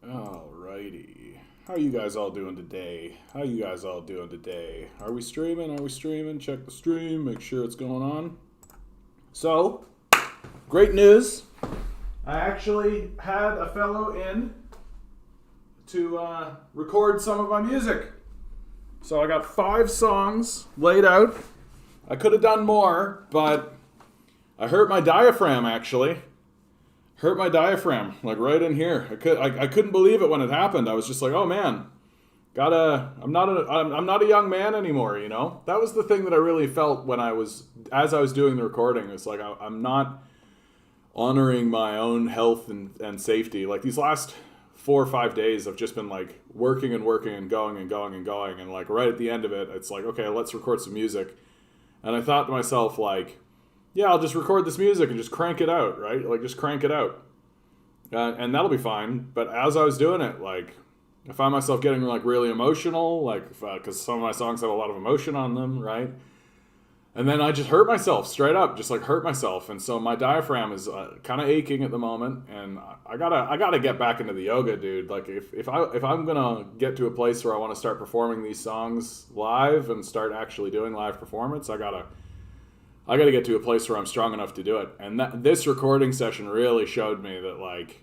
Alrighty. How you guys all doing today? Are we streaming? Check the stream, make sure it's going on. So, great news. I actually had a fellow in to record some of my music. So I got 5 songs laid out. I could have done more, but I hurt my diaphragm actually. Like right in here. I couldn't believe it when it happened. I was just like, oh man, I'm not a young man anymore, you know? That was the thing that I really felt as I was doing the recording. It's like I'm not honoring my own health and safety. Like these last 4 or 5 days I've just been like working and going and like right at the end of it, it's like, okay, let's record some music. And I thought to myself like, yeah, I'll just record this music and just crank it out, right? Like, just crank it out. And that'll be fine. But as I was doing it, like, I found myself getting, like, really emotional, like, because some of my songs have a lot of emotion on them, right? And then I just hurt myself, straight up, just, like, hurt myself. And so my diaphragm is kind of aching at the moment. And I gotta get back into the yoga, dude. Like, if I'm gonna get to a place where I want to start performing these songs live and start actually doing live performance, I gotta get to a place where I'm strong enough to do it. And this recording session really showed me that, like,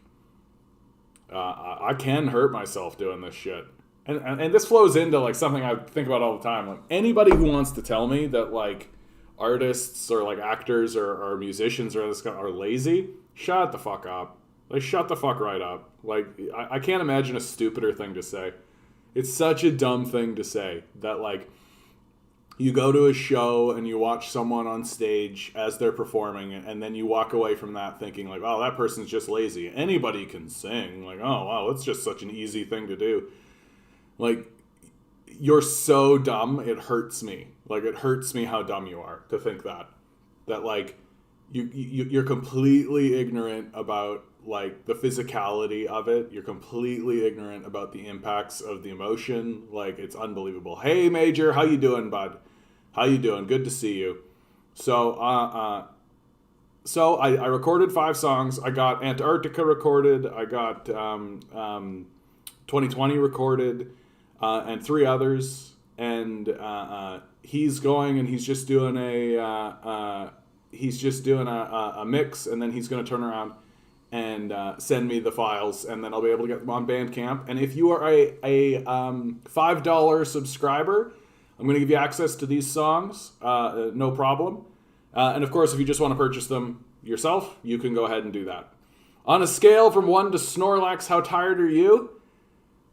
I can hurt myself doing this shit. And this flows into, like, something I think about all the time. Like, anybody who wants to tell me that, like, artists or, like, actors or musicians or this are lazy, shut the fuck up. Like, shut the fuck right up. Like, I can't imagine a stupider thing to say. It's such a dumb thing to say that, like, you go to a show and you watch someone on stage as they're performing, and then you walk away from that thinking like, oh, that person's just lazy. Anybody can sing. Like, oh, wow, it's just such an easy thing to do. Like, you're so dumb, it hurts me. Like, it hurts me how dumb you are to think that. That, like, you're completely ignorant about, like, the physicality of it. You're completely ignorant about the impacts of the emotion. Like, it's unbelievable. Hey, Major, how you doing, bud? How you doing? Good to see you. So I recorded 5 songs. I got Antarctica recorded. I got 2020 recorded, and 3 others. And he's going and he's just doing a mix, and then he's going to turn around and send me the files, and then I'll be able to get them on Bandcamp. And if you are a $5 subscriber, I'm going to give you access to these songs, no problem. And of course, if you just want to purchase them yourself, you can go ahead and do that. On a scale from 1 to Snorlax, how tired are you?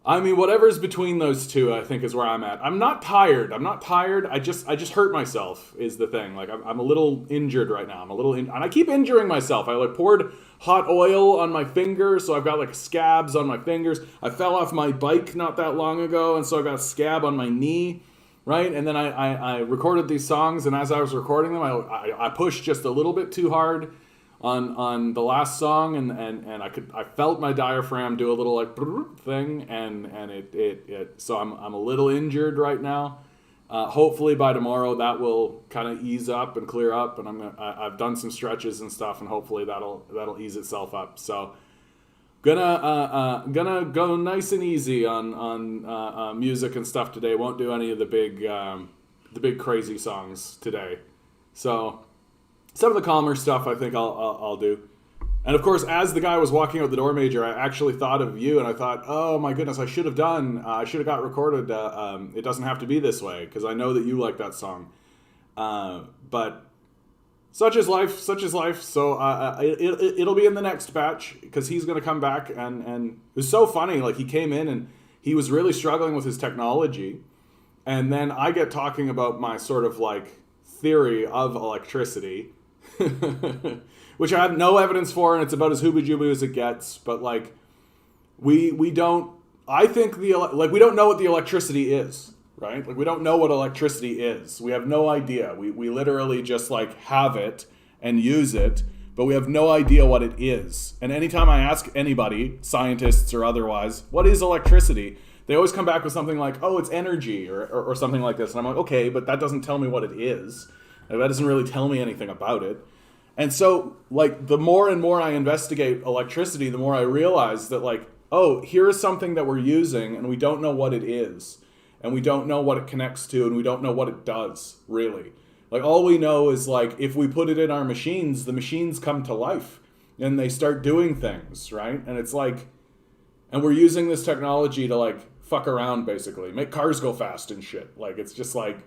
I mean, whatever's between those two, I think is where I'm at. I'm not tired. I just hurt myself is the thing. Like, I'm a little injured right now. And I keep injuring myself. I like poured hot oil on my fingers, so I've got like scabs on my fingers. I fell off my bike not that long ago, and so I got a scab on my knee. Right, and then I recorded these songs, and as I was recording them, I pushed just a little bit too hard on the last song, and I felt my diaphragm do a little like thing, and it so I'm a little injured right now. Hopefully by tomorrow that will kind of ease up and clear up, and I've done some stretches and stuff, and hopefully that'll ease itself up. So. Gonna go nice and easy on music and stuff today. Won't do any of the big crazy songs today. So some of the calmer stuff I think I'll do. And of course, as the guy was walking out the door, Major, I actually thought of you, and I thought, oh my goodness, I should have got recorded. It doesn't have to be this way, because I know that you like that song. But such is life. So it'll be in the next batch, because he's going to come back, and it was so funny. Like, he came in and he was really struggling with his technology, and then I get talking about my sort of like theory of electricity, which I have no evidence for, and it's about as hooba-jooba as it gets. But like, we don't. I think we don't know what the electricity is. Right? Like, we don't know what electricity is. We have no idea. We literally just, like, have it and use it, but we have no idea what it is. And anytime I ask anybody, scientists or otherwise, what is electricity? They always come back with something like, oh, it's energy or something like this. And I'm like, okay, but that doesn't tell me what it is. Like, that doesn't really tell me anything about it. And so, like, the more and more I investigate electricity, the more I realize that, like, oh, here is something that we're using and we don't know what it is. And we don't know what it connects to and we don't know what it does, really. Like, all we know is, like, if we put it in our machines, the machines come to life and they start doing things, right? And it's like, and we're using this technology to, like, fuck around, basically. Make cars go fast and shit. Like, it's just like...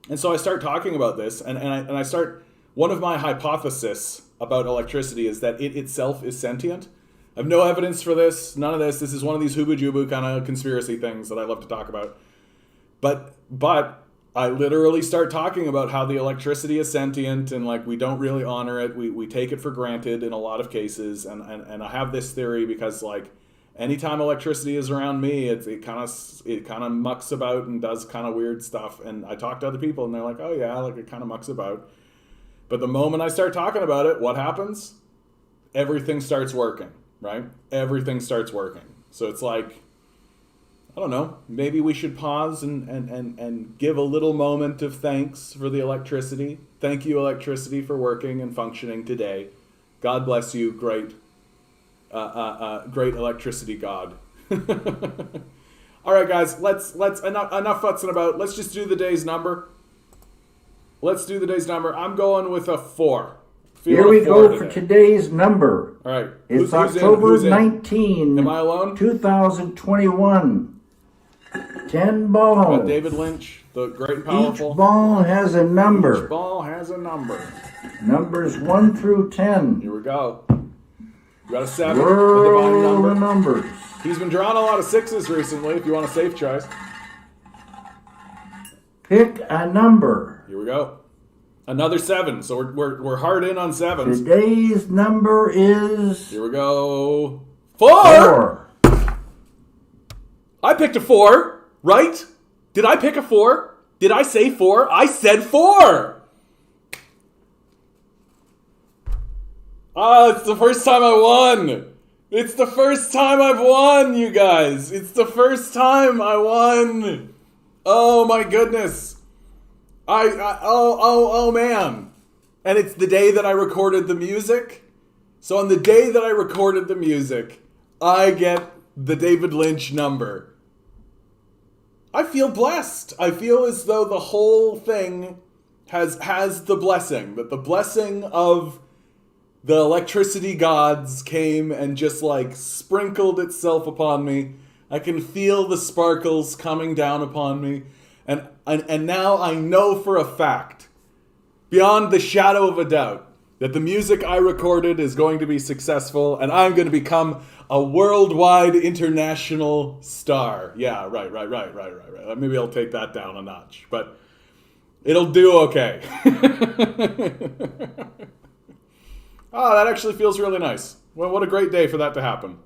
And so I start talking about this, and I start... One of my hypotheses about electricity is that it itself is sentient. I have no evidence for this, none of this. This is one of these hooba-jooba kind of conspiracy things that I love to talk about. But I literally start talking about how the electricity is sentient and, like, we don't really honor it. We take it for granted in a lot of cases. And I have this theory because, like, anytime electricity is around me, it kind of mucks about and does kind of weird stuff. And I talk to other people and they're like, oh yeah, like, it kind of mucks about. But the moment I start talking about it, what happens? Everything starts working, right? Everything starts working. So it's like, I don't know, maybe we should pause and give a little moment of thanks for the electricity. Thank you, electricity, for working and functioning today. God bless you, great electricity god. All right, guys, let's enough futzing about. Let's just do the day's number. Let's do the day's number. I'm going with a 4. Here we go for today's number. All right. It's October 19, Am I alone? 2021. 10 balls. David Lynch, the great and powerful. Each ball has a number. Each ball has a number. Numbers 1 through 10. Here we go. We got a 7. Roll the numbers. He's been drawing a lot of 6s recently, if you want a safe choice. Pick a number. Here we go. Another 7. So we're hard in on 7s. Today's number is... Here we go. 4! I picked a 4, right? Did I pick a 4? Did I say 4? I said 4! Ah, it's the first time I won! It's the first time I've won, you guys! It's the first time I won! Oh my goodness! Oh man! And it's the day that I recorded the music. So on the day that I recorded the music, I get the David Lynch number. I feel blessed. I feel as though the whole thing has the blessing. That the blessing of the electricity gods came and just, like, sprinkled itself upon me. I can feel the sparkles coming down upon me. And now I know for a fact, beyond the shadow of a doubt, that the music I recorded is going to be successful and I'm going to become a worldwide international star. Yeah, right. Maybe I'll take that down a notch, but it'll do okay. Oh, that actually feels really nice. Well, what a great day for that to happen.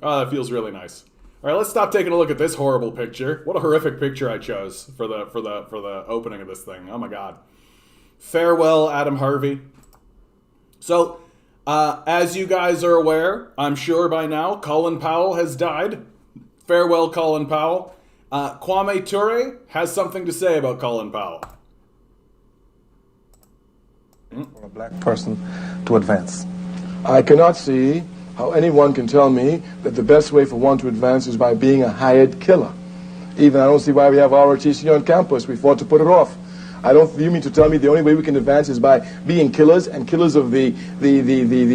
Oh, that feels really nice. All right, let's stop taking a look at this horrible picture. What a horrific picture I chose for the opening of this thing. Oh my God. Farewell, Adam Harvey. So, as you guys are aware, I'm sure by now, Colin Powell has died. Farewell, Colin Powell. Kwame Ture has something to say about Colin Powell. For a black person to advance. I cannot see how anyone can tell me that the best way for one to advance is by being a hired killer. Even I don't see why we have ROTC on campus. We fought to put it off. You mean to tell me the only way we can advance is by being killers and killers of the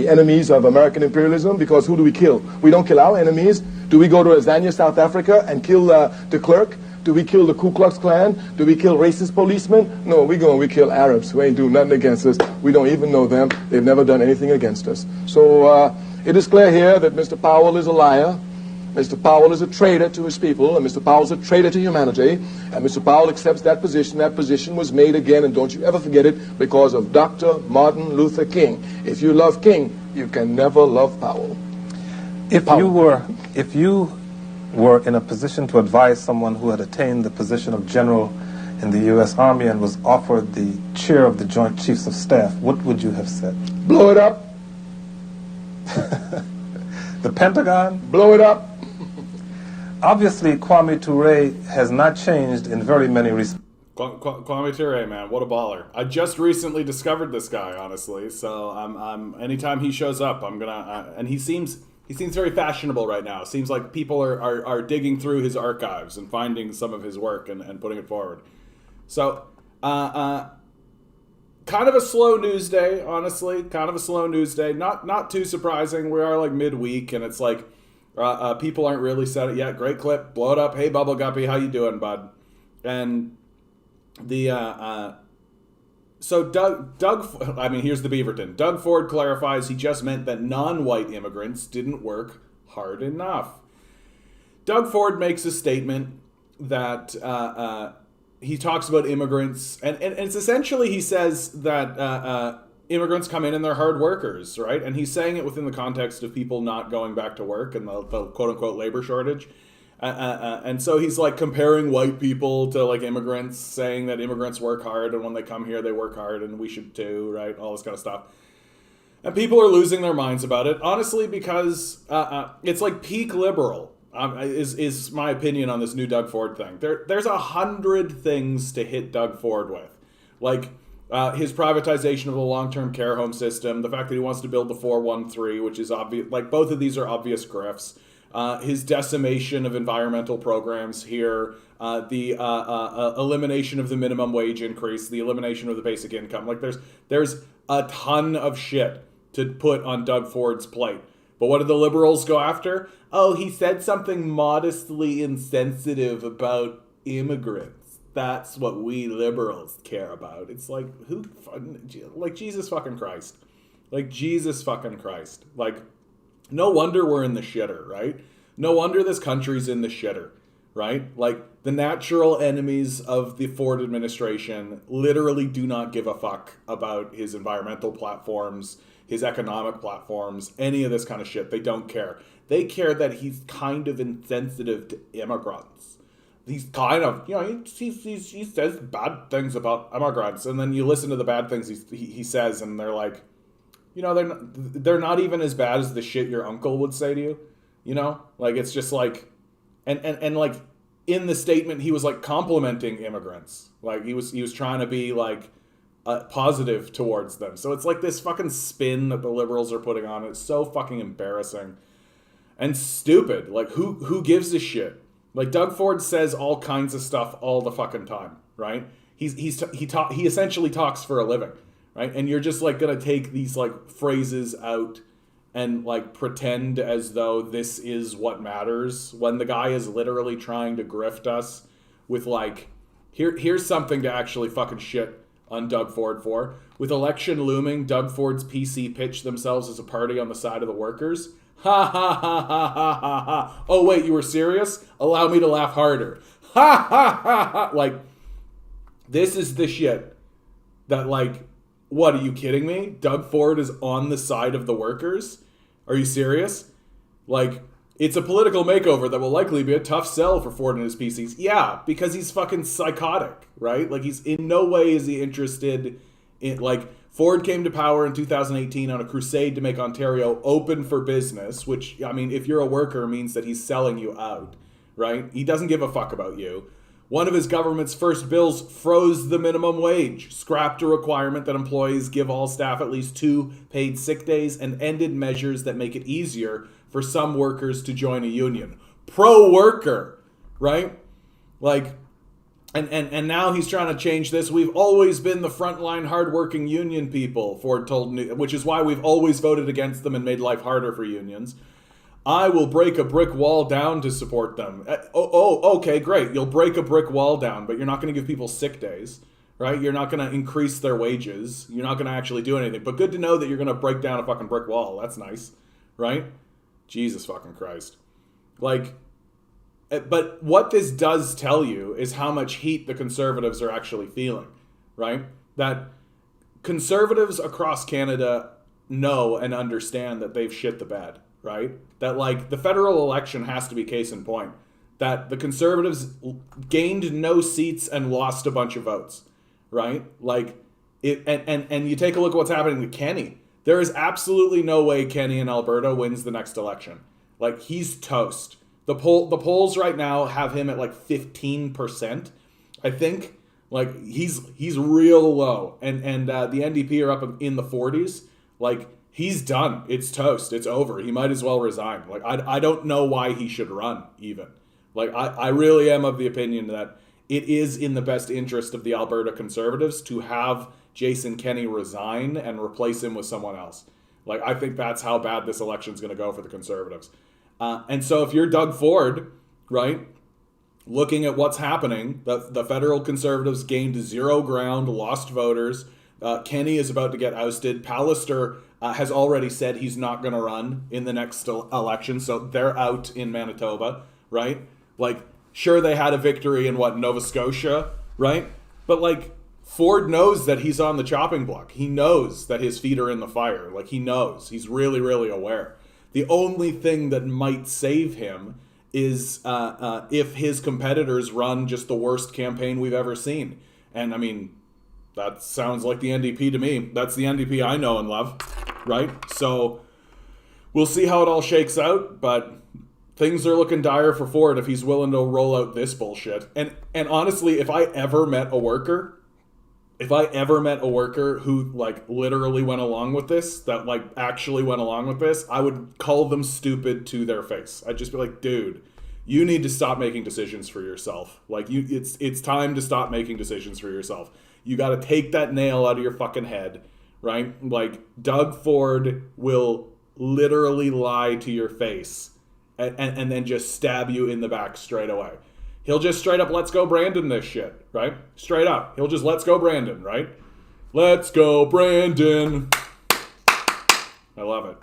enemies of American imperialism? Because who do we kill? We don't kill our enemies. Do we go to Azania, South Africa and kill de Klerk? Do we kill the Ku Klux Klan? Do we kill racist policemen? No, we kill Arabs who ain't doing nothing against us. We don't even know them. They've never done anything against us. So it is clear here that Mr. Powell is a liar. Mr. Powell is a traitor to his people, and Mr. Powell is a traitor to humanity, and Mr. Powell accepts that position. That position was made again, and don't you ever forget it, because of Dr. Martin Luther King. If you love King, you can never love Powell. If you were in a position to advise someone who had attained the position of general in the U.S. Army and was offered the chair of the Joint Chiefs of Staff, what would you have said? Blow it up. The Pentagon? Blow it up. Obviously, Kwame Ture has not changed in very many respects. Kwame Ture, man, what a baller! I just recently discovered this guy, honestly. So I'm anytime he shows up, I'm gonna. And he seems He seems very fashionable right now. Seems like people are digging through his archives and finding some of his work and putting it forward. So, kind of a slow news day, honestly. Kind of a slow news day. Not too surprising. We are like midweek, and it's like people aren't really set it yet. Great clip, blow it up. Hey, Bubble Guppy, how you doing, bud? And the so Doug. I mean, here's the Beaverton. Doug Ford clarifies he just meant that non-white immigrants didn't work hard enough. Doug Ford makes a statement that he talks about immigrants, and it's essentially he says that immigrants come in and they're hard workers, right? And he's saying it within the context of people not going back to work and the quote-unquote labor shortage. And so he's like comparing white people to like immigrants, saying that immigrants work hard and when they come here they work hard and we should too, right? All this kind of stuff. And people are losing their minds about it, honestly, because it's like peak liberal. Is my opinion on this new Doug Ford thing. There's 100 things to hit Doug Ford with, like his privatization of the long-term care home system, the fact that he wants to build the 413, which is obvious. Like both of these are obvious grifts. His decimation of environmental programs here, the elimination of the minimum wage increase, the elimination of the basic income. Like there's a ton of shit to put on Doug Ford's plate. But what did the liberals go after? Oh, he said something modestly insensitive about immigrants. That's what we liberals care about. It's like, like Jesus fucking Christ. Like Jesus fucking Christ. Like, no wonder we're in the shitter, right? No wonder this country's in the shitter, right? Like, the natural enemies of the Ford administration literally do not give a fuck about his environmental platforms, his economic platforms, any of this kind of shit. They don't care. They care that he's kind of insensitive to immigrants. He's kind of, you know, he says bad things about immigrants, and then you listen to the bad things he says, and they're like, you know, they're not even as bad as the shit your uncle would say to you, you know? Like, it's just like, and like, in the statement, he was like complimenting immigrants. Like, he was trying to be like, positive towards them. So it's like this fucking spin that the liberals are putting on it. It's so fucking embarrassing and stupid. Like, who gives a shit? Like, Doug Ford says all kinds of stuff all the fucking time, right? He essentially talks for a living, right? And you're just like gonna take these like phrases out and like pretend as though this is what matters when the guy is literally trying to grift us with like, here's something to actually fucking shit on Doug Ford for. With election looming, Doug Ford's PC pitched themselves as a party on the side of the workers. Ha ha ha ha ha ha ha. Oh wait, you were serious? Allow me to laugh harder. Ha ha ha ha. Like, this is the shit that, like, what, are you kidding me? Doug Ford is on the side of the workers? Are you serious? Like, it's a political makeover that will likely be a tough sell for Ford and his PCs. Yeah, because he's fucking psychotic, right? Like, he's in no way is he interested in, like, Ford came to power in 2018 on a crusade to make Ontario open for business, which, I mean, if you're a worker, means that he's selling you out, right? He doesn't give a fuck about you. One of his government's first bills froze the minimum wage, scrapped a requirement that employees give all staff at least 2 paid sick days, and ended measures that make it easier for some workers to join a union. Pro-worker, right? Like, and now he's trying to change this. We've always been the frontline hardworking union people, Ford told me, which is why we've always voted against them and made life harder for unions. I will break a brick wall down to support them. Okay, great. You'll break a brick wall down, but you're not going to give people sick days, right? You're not going to increase their wages. You're not going to actually do anything. But good to know that you're going to break down a fucking brick wall. That's nice, right? Jesus fucking Christ. Like, but what this does tell you is how much heat the Conservatives are actually feeling, right? That Conservatives across Canada know and understand that they've shit the bed, right? That, like, the federal election has to be case in point. That the Conservatives gained no seats and lost a bunch of votes, right? Like, it, and you take a look at what's happening to Kenny. There is absolutely no way Kenny in Alberta wins the next election. Like, he's toast. The polls right now have him at like 15%. I think, like, he's real low, and the NDP are up in the 40s. Like, he's done. It's toast. It's over. He might as well resign. Like, I don't know why he should run, even. Like, I really am of the opinion that it is in the best interest of the Alberta Conservatives to have Jason Kenney resign and replace him with someone else. Like, I think that's how bad this election's going to go for the Conservatives. And so if you're Doug Ford, right, looking at what's happening, the federal Conservatives gained 0 ground, lost voters. Kenney is about to get ousted. Pallister has already said he's not going to run in the next election, so they're out in Manitoba, right? Like, sure, they had a victory in, Nova Scotia, right? But, like, Ford knows that he's on the chopping block. He knows that his feet are in the fire. Like, he knows. He's really, really aware. The only thing that might save him is if his competitors run just the worst campaign we've ever seen. And, I mean, that sounds like the NDP to me. That's the NDP I know and love, right? So we'll see how it all shakes out, but things are looking dire for Ford if he's willing to roll out this bullshit. And honestly, if I ever met a worker who, like, literally went along with this, that, like, actually went along with this, I would call them stupid to their face. I'd just be like, dude, you need to stop making decisions for yourself. Like, it's time to stop making decisions for yourself. You got to take that nail out of your fucking head, right? Like, Doug Ford will literally lie to your face and then just stab you in the back straight away. He'll just straight up let's go Brandon this shit, right? Straight up. He'll just let's go Brandon, right? Let's go Brandon. I love it.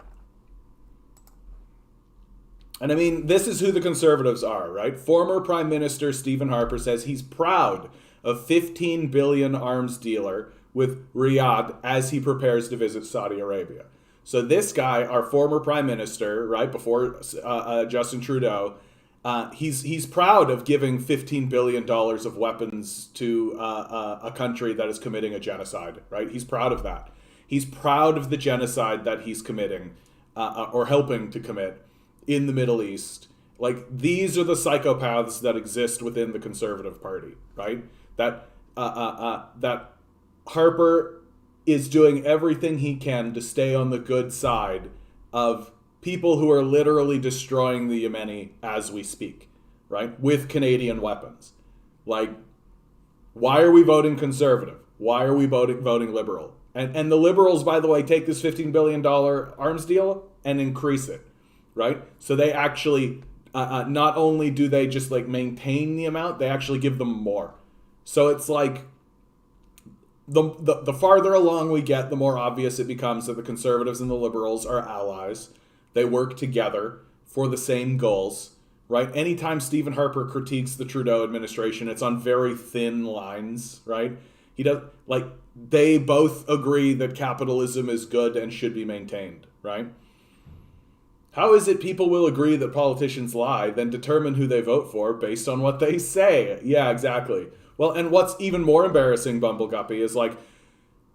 And I mean, this is who the Conservatives are, right? Former Prime Minister Stephen Harper says he's proud of $15 billion arms dealer with Riyadh as he prepares to visit Saudi Arabia. So this guy, our former Prime Minister, right, before Justin Trudeau, he's proud of giving $15 billion of weapons to a country that is committing a genocide, right? He's proud of that. He's proud of the genocide that he's committing or helping to commit in the Middle East. Like, these are the psychopaths that exist within the Conservative Party, right? That Harper is doing everything he can to stay on the good side of people who are literally destroying the Yemeni as we speak, right? With Canadian weapons. Like, why are we voting Conservative? Why are we voting Liberal? And the Liberals, by the way, take this $15 billion arms deal and increase it, right? So they actually, not only do they just, like, maintain the amount, they actually give them more. So it's like, the farther along we get, the more obvious it becomes that the Conservatives and the Liberals are allies. They work together for the same goals, right? Anytime Stephen Harper critiques the Trudeau administration, it's on very thin lines, right? He does, like, they both agree that capitalism is good and should be maintained, right? How is it people will agree that politicians lie, then determine who they vote for based on what they say? Yeah, exactly. Well, and what's even more embarrassing, Bumbleguppy, is, like,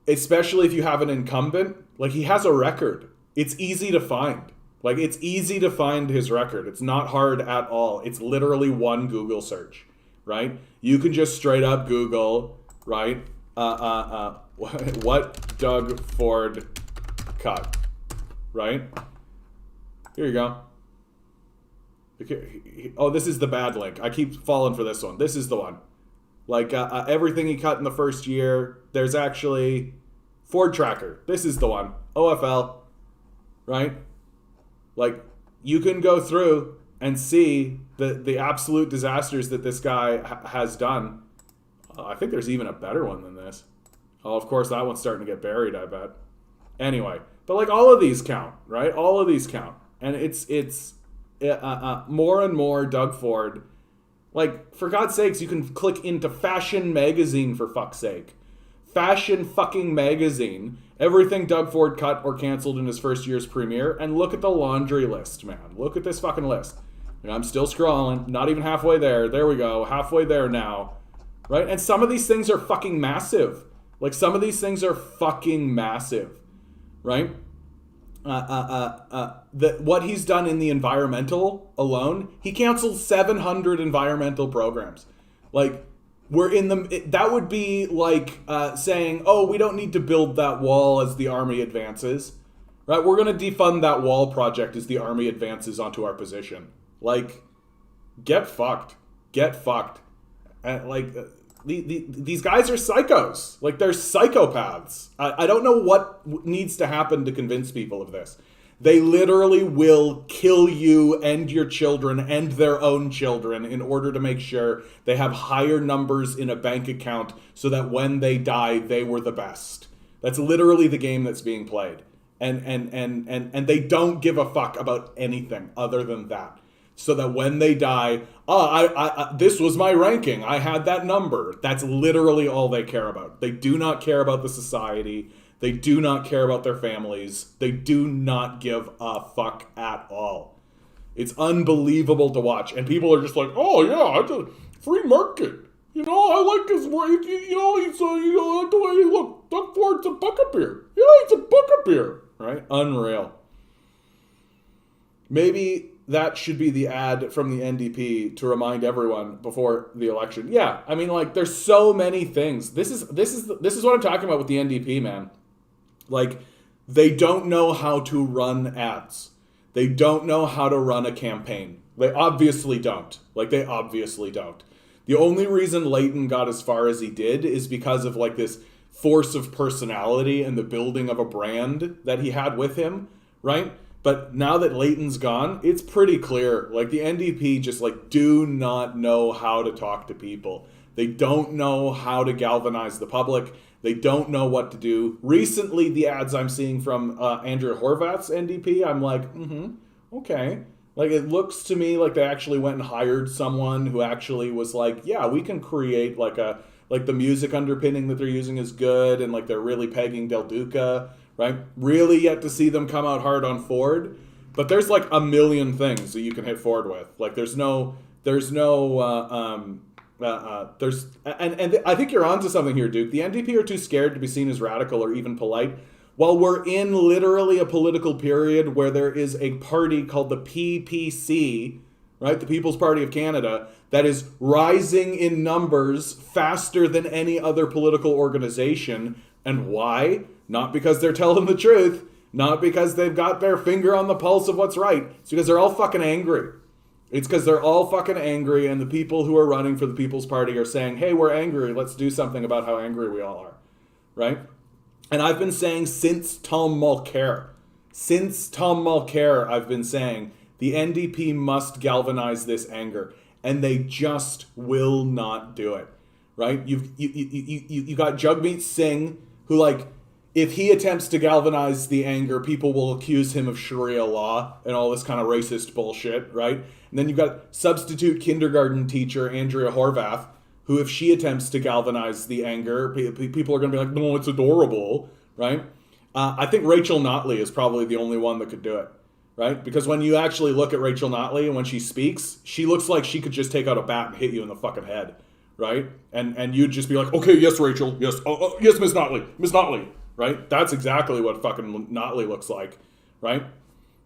especially if you have an incumbent, like, he has a record. It's easy to find. Like, it's easy to find his record. It's not hard at all. It's literally one Google search, right? You can just straight up Google, right? What Doug Ford cut, right? Here you go. Oh, this is the bad link. I keep falling for this one. This is the one. Like, everything he cut in the first year, there's actually Ford Tracker. This is the one. OFL, right? Like, you can go through and see the absolute disasters that this guy has done. I think there's even a better one than this. Oh, of course, that one's starting to get buried, I bet. Anyway, but, like, all of these count, right? All of these count. And it's more and more Doug Ford. Like, for God's sakes, you can click into Fashion Magazine, for fuck's sake. Fashion fucking Magazine. Everything Doug Ford cut or canceled in his first year's premiere. And look at the laundry list, man. Look at this fucking list. And I'm still scrolling. Not even halfway there. There we go. Halfway there now. Right? And some of these things are fucking massive. Like, some of these things are fucking massive. Right? What he's done in the environmental alone, he canceled 700 environmental programs. Like, that would be like saying, oh, we don't need to build that wall as the army advances, right? We're going to defund that wall project as the army advances onto our position. Like, get fucked. Get fucked. These guys are psychos. Like, they're psychopaths. I don't know what needs to happen to convince people of this. They literally will kill you and your children and their own children in order to make sure they have higher numbers in a bank account so that when they die, they were the best. That's literally the game that's being played. And they don't give a fuck about anything other than that. So that when they die, this was my ranking. I had that number. That's literally all they care about. They do not care about the society. They do not care about their families. They do not give a fuck at all. It's unbelievable to watch. And people are just like, oh yeah, it's a free market. You know, I like his work. You know, he's the way he looks. Doug Ford's a buckabeer. Yeah, he's a buckabeer. Right? Unreal. Maybe that should be the ad from the NDP to remind everyone before the election. Yeah, I mean, like, there's so many things. This is what I'm talking about with the NDP, man. Like, they don't know how to run ads. They don't know how to run a campaign. They obviously don't. They obviously don't. The only reason Leighton got as far as he did is because of, like, this force of personality and the building of a brand that he had with him, right? But now that Leighton's gone, it's pretty clear. Like, the NDP just, like, do not know how to talk to people. They don't know how to galvanize the public. They don't know what to do. Recently, the ads I'm seeing from Andrea Horwath's NDP, I'm like, okay. Like, it looks to me like they actually went and hired someone who actually was like, yeah, we can create like the music underpinning that they're using is good, and like they're really pegging Del Duca, right? Really yet to see them come out hard on Ford. But there's like a million things that you can hit Ford with. Like, I think you're onto something here, Duke. The NDP are too scared to be seen as radical or even polite. While we're in literally a political period where there is a party called the PPC, right, the People's Party of Canada, that is rising in numbers faster than any other political organization. And why? Not because they're telling the truth, not because they've got their finger on the pulse of what's right. It's because they're all fucking angry. It's because they're all fucking angry, and the people who are running for the People's Party are saying, hey, we're angry, let's do something about how angry we all are, right? And I've been saying since Tom Mulcair, I've been saying the NDP must galvanize this anger, and they just will not do it, right? You got Jagmeet Singh, who, like, if he attempts to galvanize the anger, people will accuse him of Sharia law and all this kind of racist bullshit, right? And then you've got substitute kindergarten teacher Andrea Horwath, who, if she attempts to galvanize the anger, people are going to be like, no, it's adorable, right? I think Rachel Notley is probably the only one that could do it, right? Because when you actually look at Rachel Notley and when she speaks, she looks like she could just take out a bat and hit you in the fucking head, right? And you'd just be like, okay, yes, Rachel, yes, yes, Miss Notley, right? That's exactly what fucking Notley looks like, right?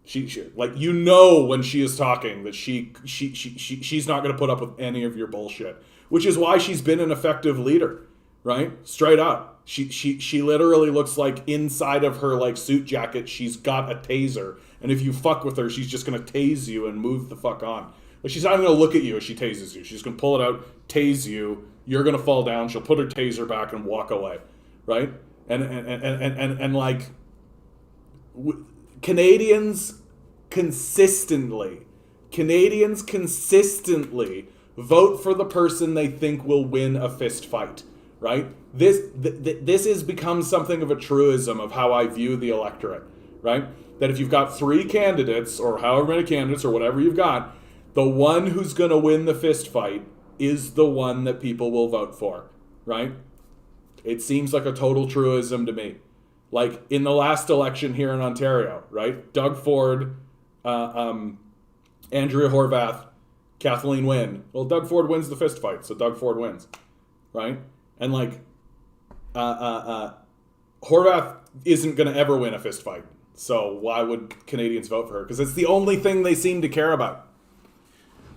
She like, you know, when she is talking that she's not going to put up with any of your bullshit, which is why she's been an effective leader, right? Straight up. She literally looks like inside of her, like, suit jacket, she's got a taser, and if you fuck with her, she's just going to tase you and move the fuck on. But she's not even going to look at you as she tases you. She's going to pull it out, tase you, you're going to fall down, she'll put her taser back and walk away, right? And like, Canadians consistently vote for the person they think will win a fist fight, right? This has become something of a truism of how I view the electorate, right? That if you've got 3 candidates, or however many candidates, or whatever you've got, the one who's going to win the fist fight is the one that people will vote for, right? It seems like a total truism to me. Like, in the last election here in Ontario, right? Doug Ford, Andrea Horwath, Kathleen Wynne. Well, Doug Ford wins the fist fight, so Doug Ford wins, right? And, like, Horwath isn't going to ever win a fist fight, so why would Canadians vote for her? Because it's the only thing they seem to care about.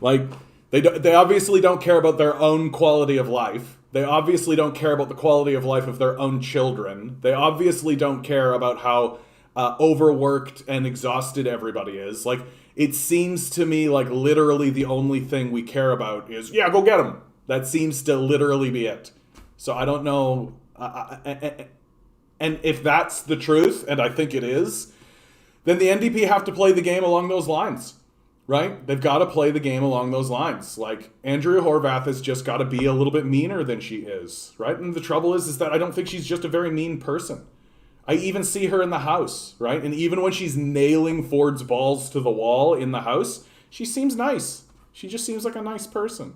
Like, they obviously don't care about their own quality of life. They obviously don't care about the quality of life of their own children. They obviously don't care about how overworked and exhausted everybody is. Like, it seems to me like literally the only thing we care about is, yeah, go get him. That seems to literally be it. So I don't know. And if that's the truth, and I think it is, then the NDP have to play the game along those lines, right? They've got to play the game along those lines. Like, Andrea Horwath has just got to be a little bit meaner than she is, right? And the trouble is that I don't think she's just a very mean person. I even see her in the House, right? And even when she's nailing Ford's balls to the wall in the House, she seems nice. She just seems like a nice person.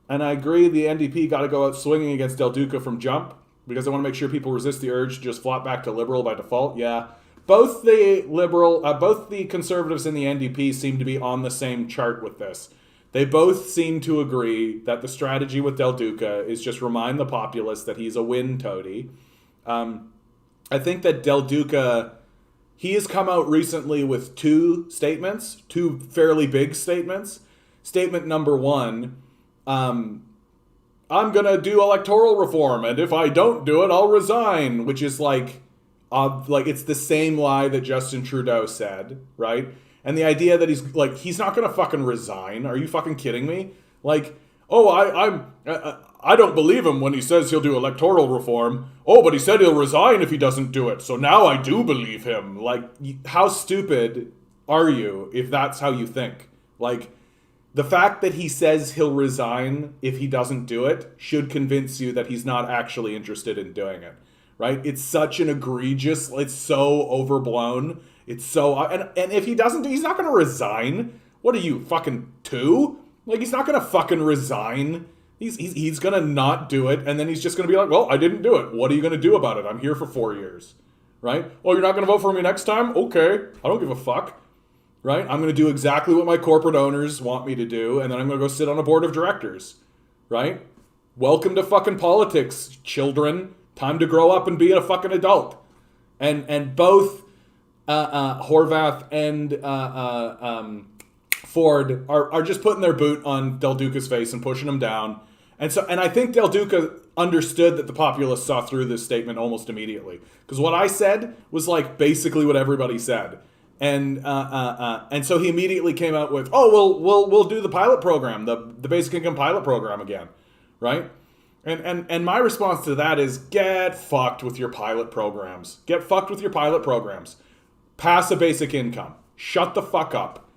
And I agree the NDP got to go out swinging against Del Duca from jump, because I want to make sure people resist the urge to just flop back to Liberal by default. Yeah. Both the Conservatives and the NDP seem to be on the same chart with this. They both seem to agree that the strategy with Del Duca is just remind the populace that he's a win toady. I think that Del Duca, he has come out recently with two fairly big statements. Statement number one, I'm going to do electoral reform, and if I don't do it, I'll resign, which is like it's the same lie that Justin Trudeau said, right? And the idea that he's not going to fucking resign. Are you fucking kidding me? Like, oh, I don't believe him when he says he'll do electoral reform. Oh, but he said he'll resign if he doesn't do it. So now I do believe him. Like, how stupid are you if that's how you think? Like, the fact that he says he'll resign if he doesn't do it should convince you that he's not actually interested in doing it, right? It's such an egregious, it's so overblown. It's so, and if he doesn't, he's not going to resign. What are you, fucking two? Like, he's not going to fucking resign. He's going to not do it, and then he's just going to be like, well, I didn't do it. What are you going to do about it? I'm here for 4 years, right? Oh, you're not going to vote for me next time? Okay, I don't give a fuck, right? I'm going to do exactly what my corporate owners want me to do, and then I'm going to go sit on a board of directors, right? Welcome to fucking politics, children. Time to grow up and be a fucking adult. And both Horwath and Ford are just putting their boot on Del Duca's face and pushing him down. And I think Del Duca understood that the populace saw through this statement almost immediately. Because what I said was like basically what everybody said. And so he immediately came out with, oh, we'll do the pilot program, the basic income pilot program again, right? And my response to that is, get fucked with your pilot programs. Get fucked with your pilot programs. Pass a basic income. Shut the fuck up.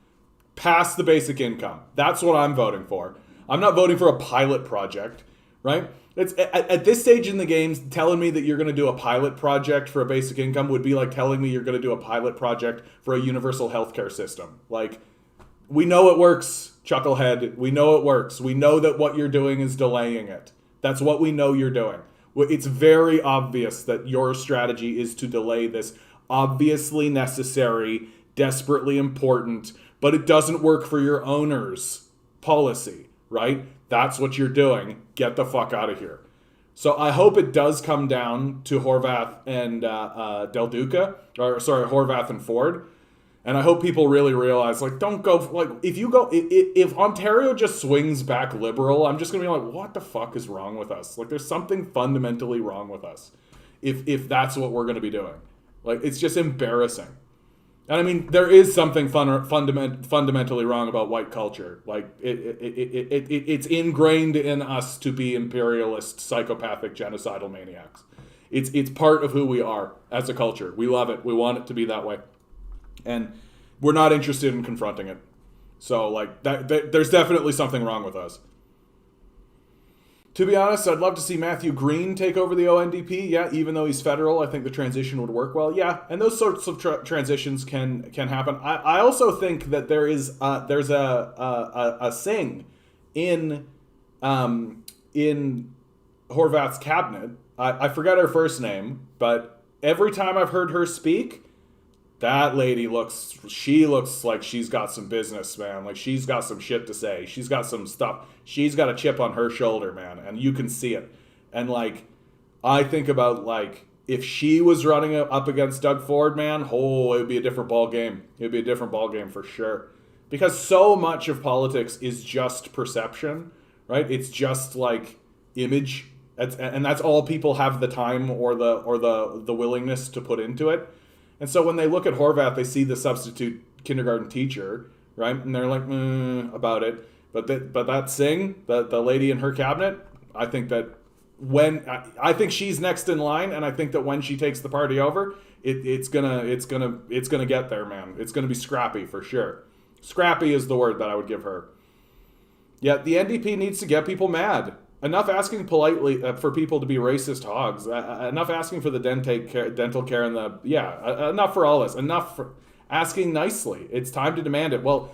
Pass the basic income. That's what I'm voting for. I'm not voting for a pilot project, right? It's at this stage in the game, telling me that you're going to do a pilot project for a basic income would be like telling me you're going to do a pilot project for a universal healthcare system. Like, we know it works, Chucklehead. We know it works. We know that what you're doing is delaying it. That's what we know you're doing. It's very obvious that your strategy is to delay this obviously necessary, desperately important, but it doesn't work for your owners policy, right? That's what you're doing. Get the fuck out of here. So I hope it does come down to Horwath and Del Duca, Horwath and Ford. And I hope people really realize, like, don't go, like, if Ontario just swings back Liberal, I'm just going to be like, what the fuck is wrong with us? Like, there's something fundamentally wrong with us if that's what we're going to be doing. Like, it's just embarrassing. And I mean, there is something fundamentally wrong about white culture. Like, it's ingrained in us to be imperialist, psychopathic, genocidal maniacs. It's part of who we are as a culture. We love it. We want it to be that way. And we're not interested in confronting it. So, like, there's definitely something wrong with us. To be honest, I'd love to see Matthew Green take over the ONDP. Yeah, even though he's federal, I think the transition would work well. Yeah, and those sorts of transitions can happen. I also think that there's a sing in Horwath's cabinet. I forget her first name, but every time I've heard her speak, that lady looks like she's got some business, man. Like, she's got some shit to say. She's got some stuff. She's got a chip on her shoulder, man, and you can see it. And, like, I think about, like, if she was running up against Doug Ford, man, it would be a different ball game. It would be a different ball game for sure. Because so much of politics is just perception, right? It's just, like, image. And that's all people have the time or the willingness to put into it. And so when they look at Horvath, they see the substitute kindergarten teacher, right? And they're like, about it. But that Singh, the lady in her cabinet, I think that I think she's next in line, and I think that when she takes the party over, it's gonna get there, man. It's gonna be scrappy for sure. Scrappy is the word that I would give her. Yeah, the NDP needs to get people mad. Enough asking politely for people to be racist hogs. Enough asking for the dental care and enough for all this. Enough for asking nicely. It's time to demand it. Well,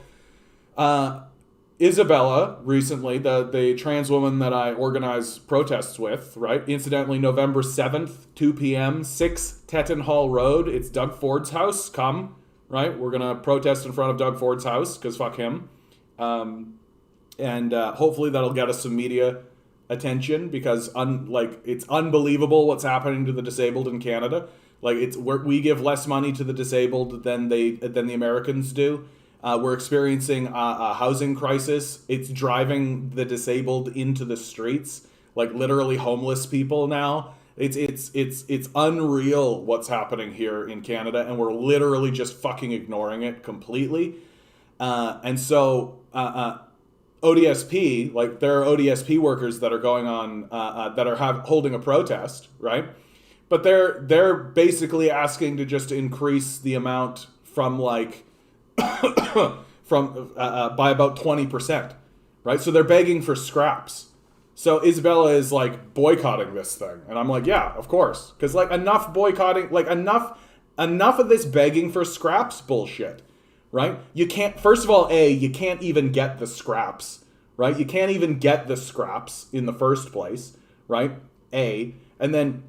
Isabella recently, the trans woman that I organize protests with, right? Incidentally, November 7th, 2 p.m., 6 Tetton Hall Road. It's Doug Ford's house. Come, right? We're going to protest in front of Doug Ford's house because fuck him. And hopefully that'll get us some media attention because it's unbelievable what's happening to the disabled in Canada. Like we give less money to the disabled than the Americans do. We're experiencing a housing crisis. It's driving the disabled into the streets, like literally homeless people now. It's unreal what's happening here in Canada, and we're literally just fucking ignoring it completely. And so ODSP, like there are ODSP workers that are going on that are holding a protest, right? But they're basically asking to just increase the amount from like by about 20%, right? So they're begging for scraps. So Isabella is like boycotting this thing, and I'm like, yeah, of course, because like enough boycotting, like enough of this begging for scraps bullshit, right? You can't. First of all, you can't even get the scraps, right? You can't even get the scraps in the first place, right? And then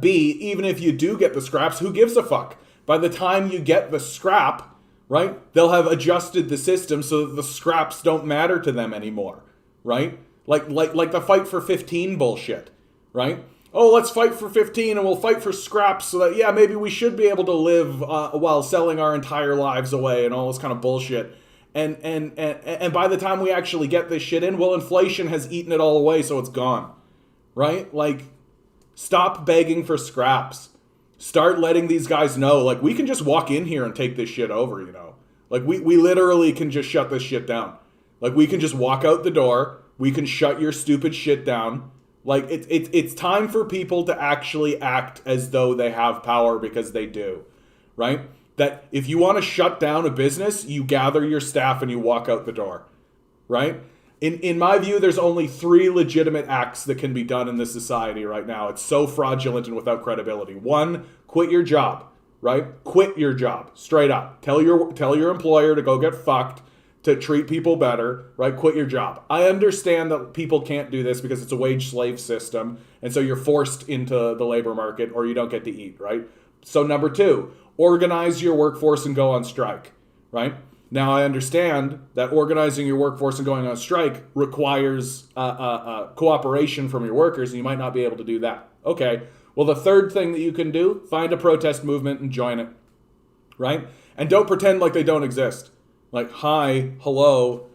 B, even if you do get the scraps, who gives a fuck? By the time you get the scrap, right, they'll have adjusted the system so that the scraps don't matter to them anymore, right? Like the fight for 15 bullshit, right? Oh, let's fight for 15 and we'll fight for scraps so that, yeah, maybe we should be able to live while selling our entire lives away and all this kind of bullshit. And by the time we actually get this shit in, well, inflation has eaten it all away, so it's gone, right? Like, stop begging for scraps. Start letting these guys know, like, we can just walk in here and take this shit over, you know? Like, we literally can just shut this shit down. Like, we can just walk out the door. We can shut your stupid shit down. Like, it's time for people to actually act as though they have power, because they do, right? That if you want to shut down a business, you gather your staff and you walk out the door, right? In my view, there's only 3 legitimate acts that can be done in this society right now. It's so fraudulent and without credibility. 1, quit your job, right? Quit your job, straight up. Tell your employer to go get fucked, to treat people better, right? Quit your job. I understand that people can't do this because it's a wage slave system, and so you're forced into the labor market or you don't get to eat, right? So number 2, organize your workforce and go on strike, right? Now, I understand that organizing your workforce and going on strike requires cooperation from your workers, and you might not be able to do that. Okay, well, the third thing that you can do, find a protest movement and join it, right? And don't pretend like they don't exist. Like, hi, hello.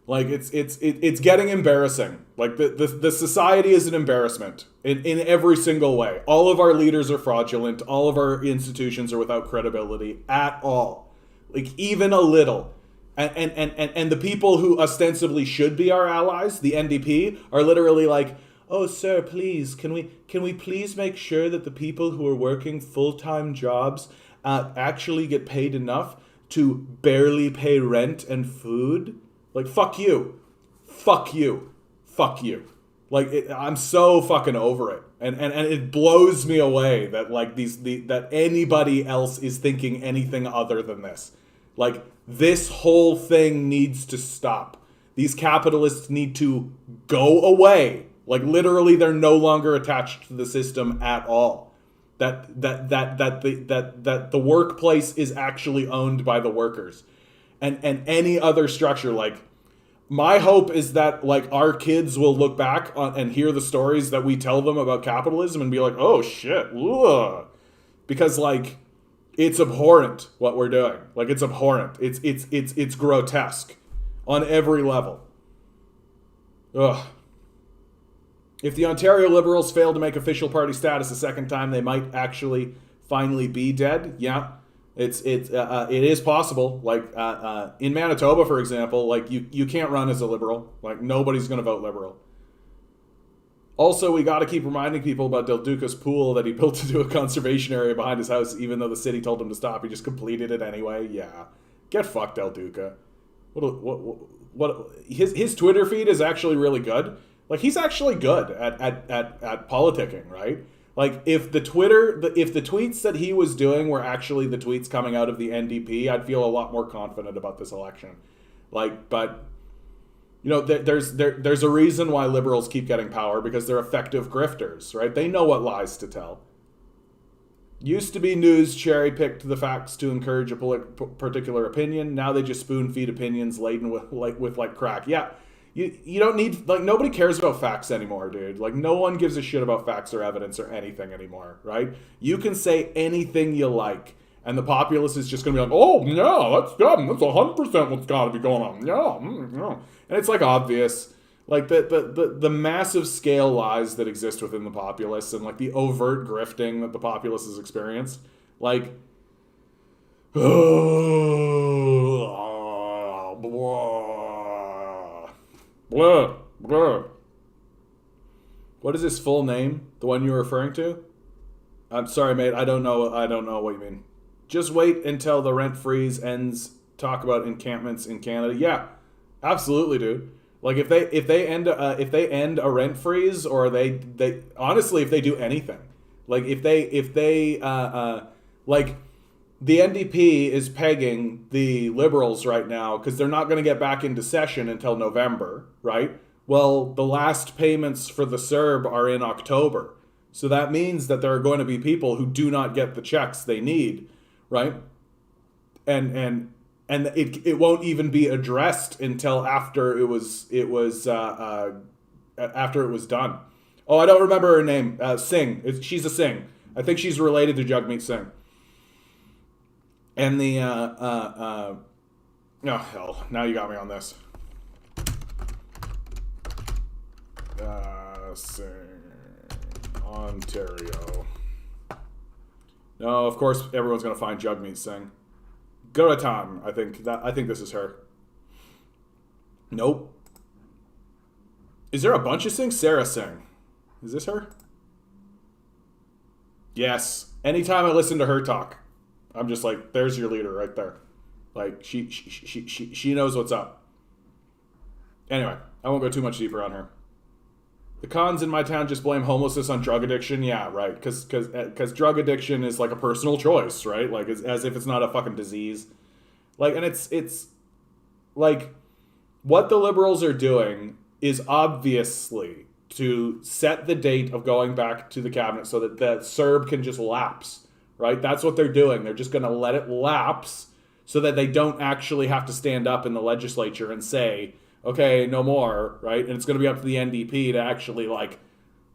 Like, it's getting embarrassing. Like, the society is an embarrassment in every single way. All of our leaders are fraudulent. All of our institutions are without credibility at all. Like, even a little. And the people who ostensibly should be our allies, the NDP, are literally like, oh, sir, please, can we please make sure that the people who are working full-time jobs actually get paid enough to barely pay rent and food? Like, fuck you. Fuck you. Fuck you. Like, I'm so fucking over it. And it blows me away that, like, that anybody else is thinking anything other than this. Like, this whole thing needs to stop. These capitalists need to go away. Like, literally, they're no longer attached to the system at all. That the workplace is actually owned by the workers. And any other structure, like, my hope is that, like, our kids will look back on and hear the stories that we tell them about capitalism and be like, oh shit, ugh. Because, like, it's abhorrent what we're doing. Like, it's abhorrent. It's grotesque on every level. Ugh. If the Ontario Liberals fail to make official party status a second time, they might actually finally be dead. Yeah, it is possible. Like in Manitoba, for example, like you can't run as a Liberal. Like nobody's going to vote Liberal. Also, we got to keep reminding people about Del Duca's pool that he built into a conservation area behind his house, even though the city told him to stop. He just completed it anyway. Yeah, get fucked, Del Duca. What? His Twitter feed is actually really good. Like he's actually good at politicking, right? Like if the tweets that he was doing were actually the tweets coming out of the NDP, I'd feel a lot more confident about this election. Like, but you know, there's a reason why Liberals keep getting power, because they're effective grifters, right? They know what lies to tell. Used to be news cherry-picked the facts to encourage a particular opinion. Now they just spoon-feed opinions laden with crack. Yeah, you don't need, like, nobody cares about facts anymore, dude. Like, no one gives a shit about facts or evidence or anything anymore, right? You can say anything you like, and the populace is just going to be like, oh, yeah, that's 100% what's got to be going on. Yeah. And it's, like, obvious. Like, the massive scale lies that exist within the populace and, like, the overt grifting that the populace has experienced. Like, blah. What is his full name? The one you're referring to? I'm sorry, mate. I don't know what you mean. Just wait until the rent freeze ends. Talk about encampments in Canada. Yeah, absolutely, dude. Like if they end a rent freeze, or they honestly, if they do anything, like if they like the NDP is pegging the Liberals right now because they're not going to get back into session until November, right? Well, the last payments for the CERB are in October. So that means that there are going to be people who do not get the checks they need, right? And it won't even be addressed until after it was done. Oh, I don't remember her name. Singh. She's a Singh. I think she's related to Jagmeet Singh. And the oh hell, now you got me on this. Singh, Ontario. No, of course everyone's gonna find Jagmeet Singh. Guratan, I think this is her. Nope. Is there a bunch of Singh? Sarah Singh. Is this her? Yes. Anytime I listen to her talk, I'm just like, there's your leader right there. Like she knows what's up. Anyway, I won't go too much deeper on her. The cons in my town just blame homelessness on drug addiction. Yeah, right. Because drug addiction is like a personal choice, right? Like as if it's not a fucking disease. Like, and it's like what the Liberals are doing is obviously to set the date of going back to the cabinet so that the CERB can just lapse, right? That's what they're doing. They're just going to let it lapse so that they don't actually have to stand up in the legislature and say, okay, no more, right? And it's going to be up to the NDP to actually, like,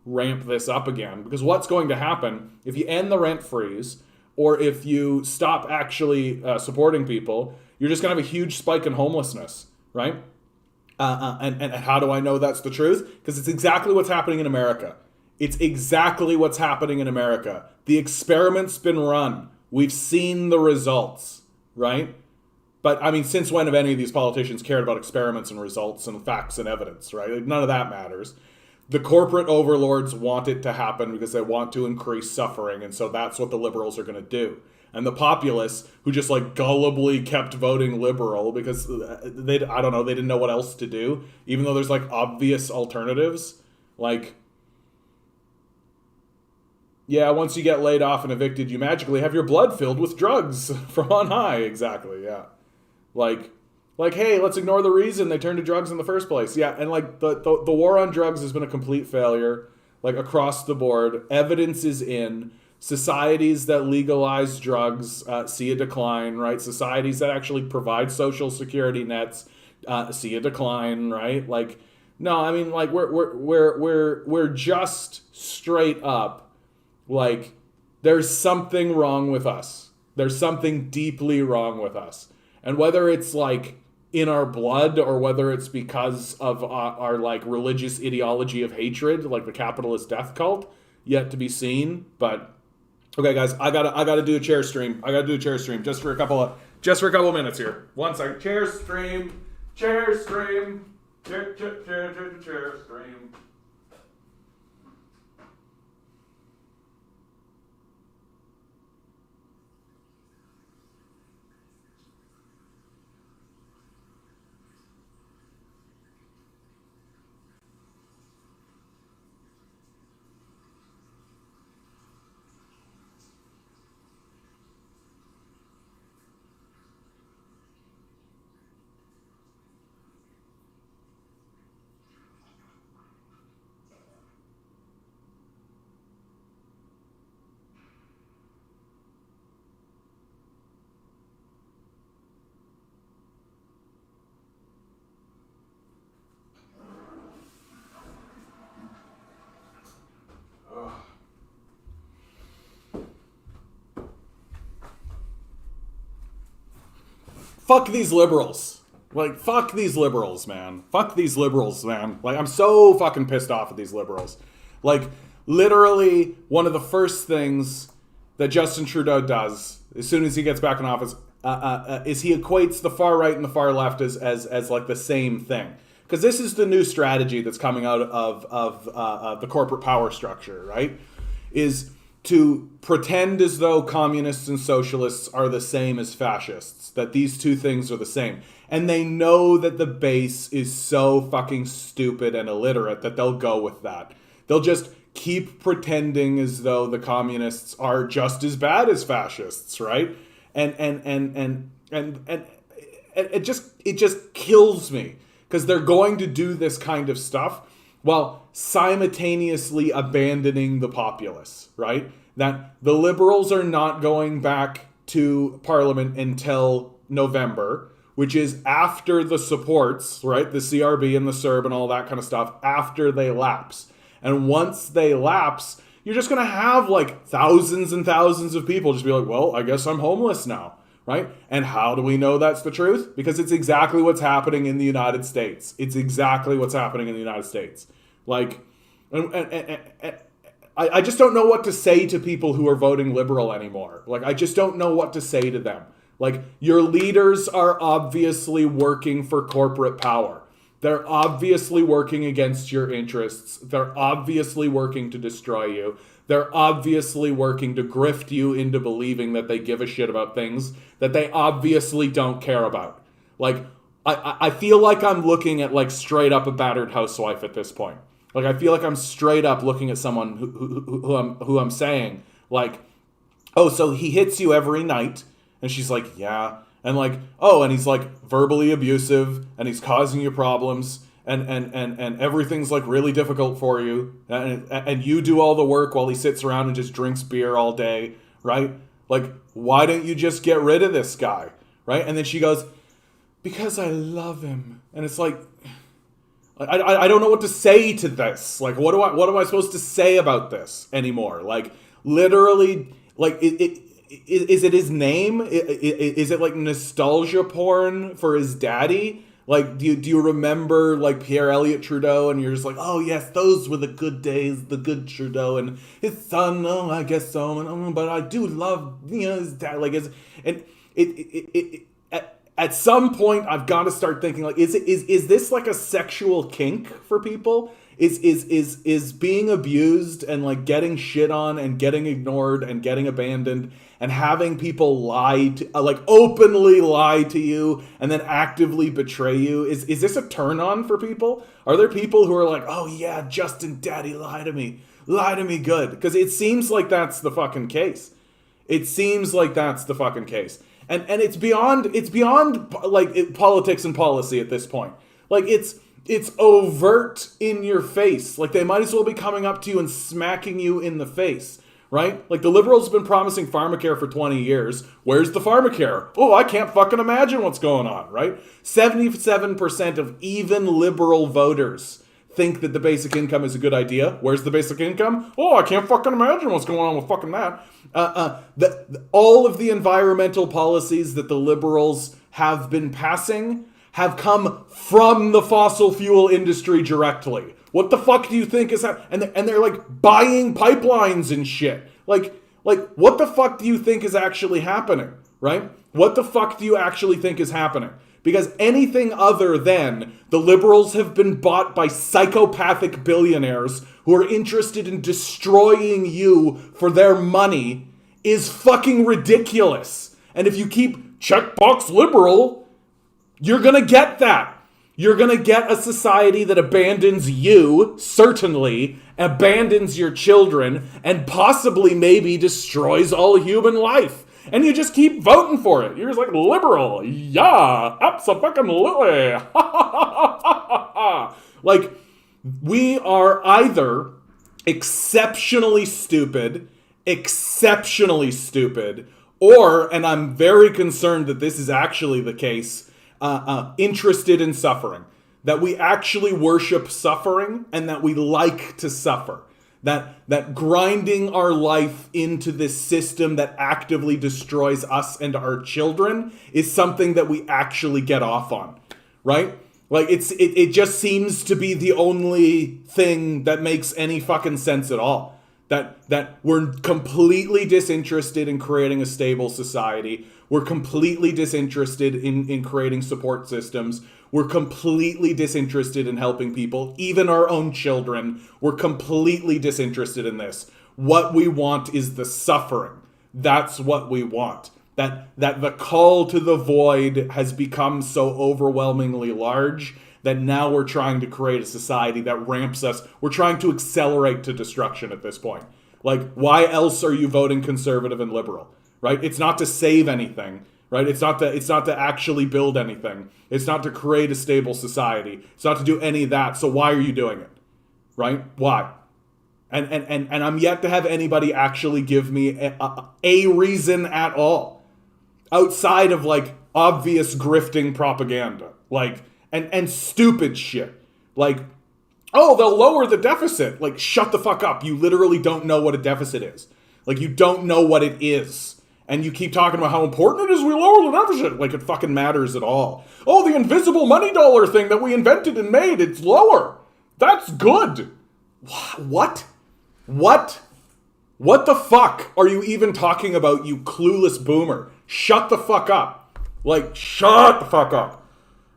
ramp this up again. Because what's going to happen if you end the rent freeze, or if you stop actually supporting people, you're just going to have a huge spike in homelessness, right? And how do I know that's the truth? Because it's exactly what's happening in America. It's exactly what's happening in America. The experiment's been run. We've seen the results, right? But, I mean, since when have any of these politicians cared about experiments and results and facts and evidence, right? Like, none of that matters. The corporate overlords want it to happen because they want to increase suffering, and so that's what the Liberals are going to do. And the populace, who just, like, gullibly kept voting Liberal because they didn't know what else to do, even though there's, like, obvious alternatives. Like, yeah, once you get laid off and evicted, you magically have your blood filled with drugs from on high. Exactly, yeah. Like, hey, let's ignore the reason they turned to drugs in the first place. Yeah, and like the war on drugs has been a complete failure, like across the board. Evidence is in. Societies that legalize drugs see a decline, right? Societies that actually provide social security nets see a decline, right? Like, no, I mean, like we're just straight up, like, there's something wrong with us. There's something deeply wrong with us. And whether it's like in our blood or whether it's because of our like religious ideology of hatred, like the capitalist death cult, yet to be seen. But okay, guys, I gotta do a chair stream. I gotta do a chair stream just for a couple of minutes here. One second. Chair stream. Chair stream. Chair stream. Fuck these liberals. Like, fuck these liberals, man. Fuck these liberals, man. Like, I'm so fucking pissed off at these liberals. Like, literally, one of the first things that Justin Trudeau does as soon as he gets back in office is he equates the far right and the far left as like the same thing. Because this is the new strategy that's coming out of the corporate power structure, right? Is to pretend as though communists and socialists are the same as fascists, that these two things are the same. And they know that the base is so fucking stupid and illiterate that they'll go with that. They'll just keep pretending as though the communists are just as bad as fascists, right? And it just kills me because they're going to do this kind of stuff while simultaneously abandoning the populace, right? That the liberals are not going back to parliament until November, which is after the supports, right? The CRB and the CERB and all that kind of stuff, after they lapse. And once they lapse, you're just going to have like thousands and thousands of people just be like, well, I guess I'm homeless now, right? And how do we know that's the truth? Because it's exactly what's happening in the United States. It's exactly what's happening in the United States. Like, I just don't know what to say to people who are voting liberal anymore. Like, I just don't know what to say to them. Like, your leaders are obviously working for corporate power. They're obviously working against your interests. They're obviously working to destroy you. They're obviously working to grift you into believing that they give a shit about things that they obviously don't care about. Like, I feel like I'm looking at, like, straight up a battered housewife at this point. Like, I feel like I'm straight up looking at someone who I'm saying, like, oh, so he hits you every night. And she's like, yeah. And like, oh, and he's like verbally abusive and he's causing you problems and everything's like really difficult for you. And you do all the work while he sits around and just drinks beer all day, right? Like, why don't you just get rid of this guy, right? And then she goes, because I love him. And it's like, I don't know what to say to this. Like, what am I supposed to say about this anymore? Like, literally, like, is it his name? Is it like nostalgia porn for his daddy? Like, do you remember like Pierre Elliott Trudeau, and you're just like, oh yes, those were the good days, the good Trudeau and his son. Oh, I guess so, but I do love his dad. Like, at some point, I've got to start thinking like, is this like a sexual kink for people? Is being abused and like getting shit on and getting ignored and getting abandoned and having people lie to, like openly lie to you and then actively betray you, is this a turn on for people? Are there people who are like, oh yeah, Justin Daddy, lie to me good? Because it seems like that's the fucking case. It seems like that's the fucking case. And it's beyond like politics and policy at this point. Like, it's overt in your face. Like, they might as well be coming up to you and smacking you in the face, right? Like, the liberals have been promising pharmacare for 20 years. Where's the pharmacare? Oh, I can't fucking imagine what's going on, right? 77% of even liberal voters think that the basic income is a good idea. Where's the basic income? Oh, I can't fucking imagine what's going on with fucking that. All of the environmental policies that the liberals have been passing have come from the fossil fuel industry directly. What the fuck do you think is happening? And they're like buying pipelines and shit. Like what the fuck do you think is actually happening, right? What the fuck do you actually think is happening? Because anything other than the liberals have been bought by psychopathic billionaires who are interested in destroying you for their money is fucking ridiculous. And if you keep checkbox liberal, you're gonna get that. You're gonna get a society that abandons you, certainly, abandons your children, and possibly maybe destroys all human life. And you just keep voting for it. You're just like, liberal, yeah, abso-fucking-lutely. Like, we are either exceptionally stupid, or, and I'm very concerned that this is actually the case, interested in suffering. That we actually worship suffering and that we like to suffer. That grinding our life into this system that actively destroys us and our children is something that we actually get off on, right? Like it just seems to be the only thing that makes any fucking sense at all. That we're completely disinterested in creating a stable society. We're completely disinterested in creating support systems. We're completely disinterested in helping people, even our own children. We're completely disinterested in this. What we want is the suffering. That's what we want. That the call to the void has become so overwhelmingly large that now we're trying to create a society that ramps us. We're trying to accelerate to destruction at this point. Like, why else are you voting conservative and liberal, right? It's not to save anything, right? It's not to actually build anything. It's not to create a stable society. It's not to do any of that. So why are you doing it, right? Why? And I'm yet to have anybody actually give me a reason at all outside of like obvious grifting propaganda, like and stupid shit, like, oh, they'll lower the deficit. Like, shut the fuck up. You literally don't know what a deficit is. Like, you don't know what it is. And you keep talking about how important it is we lower the deficit. Like, it fucking matters at all. Oh, the invisible money dollar thing that we invented and made, it's lower. That's good. What? What the fuck are you even talking about, you clueless boomer? Shut the fuck up. Like, shut the fuck up.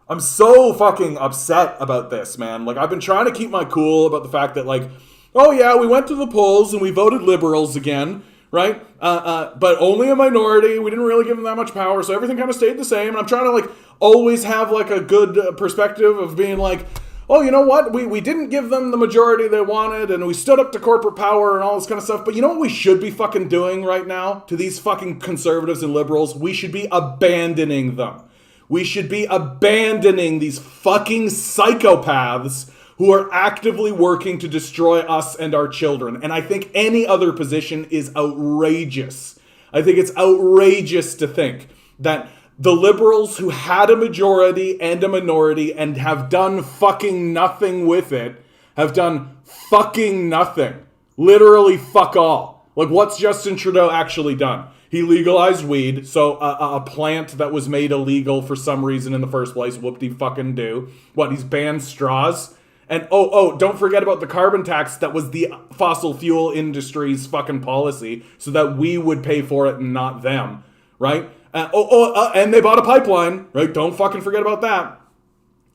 I'm so fucking upset about this, man. Like, I've been trying to keep my cool about the fact that, like, oh yeah, we went to the polls and we voted liberals again, right? But only a minority. We didn't really give them that much power, so everything kind of stayed the same. And I'm trying to, like, always have, like, a good perspective of being like, oh, you know what? We didn't give them the majority they wanted, and we stood up to corporate power and all this kind of stuff. But you know what we should be fucking doing right now to these fucking conservatives and liberals? We should be abandoning them. We should be abandoning these fucking psychopaths who are actively working to destroy us and our children. And I think any other position is outrageous. I think it's outrageous to think that the liberals who had a majority and a minority and have done fucking nothing with it have done fucking nothing. Literally fuck all. Like, what's Justin Trudeau actually done? He legalized weed, so a plant that was made illegal for some reason in the first place, whoop-de-fucking-do. What, he's banned straws? And, don't forget about the carbon tax that was the fossil fuel industry's fucking policy, so that we would pay for it and not them, right? And they bought a pipeline, right? Don't fucking forget about that.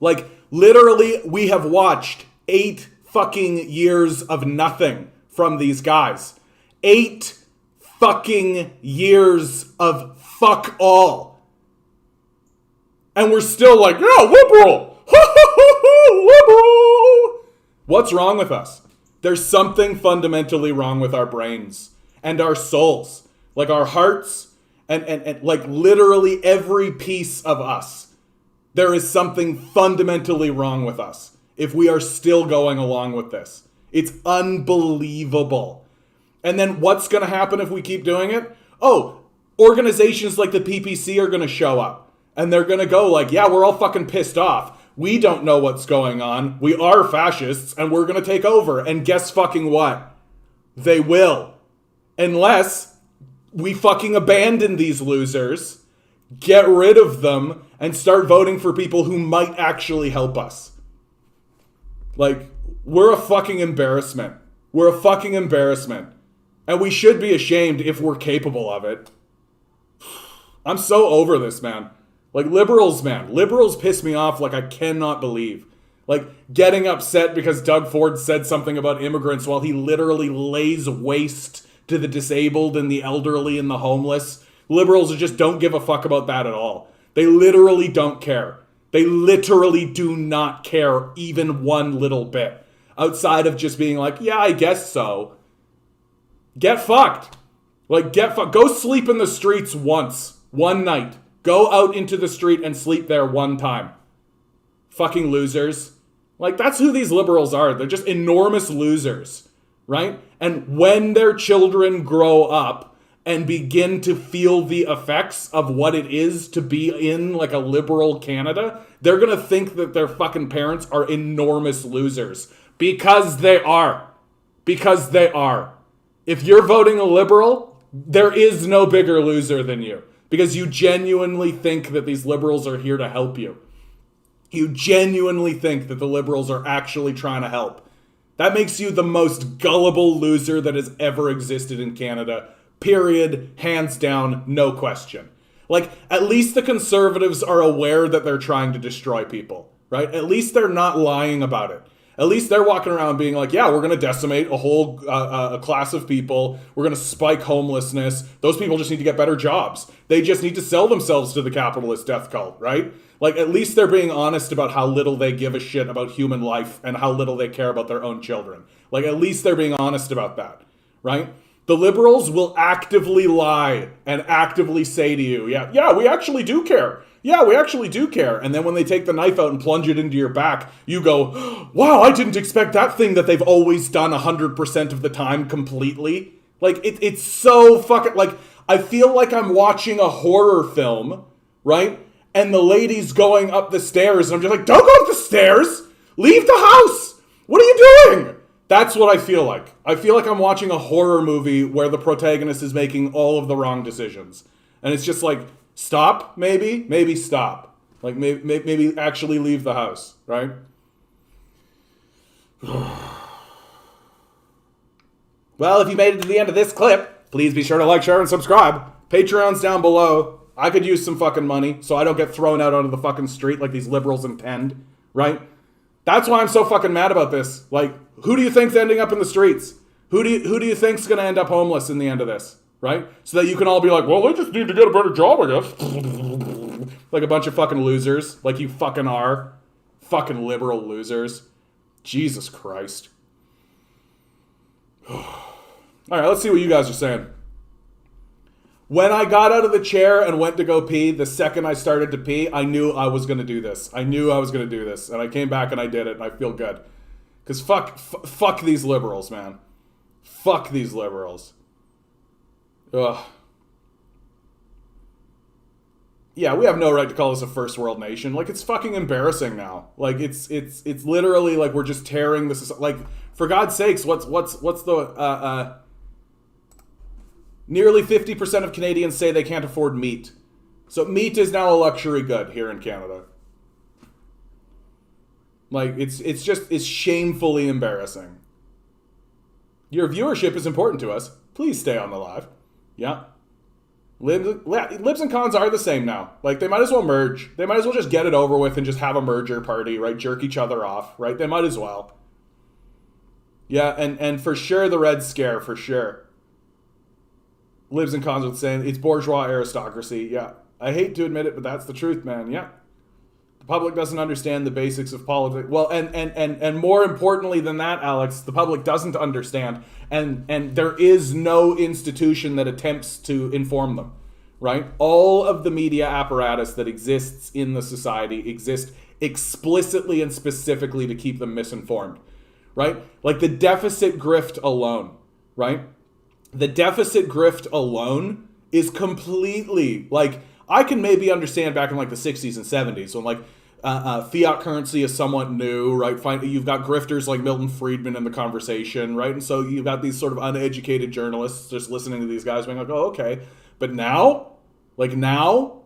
Like, literally, we have watched 8 fucking years of nothing from these guys. 8 fucking years of fuck all. And we're still like, yeah, liberal! Liberal! What's wrong with us? There's something fundamentally wrong with our brains and our souls. Like our hearts and like literally every piece of us. There is something fundamentally wrong with us if we are still going along with this. It's unbelievable. And then what's going to happen if we keep doing it? Oh, organizations like the PPC are going to show up. And they're going to go like, yeah, we're all fucking pissed off. We don't know what's going on. We are fascists and we're going to take over. And guess fucking what? They will. Unless we fucking abandon these losers, get rid of them, and start voting for people who might actually help us. Like, we're a fucking embarrassment. We're a fucking embarrassment. And we should be ashamed if we're capable of it. I'm so over this, man. Like, liberals, man. Liberals piss me off like I cannot believe. Like, getting upset because Doug Ford said something about immigrants while he literally lays waste to the disabled and the elderly and the homeless. Liberals just don't give a fuck about that at all. They literally don't care. They literally do not care even one little bit. Outside of just being like, yeah, I guess so. Get fucked. Like, get fucked. Go sleep in the streets once. One night. Go out into the street and sleep there one time. Fucking losers. Like, that's who these liberals are. They're just enormous losers, right? And when their children grow up and begin to feel the effects of what it is to be in, like, a liberal Canada, they're gonna think that their fucking parents are enormous losers. Because they are. Because they are. If you're voting a liberal, there is no bigger loser than you. Because you genuinely think that these liberals are here to help you. You genuinely think that the liberals are actually trying to help. That makes you the most gullible loser that has ever existed in Canada. Period. Hands down. No question. Like, at least the conservatives are aware that they're trying to destroy people, right? At least they're not lying about it. At least they're walking around being like, yeah, we're going to decimate a whole a class of people. We're going to spike homelessness. Those people just need to get better jobs. They just need to sell themselves to the capitalist death cult, right? Like, at least they're being honest about how little they give a shit about human life and how little they care about their own children. Like, at least they're being honest about that, right? The liberals will actively lie and actively say to you, yeah, we actually do care. Yeah, we actually do care. And then when they take the knife out and plunge it into your back, you go, wow, I didn't expect that thing that they've always done 100% of the time completely. Like, it's so fucking, like, I feel like I'm watching a horror film, right? And the lady's going up the stairs, and I'm just like, don't go up the stairs! Leave the house! What are you doing? That's what I feel like. I feel like I'm watching a horror movie where the protagonist is making all of the wrong decisions. And it's just like, stop, maybe stop. Like, maybe actually leave the house, right? Well, if you made it to the end of this clip, please be sure to like, share, and subscribe. Patreon's down below. I could use some fucking money so I don't get thrown out onto the fucking street like these liberals intend, right? That's why I'm so fucking mad about this. Like, who do you think's ending up in the streets? Who do you think's gonna end up homeless in the end of this? Right? So that you can all be like, well, they just need to get a better job, I guess. Like a bunch of fucking losers. Like you fucking are. Fucking liberal losers. Jesus Christ. Alright, let's see what you guys are saying. When I got out of the chair and went to go pee, the second I started to pee, I knew I was going to do this. I knew I was going to do this. And I came back and I did it, and I feel good. Because fuck these liberals, man. Fuck these liberals. Ugh. Yeah, we have no right to call this a first world nation. Like, it's fucking embarrassing now. Like, it's literally like we're just tearing this. Like, for God's sakes, what's the nearly 50% of Canadians say they can't afford meat. So meat is now a luxury good here in Canada. Like, it's shamefully embarrassing. Your viewership is important to us. Please stay on the live. Yeah. Libs and cons are the same now. Like, they might as well merge. They might as well just get it over with and just have a merger party, right? Jerk each other off, right? They might as well. Yeah, and for sure the Red Scare, for sure. Libs and cons are saying it's bourgeois aristocracy. Yeah. I hate to admit it, but that's the truth, man. Yeah. The public doesn't understand the basics of politics. Well, and more importantly than that, Alex, the public doesn't understand. And there is no institution that attempts to inform them, right? All of the media apparatus that exists in the society exist explicitly and specifically to keep them misinformed, right? Like the deficit grift alone, right? The deficit grift alone is completely, like, I can maybe understand back in like the 60s and 70s when like fiat currency is somewhat new, right? You've got grifters like Milton Friedman in the conversation, right? And so you've got these sort of uneducated journalists just listening to these guys being like, oh, okay. But now, like now,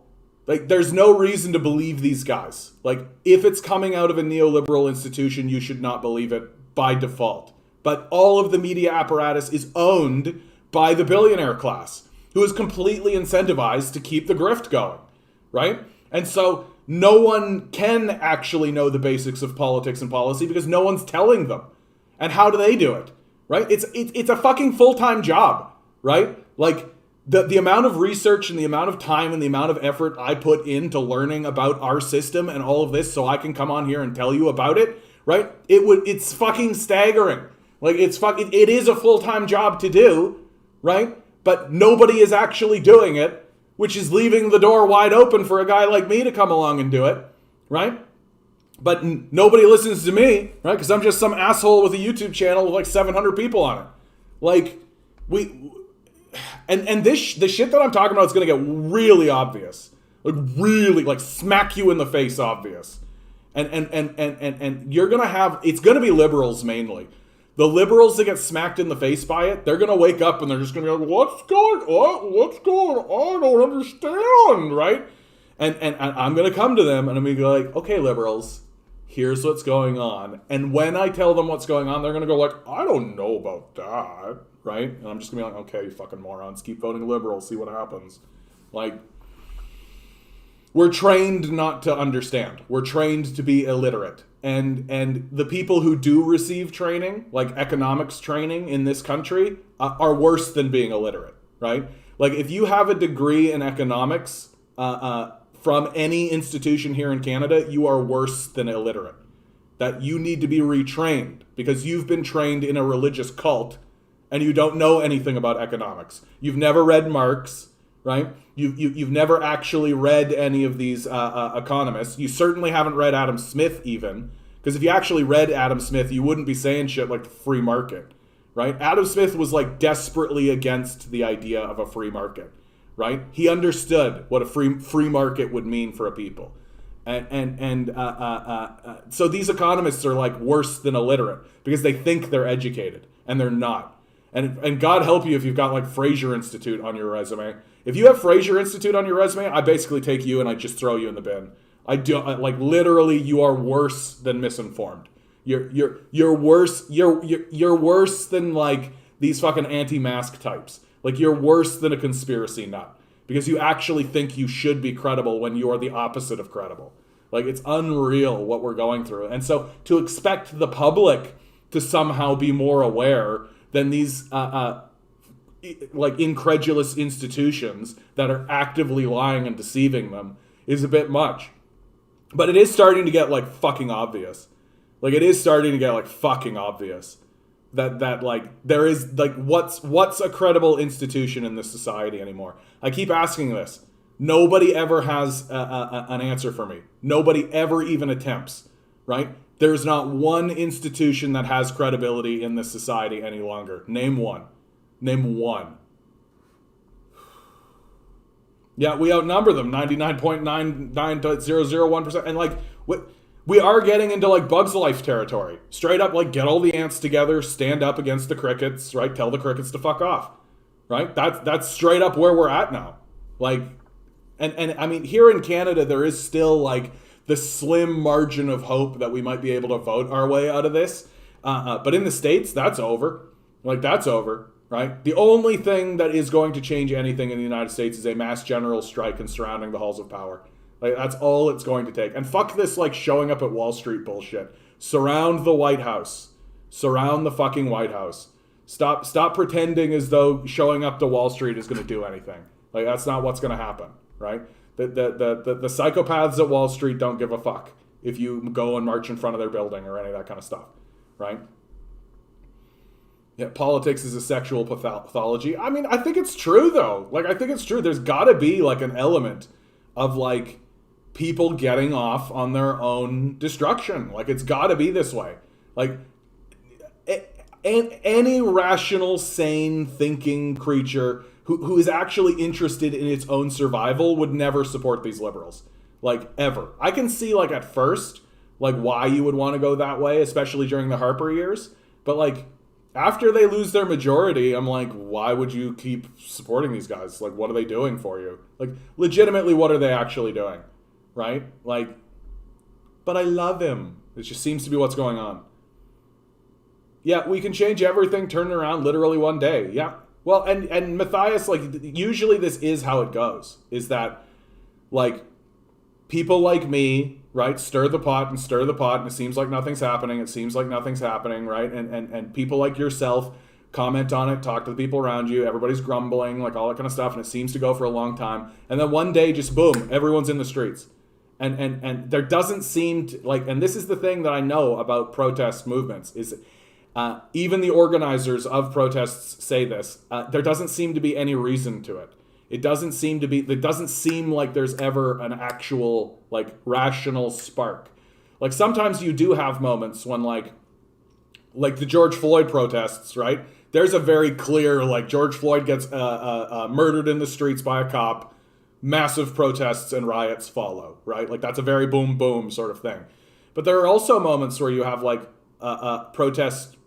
Like, there's no reason to believe these guys. Like, if it's coming out of a neoliberal institution, you should not believe it by default. But all of the media apparatus is owned by the billionaire class, who is completely incentivized to keep the grift going, right? And so no one can actually know the basics of politics and policy because no one's telling them. And how do they do it, right? It's a fucking full-time job, right? Like, the amount of research and the amount of time and the amount of effort I put into learning about our system and all of this so I can come on here and tell you about it, right? It's fucking staggering. Like, it is a full-time job to do, right? But nobody is actually doing it, which is leaving the door wide open for a guy like me to come along and do it, right? But nobody listens to me, right? Because I'm just some asshole with a YouTube channel with like 700 people on it. Like, the shit that I'm talking about is going to get really obvious. Like, really, like, smack you in the face obvious. And you're going to have, it's going to be liberals mainly. The liberals that get smacked in the face by it, they're going to wake up and they're just going to be like, what's going on? What's going on? I don't understand, right? And I'm going to come to them and I'm going to be like, okay, liberals, here's what's going on. And when I tell them what's going on, they're going to go like, I don't know about that, right? And I'm just going to be like, okay, you fucking morons, keep voting liberal, see what happens. Like, we're trained not to understand. We're trained to be illiterate. And the people who do receive training, like economics training in this country, are worse than being illiterate, right? Like, if you have a degree in economics from any institution here in Canada, you are worse than illiterate. That you need to be retrained because you've been trained in a religious cult and you don't know anything about economics. You've never read Marx, right? You've never actually read any of these economists. You certainly haven't read Adam Smith even, because if you actually read Adam Smith, you wouldn't be saying shit like the free market, right? Adam Smith was like desperately against the idea of a free market, right? He understood what a free market would mean for a people. So these economists are like worse than illiterate because they think they're educated and they're not. And God help you if you've got like Fraser Institute on your resume. If you have Fraser Institute on your resume, I basically take you and I just throw you in the bin. Like, literally, you are worse than misinformed. You're worse. You're worse than like these fucking anti-mask types. Like, you're worse than a conspiracy nut because you actually think you should be credible when you are the opposite of credible. Like, it's unreal what we're going through. And so to expect the public to somehow be more aware than these like incredulous institutions that are actively lying and deceiving them is a bit much. But it is starting to get like fucking obvious. Like, it is starting to get like fucking obvious that like there is like what's a credible institution in this society anymore. I keep asking this. Nobody ever has an answer for me. Nobody ever even attempts, right? There's not one institution that has credibility in this society any longer. Name one. Name one. Yeah, we outnumber them 99.99001%. And like, we are getting into like Bug's Life territory. Straight up, like, get all the ants together, stand up against the crickets, right? Tell the crickets to fuck off, right? That's straight up where we're at now. Like, and I mean, here in Canada, there is still like the slim margin of hope that we might be able to vote our way out of this. But in the States, that's over. Like, that's over, right? The only thing that is going to change anything in the United States is a mass general strike and surrounding the halls of power. Like, that's all it's going to take. And fuck this, like, showing up at Wall Street bullshit. Surround the White House. Surround the fucking White House. Stop pretending as though showing up to Wall Street is going to do anything. Like, that's not what's going to happen, right? The psychopaths at Wall Street don't give a fuck if you go and march in front of their building or any of that kind of stuff, right? Yeah, politics is a sexual pathology. I mean, I think it's true, though. Like, I think it's true. There's got to be, like, an element of, like, people getting off on their own destruction. Like, it's got to be this way. Like, any rational, sane, thinking creature who is actually interested in its own survival would never support these liberals. Like, ever. I can see, like, at first, like, why you would want to go that way, especially during the Harper years. But, like, After they lose their majority, I'm like, why would you keep supporting these guys? Like, what are they doing for you? Like, legitimately, what are they actually doing? Right? Like, but I love him. It just seems to be what's going on. Yeah, we can change everything, turn it around literally one day. Yeah. Well, and Matthias, like, usually this is how it goes. Is that, like, people like me, right, stir the pot, and it seems like nothing's happening. It seems like nothing's happening, right? And people like yourself comment on it, talk to the people around you. Everybody's grumbling, like all that kind of stuff, and it seems to go for a long time. And then one day, just boom, everyone's in the streets. And there doesn't seem to, like, and this is the thing that I know about protest movements is even the organizers of protests say this. There doesn't seem to be any reason to it. It doesn't seem like there's ever an actual, like, rational spark. Like, sometimes you do have moments when, like the George Floyd protests, right? There's a very clear, like, George Floyd gets murdered in the streets by a cop. Massive protests and riots follow, right? Like, that's a very boom, boom sort of thing. But there are also moments where you have, like, protest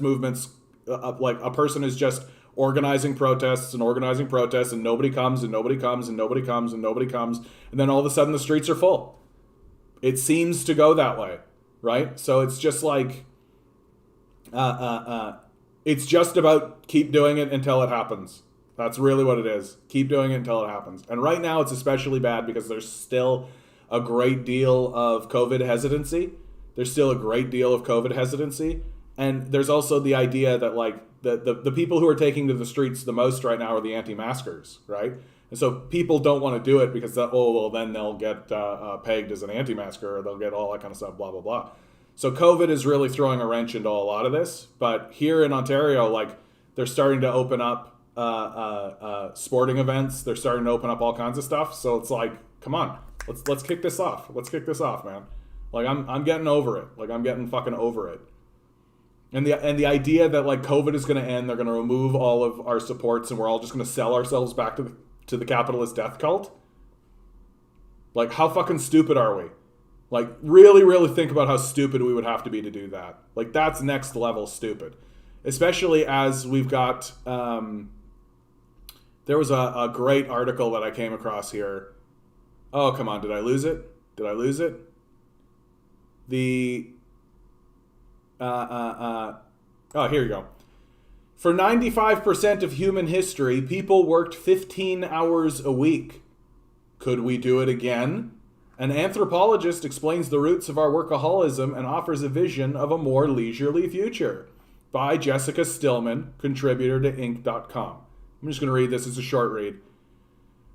movements, like a person is just organizing protests, and nobody comes, and then all of a sudden the streets are full. It seems to go that way, right? So it's just like, it's just about keep doing it until it happens. That's really what it is. Keep doing it until it happens. And right now it's especially bad because there's still a great deal of COVID hesitancy. And there's also the idea that, like, the people who are taking to the streets the most right now are the anti-maskers, right? And so people don't want to do it because, then they'll get pegged as an anti-masker, or they'll get all that kind of stuff, blah, blah, blah. So COVID is really throwing a wrench into a lot of this. But here in Ontario, like, they're starting to open up sporting events. They're starting to open up all kinds of stuff. So it's like, come on, let's kick this off. Let's kick this off, man. Like, I'm getting over it. Like, I'm getting fucking over it. And the idea that, like, COVID is going to end, they're going to remove all of our supports, and we're all just going to sell ourselves back to the capitalist death cult. Like, how fucking stupid are we? Like, really, really think about how stupid we would have to be to do that. Like, that's next level stupid. Especially as we've got, there was a great article that I came across here. Oh, come on, did I lose it? Here you go. For 95% of human history, people worked 15 hours a week. Could we do it again? An anthropologist explains the roots of our workaholism and offers a vision of a more leisurely future. By Jessica Stillman, contributor to Inc.com. I'm just going to read this. It's a short read.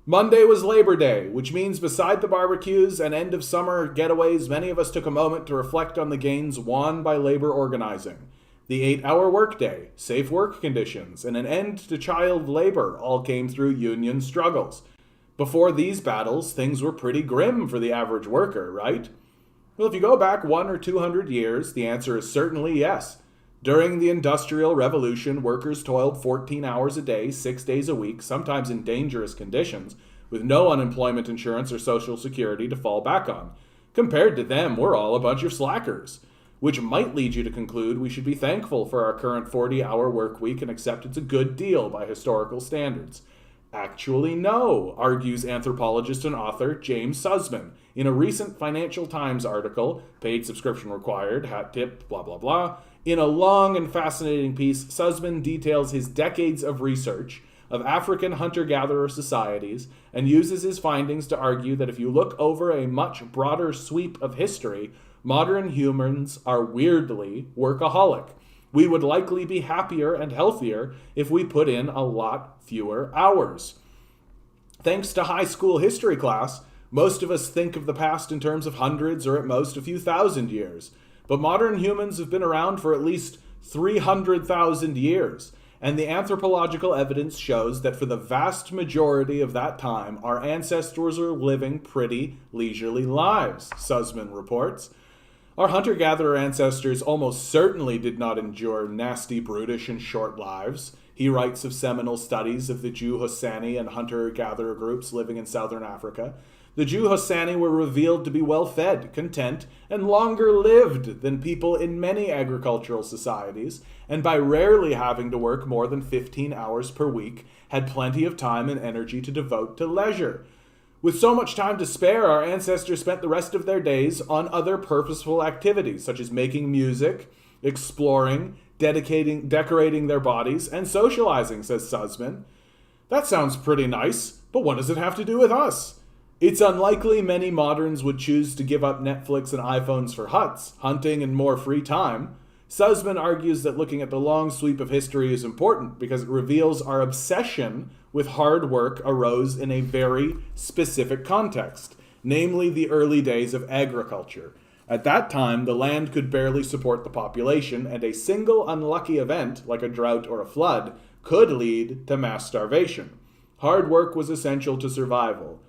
Monday was Labor Day, which means beside the barbecues and end of summer getaways, many of us took a moment to reflect on the gains won by labor organizing. The 8-hour workday, safe work conditions, and an end to child labor all came through union struggles. Before these battles, things were pretty grim for the average worker, right? Well, if you go back 100 or 200 years, the answer is certainly yes. During the Industrial Revolution, workers toiled 14 hours a day, 6 days a week, sometimes in dangerous conditions, with no unemployment insurance or social security to fall back on. Compared to them, we're all a bunch of slackers, which might lead you to conclude we should be thankful for our current 40-hour work week and accept it's a good deal by historical standards. Actually, no, argues anthropologist and author James Sussman in a recent Financial Times article, paid subscription required, hat tip, blah, blah, blah. In a long and fascinating piece, Sussman details his decades of research of African hunter-gatherer societies and uses his findings to argue that if you look over a much broader sweep of history, modern humans are weirdly workaholic. We would likely be happier and healthier if we put in a lot fewer hours. Thanks to high school history class, most of us think of the past in terms of hundreds or at most a few thousand years. But modern humans have been around for at least 300,000 years, and the anthropological evidence shows that for the vast majority of that time, our ancestors are living pretty leisurely lives, Sussman reports. Our hunter-gatherer ancestors almost certainly did not endure nasty, brutish, and short lives. He writes of seminal studies of the Jew Hossani and hunter-gatherer groups living in southern Africa. The Jew Hossani were revealed to be well-fed, content, and longer-lived than people in many agricultural societies, and by rarely having to work more than 15 hours per week, had plenty of time and energy to devote to leisure. With so much time to spare, our ancestors spent the rest of their days on other purposeful activities, such as making music, exploring, decorating their bodies, and socializing, says Sussman. That sounds pretty nice, but what does it have to do with us? It's unlikely many moderns would choose to give up Netflix and iPhones for huts, hunting, and more free time. Sussman argues that looking at the long sweep of history is important because it reveals our obsession with hard work arose in a very specific context, namely the early days of agriculture. At that time, the land could barely support the population, and a single unlucky event, like a drought or a flood, could lead to mass starvation. Hard work was essential to survival.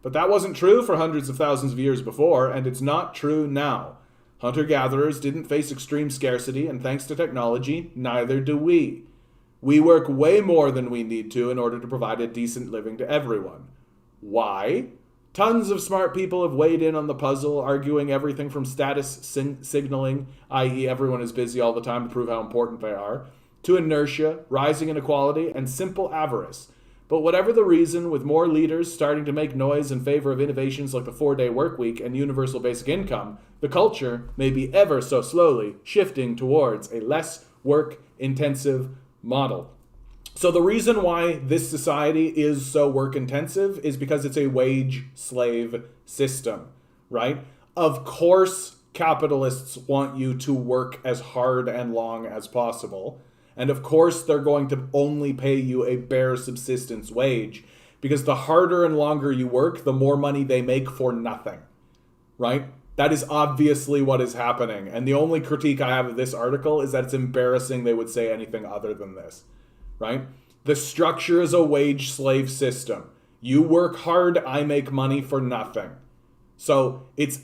But that wasn't true for hundreds of thousands of years before, and it's not true now. Hunter-gatherers didn't face extreme scarcity, and thanks to technology, neither do we. We work way more than we need to in order to provide a decent living to everyone. Why? Tons of smart people have weighed in on the puzzle, arguing everything from status signaling, i.e. everyone is busy all the time to prove how important they are, to inertia, rising inequality, and simple avarice. But whatever the reason, with more leaders starting to make noise in favor of innovations like the 4-day work week and universal basic income, the culture may be ever so slowly shifting towards a less work-intensive model. So the reason why this society is so work-intensive is because it's a wage-slave system, right? Of course, capitalists want you to work as hard and long as possible. And of course, they're going to only pay you a bare subsistence wage because the harder and longer you work, the more money they make for nothing, right? That is obviously what is happening. And the only critique I have of this article is that it's embarrassing they would say anything other than this, right? The structure is a wage slave system. You work hard, I make money for nothing. So it's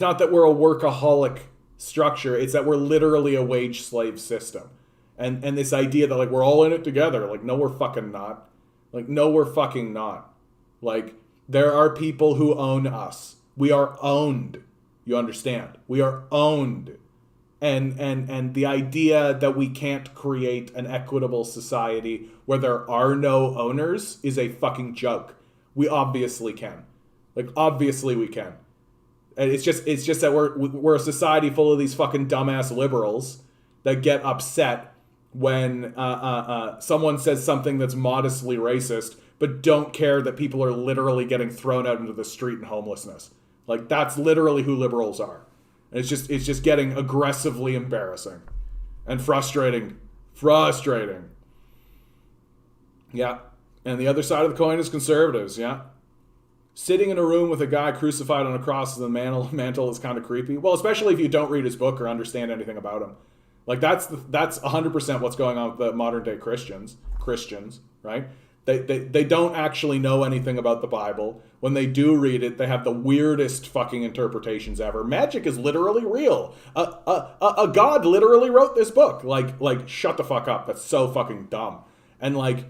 not that we're a workaholic structure, it's that we're literally a wage slave system. And this idea that, like, we're all in it together. Like, no, we're fucking not. Like, no, we're fucking not. Like, there are people who own us. We are owned. You understand? We are owned. And the idea that we can't create an equitable society where there are no owners is a fucking joke. We obviously can. Like, obviously we can. And it's just that we're a society full of these fucking dumbass liberals that get upset when someone says something that's modestly racist, but don't care that people are literally getting thrown out into the street in homelessness. Like, that's literally who liberals are. And it's just getting aggressively embarrassing and frustrating. Frustrating. Yeah. And the other side of the coin is conservatives, yeah. Sitting in a room with a guy crucified on a cross as a mantle is kind of creepy. Well, especially if you don't read his book or understand anything about him. Like, that's 100% what's going on with the modern day Christians, right? They don't actually know anything about the Bible. When they do read it, they have the weirdest fucking interpretations ever. Magic is literally real. A god literally wrote this book. Like shut the fuck up. That's so fucking dumb. And like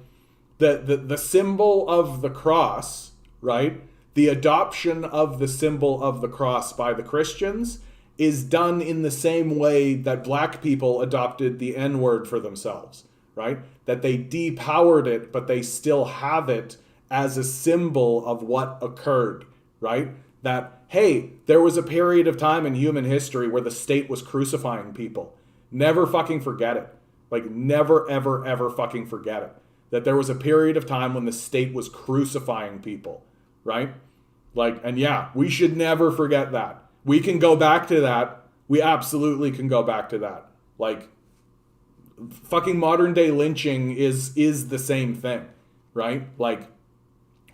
the symbol of the cross, right? The adoption of the symbol of the cross by the Christians is done in the same way that black people adopted the N-word for themselves, right? That they depowered it, but they still have it as a symbol of what occurred, right? That, hey, there was a period of time in human history where the state was crucifying people. Never fucking forget it. Like, never, ever, ever fucking forget it. That there was a period of time when the state was crucifying people, right? Like, and yeah, we should never forget that. We can go back to that. We absolutely can go back to that. Like, fucking modern day lynching is the same thing, right? Like,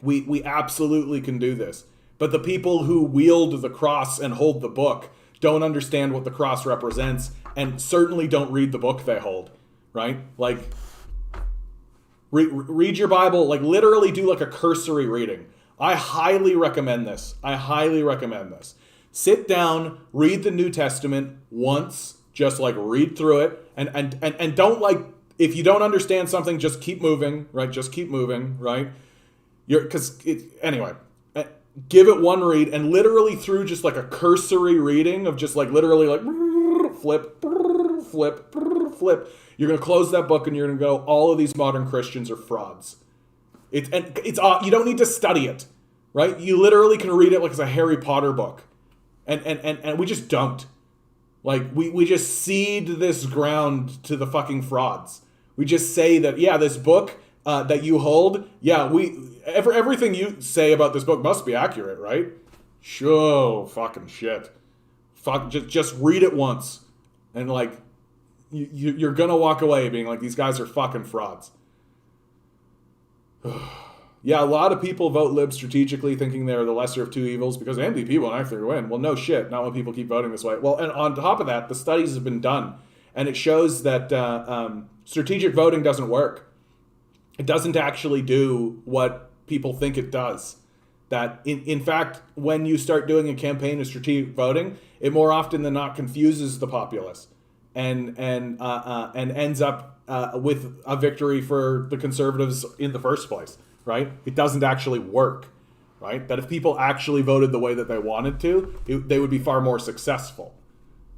we absolutely can do this. But the people who wield the cross and hold the book don't understand what the cross represents and certainly don't read the book they hold, right? Like, read your Bible, like literally do like a cursory reading. I highly recommend this. Sit down, read the New Testament once, just like read through it, and don't, like, if you don't understand something, just keep moving, right? Because anyway, give it one read, and literally through just like a cursory reading of just like literally like flip, flip, flip, you're going to close that book and you're going to go, all of these modern Christians are frauds. It's you don't need to study it, right? You literally can read it like it's a Harry Potter book. And we just don't. Like, we just cede this ground to the fucking frauds. We just say that, yeah, this book that you hold, yeah, everything you say about this book must be accurate, right? Sure, fucking shit. Just read it once. And, like, you're gonna walk away being like, these guys are fucking frauds. Yeah, a lot of people vote lib strategically, thinking they're the lesser of two evils because the NDP won't actually win. Well, no shit, not when people keep voting this way. Well, and on top of that, the studies have been done, and it shows that strategic voting doesn't work. It doesn't actually do what people think it does. That, in fact, when you start doing a campaign of strategic voting, it more often than not confuses the populace and ends up with a victory for the Conservatives in the first place. Right? It doesn't actually work, right? That if people actually voted the way that they wanted to, they would be far more successful.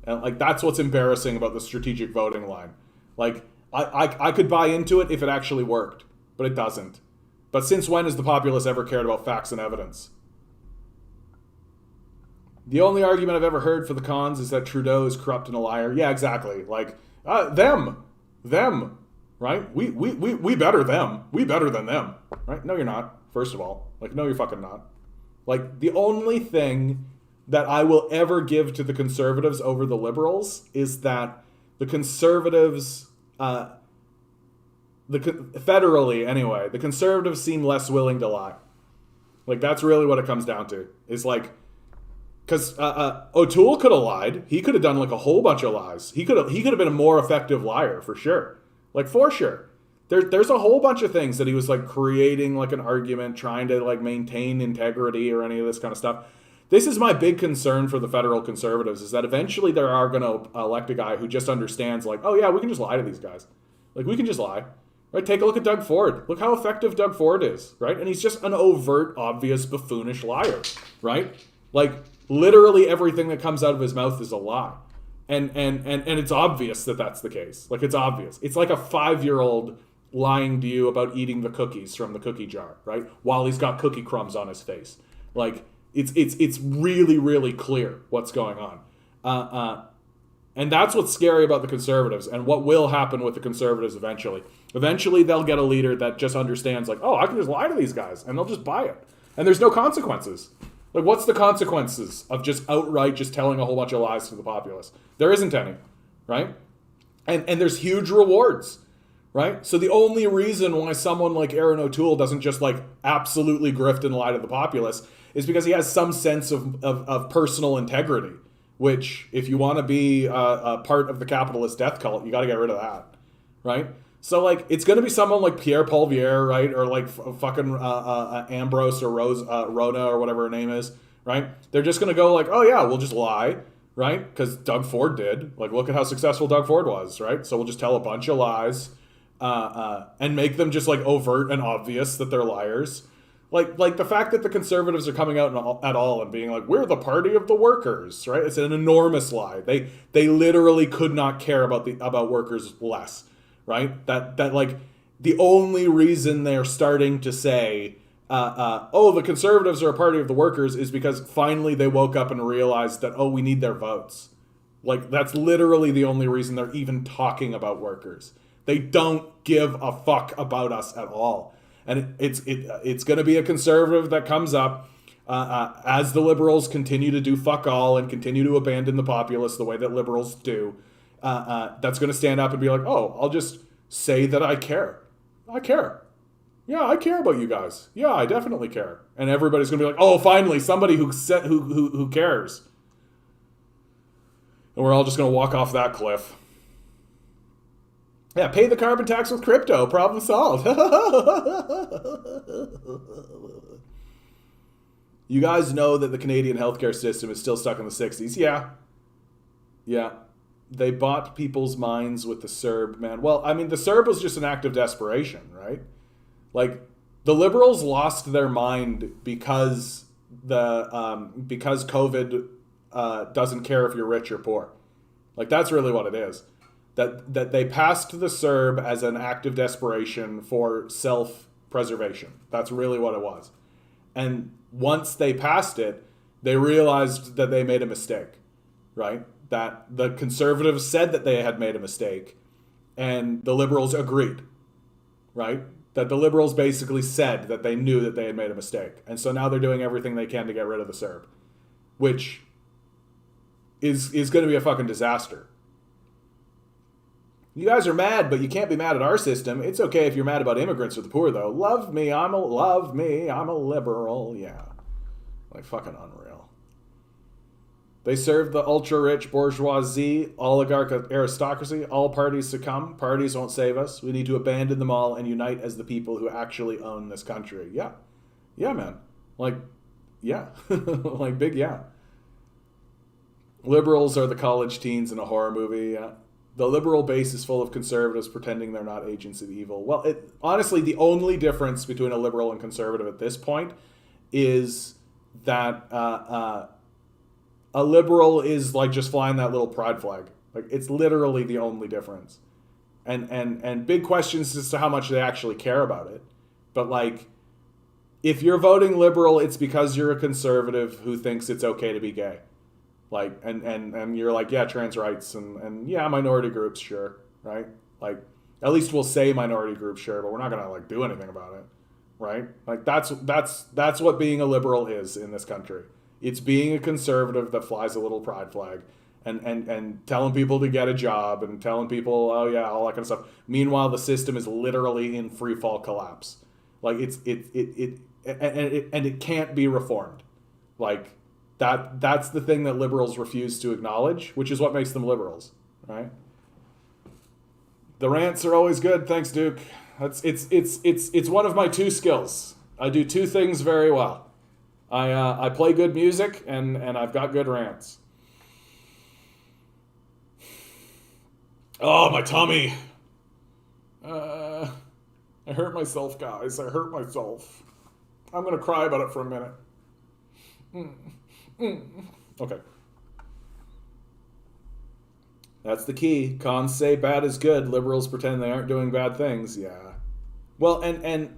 And like, that's what's embarrassing about the strategic voting line. Like, I could buy into it if it actually worked, but it doesn't. But since when has the populace ever cared about facts and evidence? The only argument I've ever heard for the cons is that Trudeau is corrupt and a liar. Yeah, exactly. Like, them. Right? We better them. We better than them. Right? No, you're not. First of all. Like, no, you're fucking not. Like, the only thing that I will ever give to the Conservatives over the Liberals is that the Conservatives, federally anyway, the Conservatives seem less willing to lie. Like, that's really what it comes down to. Is like, because O'Toole could have lied. He could have done like a whole bunch of lies. He could have been a more effective liar for sure. Like, for sure. There's a whole bunch of things that he was, like, creating, like, an argument, trying to, like, maintain integrity or any of this kind of stuff. This is my big concern for the federal Conservatives, is that eventually they are going to elect a guy who just understands, like, oh, yeah, we can just lie to these guys. Like, we can just lie. Right? Take a look at Doug Ford. Look how effective Doug Ford is, right? And he's just an overt, obvious, buffoonish liar, right? Like, literally everything that comes out of his mouth is a lie. And it's obvious that that's the case. Like, it's obvious. It's like a 5-year-old lying to you about eating the cookies from the cookie jar, right? While he's got cookie crumbs on his face. Like, it's really, really clear what's going on. And that's what's scary about the Conservatives and what will happen with the Conservatives eventually. Eventually, they'll get a leader that just understands, like, oh, I can just lie to these guys, and they'll just buy it. And there's no consequences. Like, what's the consequences of just outright just telling a whole bunch of lies to the populace? There isn't any, right? And there's huge rewards, right? So the only reason why someone like Aaron O'Toole doesn't just, like, absolutely grift and lie to the populace is because he has some sense of personal integrity, which, if you want to be a part of the capitalist death cult, you got to get rid of that, right? So, like, it's going to be someone like Pierre Poilievre, right? Or, like, fucking Ambrose or Rona or whatever her name is, right? They're just going to go like, oh, yeah, we'll just lie, right? Because Doug Ford did. Like, look at how successful Doug Ford was, right? So we'll just tell a bunch of lies and make them just, like, overt and obvious that they're liars. Like the fact that the Conservatives are coming out at all and being like, we're the party of the workers, right? It's an enormous lie. They literally could not care about workers less. Right? That like the only reason they're starting to say, oh, the Conservatives are a party of the workers is because finally they woke up and realized that, oh, we need their votes. Like, that's literally the only reason they're even talking about workers. They don't give a fuck about us at all. And it's going to be a Conservative that comes up as the Liberals continue to do fuck all and continue to abandon the populace the way that Liberals do. That's going to stand up and be like, oh, I'll just say that I care. I care. Yeah, I care about you guys. Yeah, I definitely care. And everybody's going to be like, oh, finally, somebody who cares. And we're all just going to walk off that cliff. Yeah, pay the carbon tax with crypto. Problem solved. You guys know that the Canadian healthcare system is still stuck in the 60s. Yeah. They bought people's minds with the CERB, man. Well, I mean, the CERB was just an act of desperation, right? Like, the Liberals lost their mind because because COVID doesn't care if you're rich or poor. Like, that's really what it is. That they passed the CERB as an act of desperation for self-preservation. That's really what it was. And once they passed it, they realized that they made a mistake, right? That the conservatives said that they had made a mistake, and the liberals agreed, right? That the liberals basically said that they knew that they had made a mistake. And so now they're doing everything they can to get rid of the CERB, which is going to be a fucking disaster. You guys are mad, but you can't be mad at our system. It's okay if you're mad about immigrants or the poor, though. Love me, I'm a liberal. Yeah. Like, fucking unreal. They serve the ultra-rich bourgeoisie, oligarch aristocracy. All parties succumb. Parties won't save us. We need to abandon them all and unite as the people who actually own this country. Yeah. Yeah, man. Like, yeah. Like, big yeah. Liberals are the college teens in a horror movie. Yeah. The liberal base is full of conservatives pretending they're not agents of evil. Well, honestly, the only difference between a liberal and conservative at this point is that a liberal is like just flying that little pride flag. Like, it's literally the only difference. And big questions as to how much they actually care about it. But like, if you're voting liberal, it's because you're a conservative who thinks it's okay to be gay. Like, and you're like, yeah, trans rights and yeah, minority groups, sure, right? Like, at least we'll say minority groups, sure, but we're not gonna like do anything about it, right? Like, that's what being a liberal is in this country. It's being a conservative that flies a little pride flag and telling people to get a job and telling people, oh yeah, all that kind of stuff. Meanwhile, the system is literally in free fall collapse. Like, it can't be reformed. Like, that's the thing that liberals refuse to acknowledge, which is what makes them liberals, right? The rants are always good, thanks, Duke. It's one of my two skills. I do two things very well. I play good music and I've got good rants. Oh, my tummy. I hurt myself, guys. I hurt myself. I'm gonna cry about it for a minute. Okay. That's the key. Cons say bad is good. Liberals pretend they aren't doing bad things. Yeah. Well, and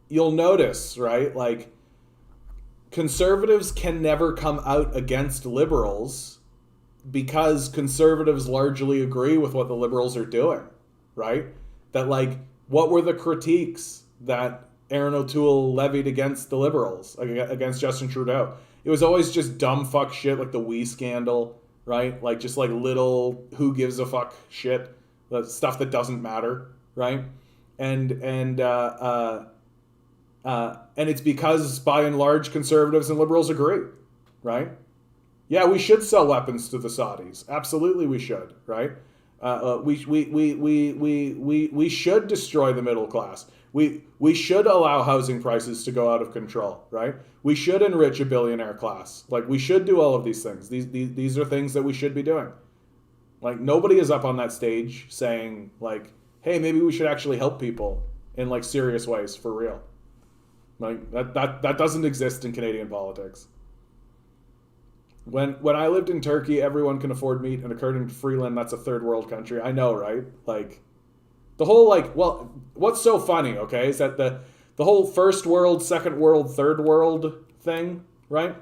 you'll notice, right? Like, conservatives can never come out against liberals because conservatives largely agree with what the liberals are doing, right? That, like, what were the critiques that Aaron O'Toole levied against the liberals, against Justin Trudeau? It was always just dumb fuck shit, like the We scandal, right? Like, just like little who gives a fuck shit, the stuff that doesn't matter, right? And it's because by and large conservatives and liberals agree, right? Yeah, we should sell weapons to the Saudis. Absolutely, we should, right? We should destroy the middle class. We should allow housing prices to go out of control, right? We should enrich a billionaire class. Like, we should do all of these things. These are things that we should be doing. Like, nobody is up on that stage saying, like, hey, maybe we should actually help people in, like, serious ways for real. Like, that doesn't exist in Canadian politics. When I lived in Turkey, everyone can afford meat, and according to Freeland, that's a third world country. I know, right? Like, the whole, like, well, what's so funny, okay, is that the whole first world, second world, third world thing, right?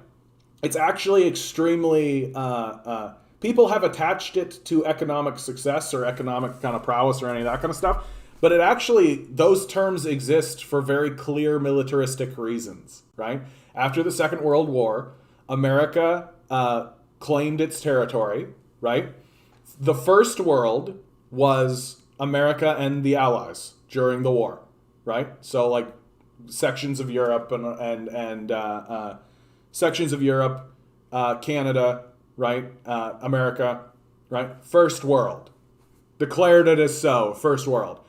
It's actually extremely, people have attached it to economic success or economic kind of prowess or any of that kind of stuff, but it actually, those terms exist for very clear militaristic reasons, right? After the Second World War, America claimed its territory, right? The first world was America and the Allies during the war, right? So, like, sections of Europe and sections of Europe, Canada, right? America, right? First world. Declared it as so, first world.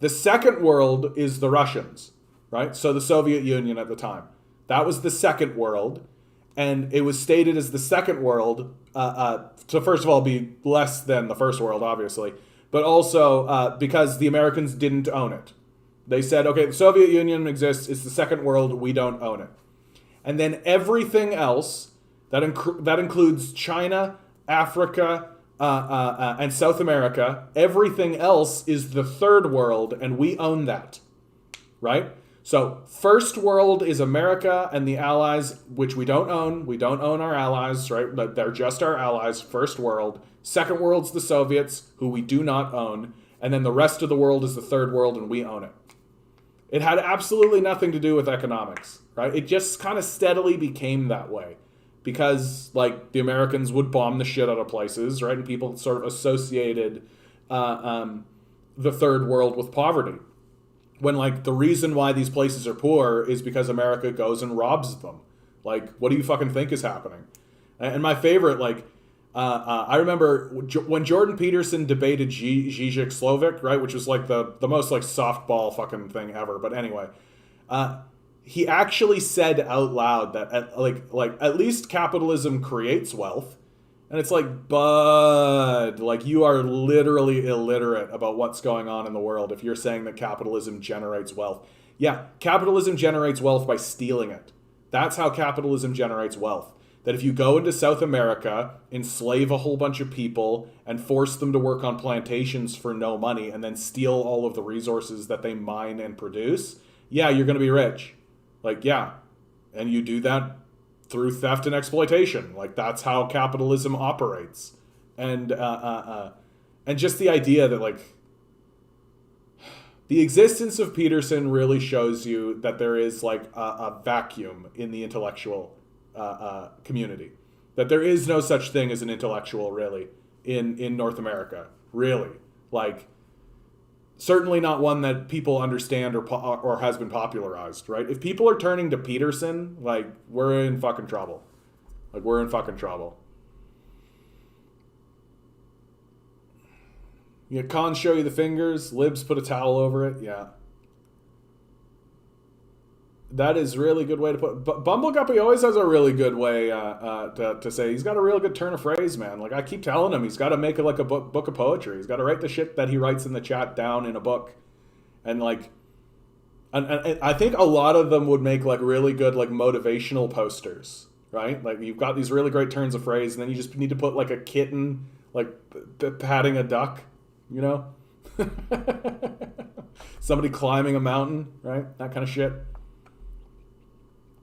The second world is the Russians, right? So the Soviet Union at the time. That was the second world. And it was stated as the second world to, first of all, be less than the first world, obviously, but also because the Americans didn't own it. They said, okay, the Soviet Union exists, it's the second world, we don't own it. And then everything else, that includes China, Africa, and South America, everything else is the third world, and we own that, right? So first world is America and the allies, which we don't own. We don't own our allies, right? They're just our allies, first world. Second world's the Soviets, who we do not own. And then the rest of the world is the third world, and we own it. It had absolutely nothing to do with economics, right? It just kind of steadily became that way. Because, like, the Americans would bomb the shit out of places, right? And people sort of associated the third world with poverty. When, like, the reason why these places are poor is because America goes and robs them. Like, what do you fucking think is happening? And my favorite, like, I remember when Jordan Peterson debated Zizek Slovak, right? Which was, like, the most, like, softball fucking thing ever. But anyway, he actually said out loud that, at least capitalism creates wealth. And it's like, bud, like, you are literally illiterate about what's going on in the world if you're saying that capitalism generates wealth. Yeah, capitalism generates wealth by stealing it. That's how capitalism generates wealth. That if you go into South America, enslave a whole bunch of people, and force them to work on plantations for no money, and then steal all of the resources that they mine and produce, yeah, you're going to be rich. Like, yeah. And you do that through theft and exploitation. Like, that's how capitalism operates. And just the idea that, like, the existence of Peterson really shows you that there is, like, a vacuum in the intellectual community. That there is no such thing as an intellectual, really, in North America. Really. Like, certainly not one that people understand or has been popularized, right? If people are turning to Peterson, like, we're in fucking trouble. Like, we're in fucking trouble. Yeah, cons show you the fingers. Libs put a towel over it. Yeah. That is a really good way to put it. But Bumbleguppy always has a really good way to say. He's got a real good turn of phrase, man. Like, I keep telling him, he's got to make it like a book of poetry. He's got to write the shit that he writes in the chat down in a book. And, like, and I think a lot of them would make, like, really good, like, motivational posters, right? Like, you've got these really great turns of phrase, and then you just need to put, like, a kitten, like, patting a duck, you know? Somebody climbing a mountain, right? That kind of shit.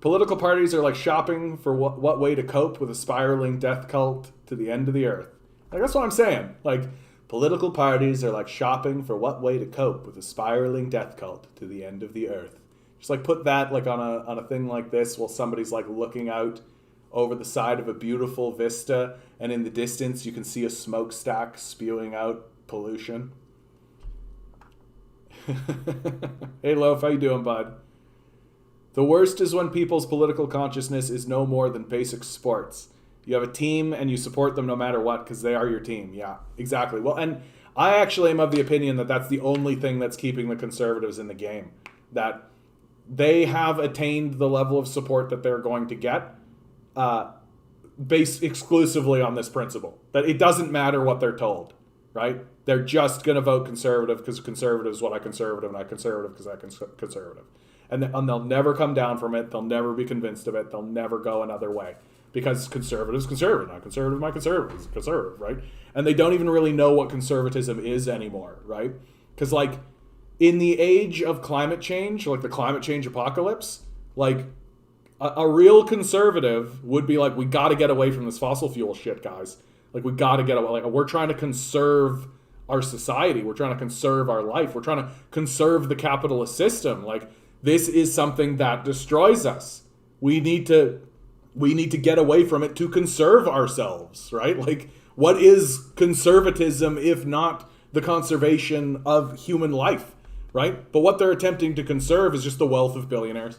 Political parties are like shopping for what way to cope with a spiraling death cult to the end of the earth. Like, that's what I'm saying. Like, political parties are like shopping for what way to cope with a spiraling death cult to the end of the earth. Just, like, put that, like, on a thing like this while somebody's, like, looking out over the side of a beautiful vista, and in the distance you can see a smokestack spewing out pollution. Hey, Loaf, how you doing, bud? The worst is when people's political consciousness is no more than basic sports. You have a team and you support them no matter what because they are your team. Yeah, exactly. Well, and I actually am of the opinion that that's the only thing that's keeping the conservatives in the game. That they have attained the level of support that they're going to get based exclusively on this principle. That it doesn't matter what they're told, right? They're just going to vote conservative because conservative is what I conservative, and I conservative because I conservative. And they'll never come down from it. They'll never be convinced of it. They'll never go another way. Because conservatives, conservative. Not conservative, my conservative is conservative, right? And they don't even really know what conservatism is anymore, right? Because, like, in the age of climate change, like the climate change apocalypse, like, a real conservative would be like, we got to get away from this fossil fuel shit, guys. Like, we got to get away. Like, we're trying to conserve our society. We're trying to conserve our life. We're trying to conserve the capitalist system. Like, this is something that destroys us. We need to get away from it to conserve ourselves, right? Like, what is conservatism if not the conservation of human life, right? But what they're attempting to conserve is just the wealth of billionaires.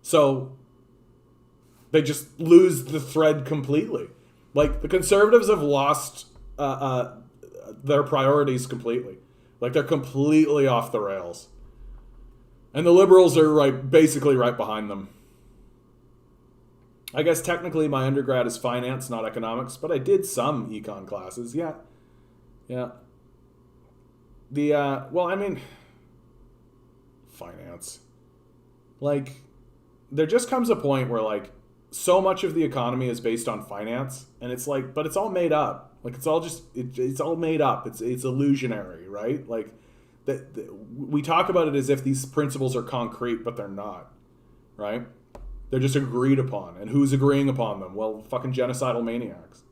So they just lose the thread completely. Like, the conservatives have lost their priorities completely. Like, they're completely off the rails. And the liberals are basically right behind them. I guess technically my undergrad is finance, not economics, but I did some econ classes. Yeah. Finance. Like, there just comes a point where like so much of the economy is based on finance, and it's like, but it's all made up. Like it's all just it's all made up. It's illusionary, right? Like we talk about it as if these principles are concrete, but they're not, right? They're just agreed upon, and who's agreeing upon them? Well, fucking genocidal maniacs.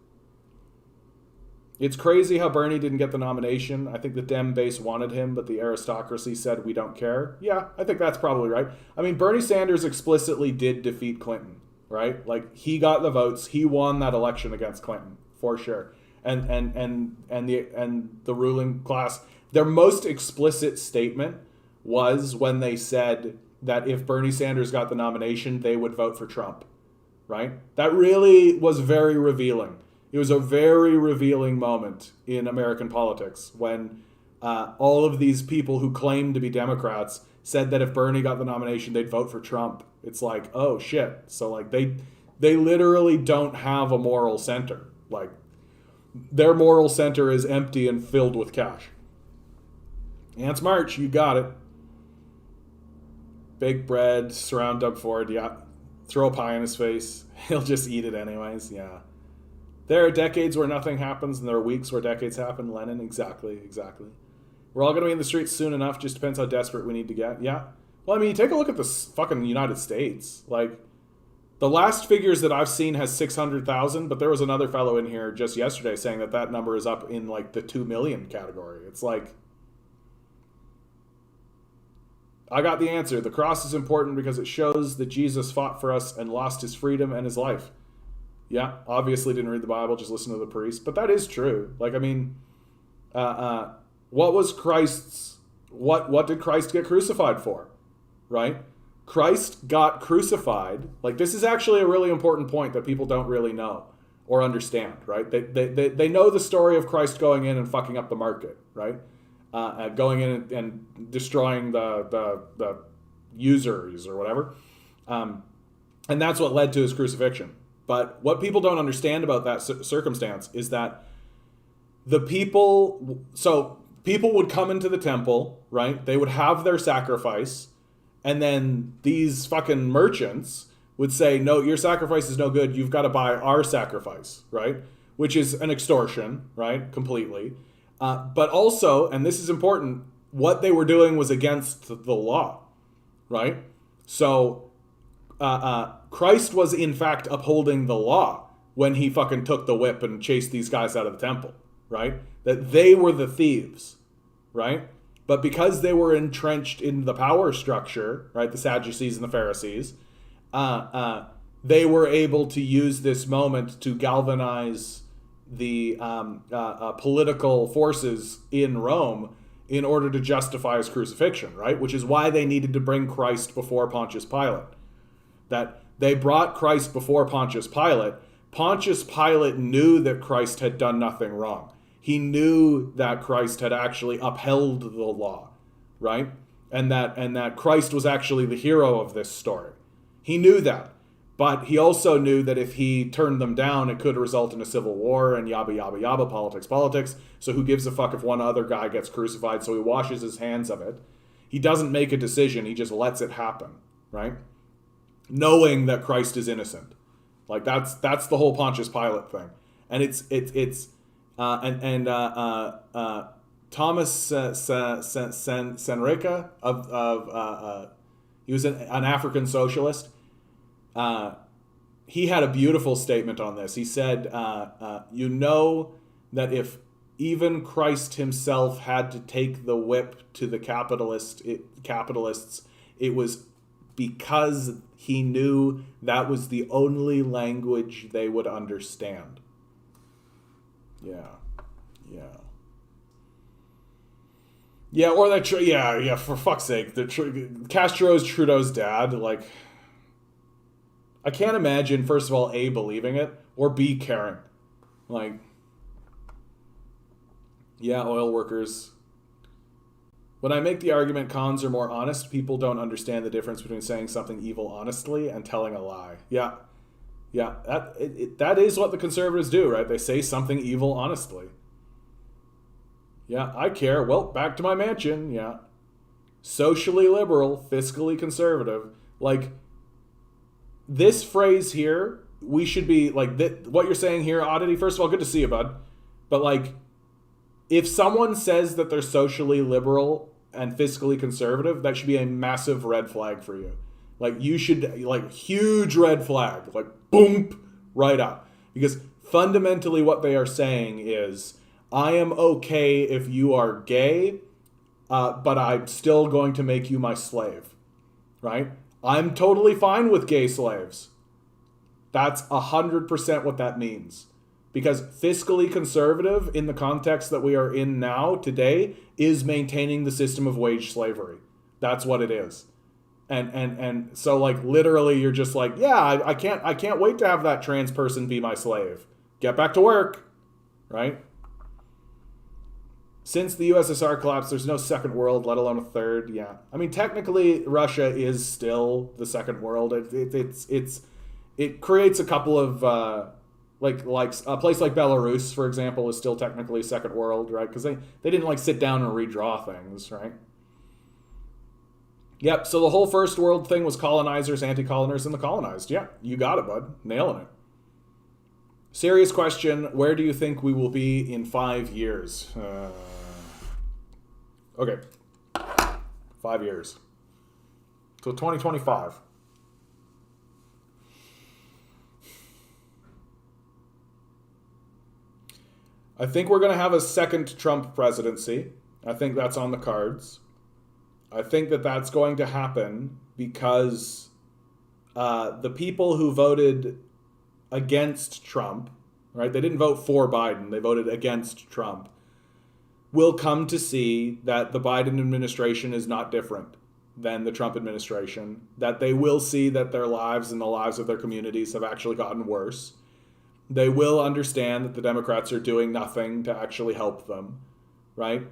It's crazy how Bernie didn't get the nomination. I think the Dem base wanted him, but the aristocracy said, we don't care. Yeah, I think that's probably right. I mean, Bernie Sanders explicitly did defeat Clinton, right? Like, he got the votes. He won that election against Clinton, for sure. And the ruling class, their most explicit statement was when they said that if Bernie Sanders got the nomination, they would vote for Trump, right? That really was very revealing. It was a very revealing moment in American politics when all of these people who claimed to be Democrats said that if Bernie got the nomination, they'd vote for Trump. It's like, oh shit. So like they literally don't have a moral center. Like their moral center is empty and filled with cash. Ants March, you got it. Bake bread, surround Doug Ford, yeah. Throw a pie in his face. He'll just eat it anyways, yeah. There are decades where nothing happens, and there are weeks where decades happen. Lenin, exactly. We're all going to be in the streets soon enough. Just depends how desperate we need to get. Yeah. Well, I mean, take a look at the fucking United States. Like, the last figures that I've seen has 600,000, but there was another fellow in here just yesterday saying that that number is up in, like, the 2 million category. It's like, I got the answer. The cross is important because it shows that Jesus fought for us and lost his freedom and his life. Yeah, obviously didn't read the Bible, just listen to the priest. But that is true. Like, I mean, what was Christ's, what did Christ get crucified for? Right? Christ got crucified. Like, this is actually a really important point that people don't really know or understand, right? They know the story of Christ going in and fucking up the market, right? Going in and destroying the users or whatever. And that's what led to his crucifixion. But what people don't understand about that circumstance is that people would come into the temple, right? They would have their sacrifice, and then these fucking merchants would say, no, your sacrifice is no good. You've got to buy our sacrifice, right? Which is an extortion, right? Completely. But also, and this is important, what they were doing was against the law, right? So Christ was in fact upholding the law when he fucking took the whip and chased these guys out of the temple, right? That they were the thieves, right? But because they were entrenched in the power structure, right, the Sadducees and the Pharisees, they were able to use this moment to galvanize the political forces in Rome in order to justify his crucifixion, right? Which is why they needed to bring Christ before Pontius Pilate. That they brought Christ before Pontius Pilate. Pontius Pilate knew that Christ had done nothing wrong. He knew that Christ had actually upheld the law, right? And that Christ was actually the hero of this story. He knew that. But he also knew that if he turned them down, it could result in a civil war and yabba, yabba, yabba, politics. So who gives a fuck if one other guy gets crucified? So he washes his hands of it. He doesn't make a decision. He just lets it happen, right? Knowing that Christ is innocent. Like that's the whole Pontius Pilate thing. And Thomas Senreca he was an African socialist. He had a beautiful statement on this. He said, you know that if even Christ himself had to take the whip to the capitalists, it was because he knew that was the only language they would understand. Yeah. Or that, for fuck's sake, Castro's Trudeau's dad, like, I can't imagine, first of all, A, believing it, or B, caring. Like, yeah, oil workers. When I make the argument cons are more honest, people don't understand the difference between saying something evil honestly and telling a lie. Yeah, that is what the conservatives do, right? They say something evil honestly. Yeah, I care. Well, back to my mansion. Yeah. Socially liberal, fiscally conservative. Like, this phrase here, we should be like, what you're saying here, Oddity, first of all, good to see you, bud. But like, if someone says that they're socially liberal and fiscally conservative, that should be a massive red flag for you. Like, you should, like, huge red flag, like, boom, right up. Because fundamentally what they are saying is, I am okay if you are gay, but I'm still going to make you my slave, right? I'm totally fine with gay slaves. That's 100% what that means. Because fiscally conservative, in the context that we are in now, today, is maintaining the system of wage slavery. That's what it is. And so, like, literally, you're just like, yeah, I can't wait to have that trans person be my slave. Get back to work, right? Since the USSR collapsed, there's no second world, let alone a third. Yeah, I mean, technically, Russia is still the second world. It creates a couple of like a place like Belarus, for example, is still technically second world, right? Because they didn't like sit down and redraw things, right? Yep. So the whole first world thing was colonizers, anti-coloners, and the colonized. Yeah, you got it, bud. Nailing it. Serious question: where do you think we will be in 5 years? Okay, 5 years. So 2025. I think we're going to have a second Trump presidency. I think that's on the cards. I think that that's going to happen because the people who voted against Trump, right? They didn't vote for Biden. They voted against Trump. Will come to see that the Biden administration is not different than the Trump administration, that they will see that their lives and the lives of their communities have actually gotten worse. They will understand that the Democrats are doing nothing to actually help them, right?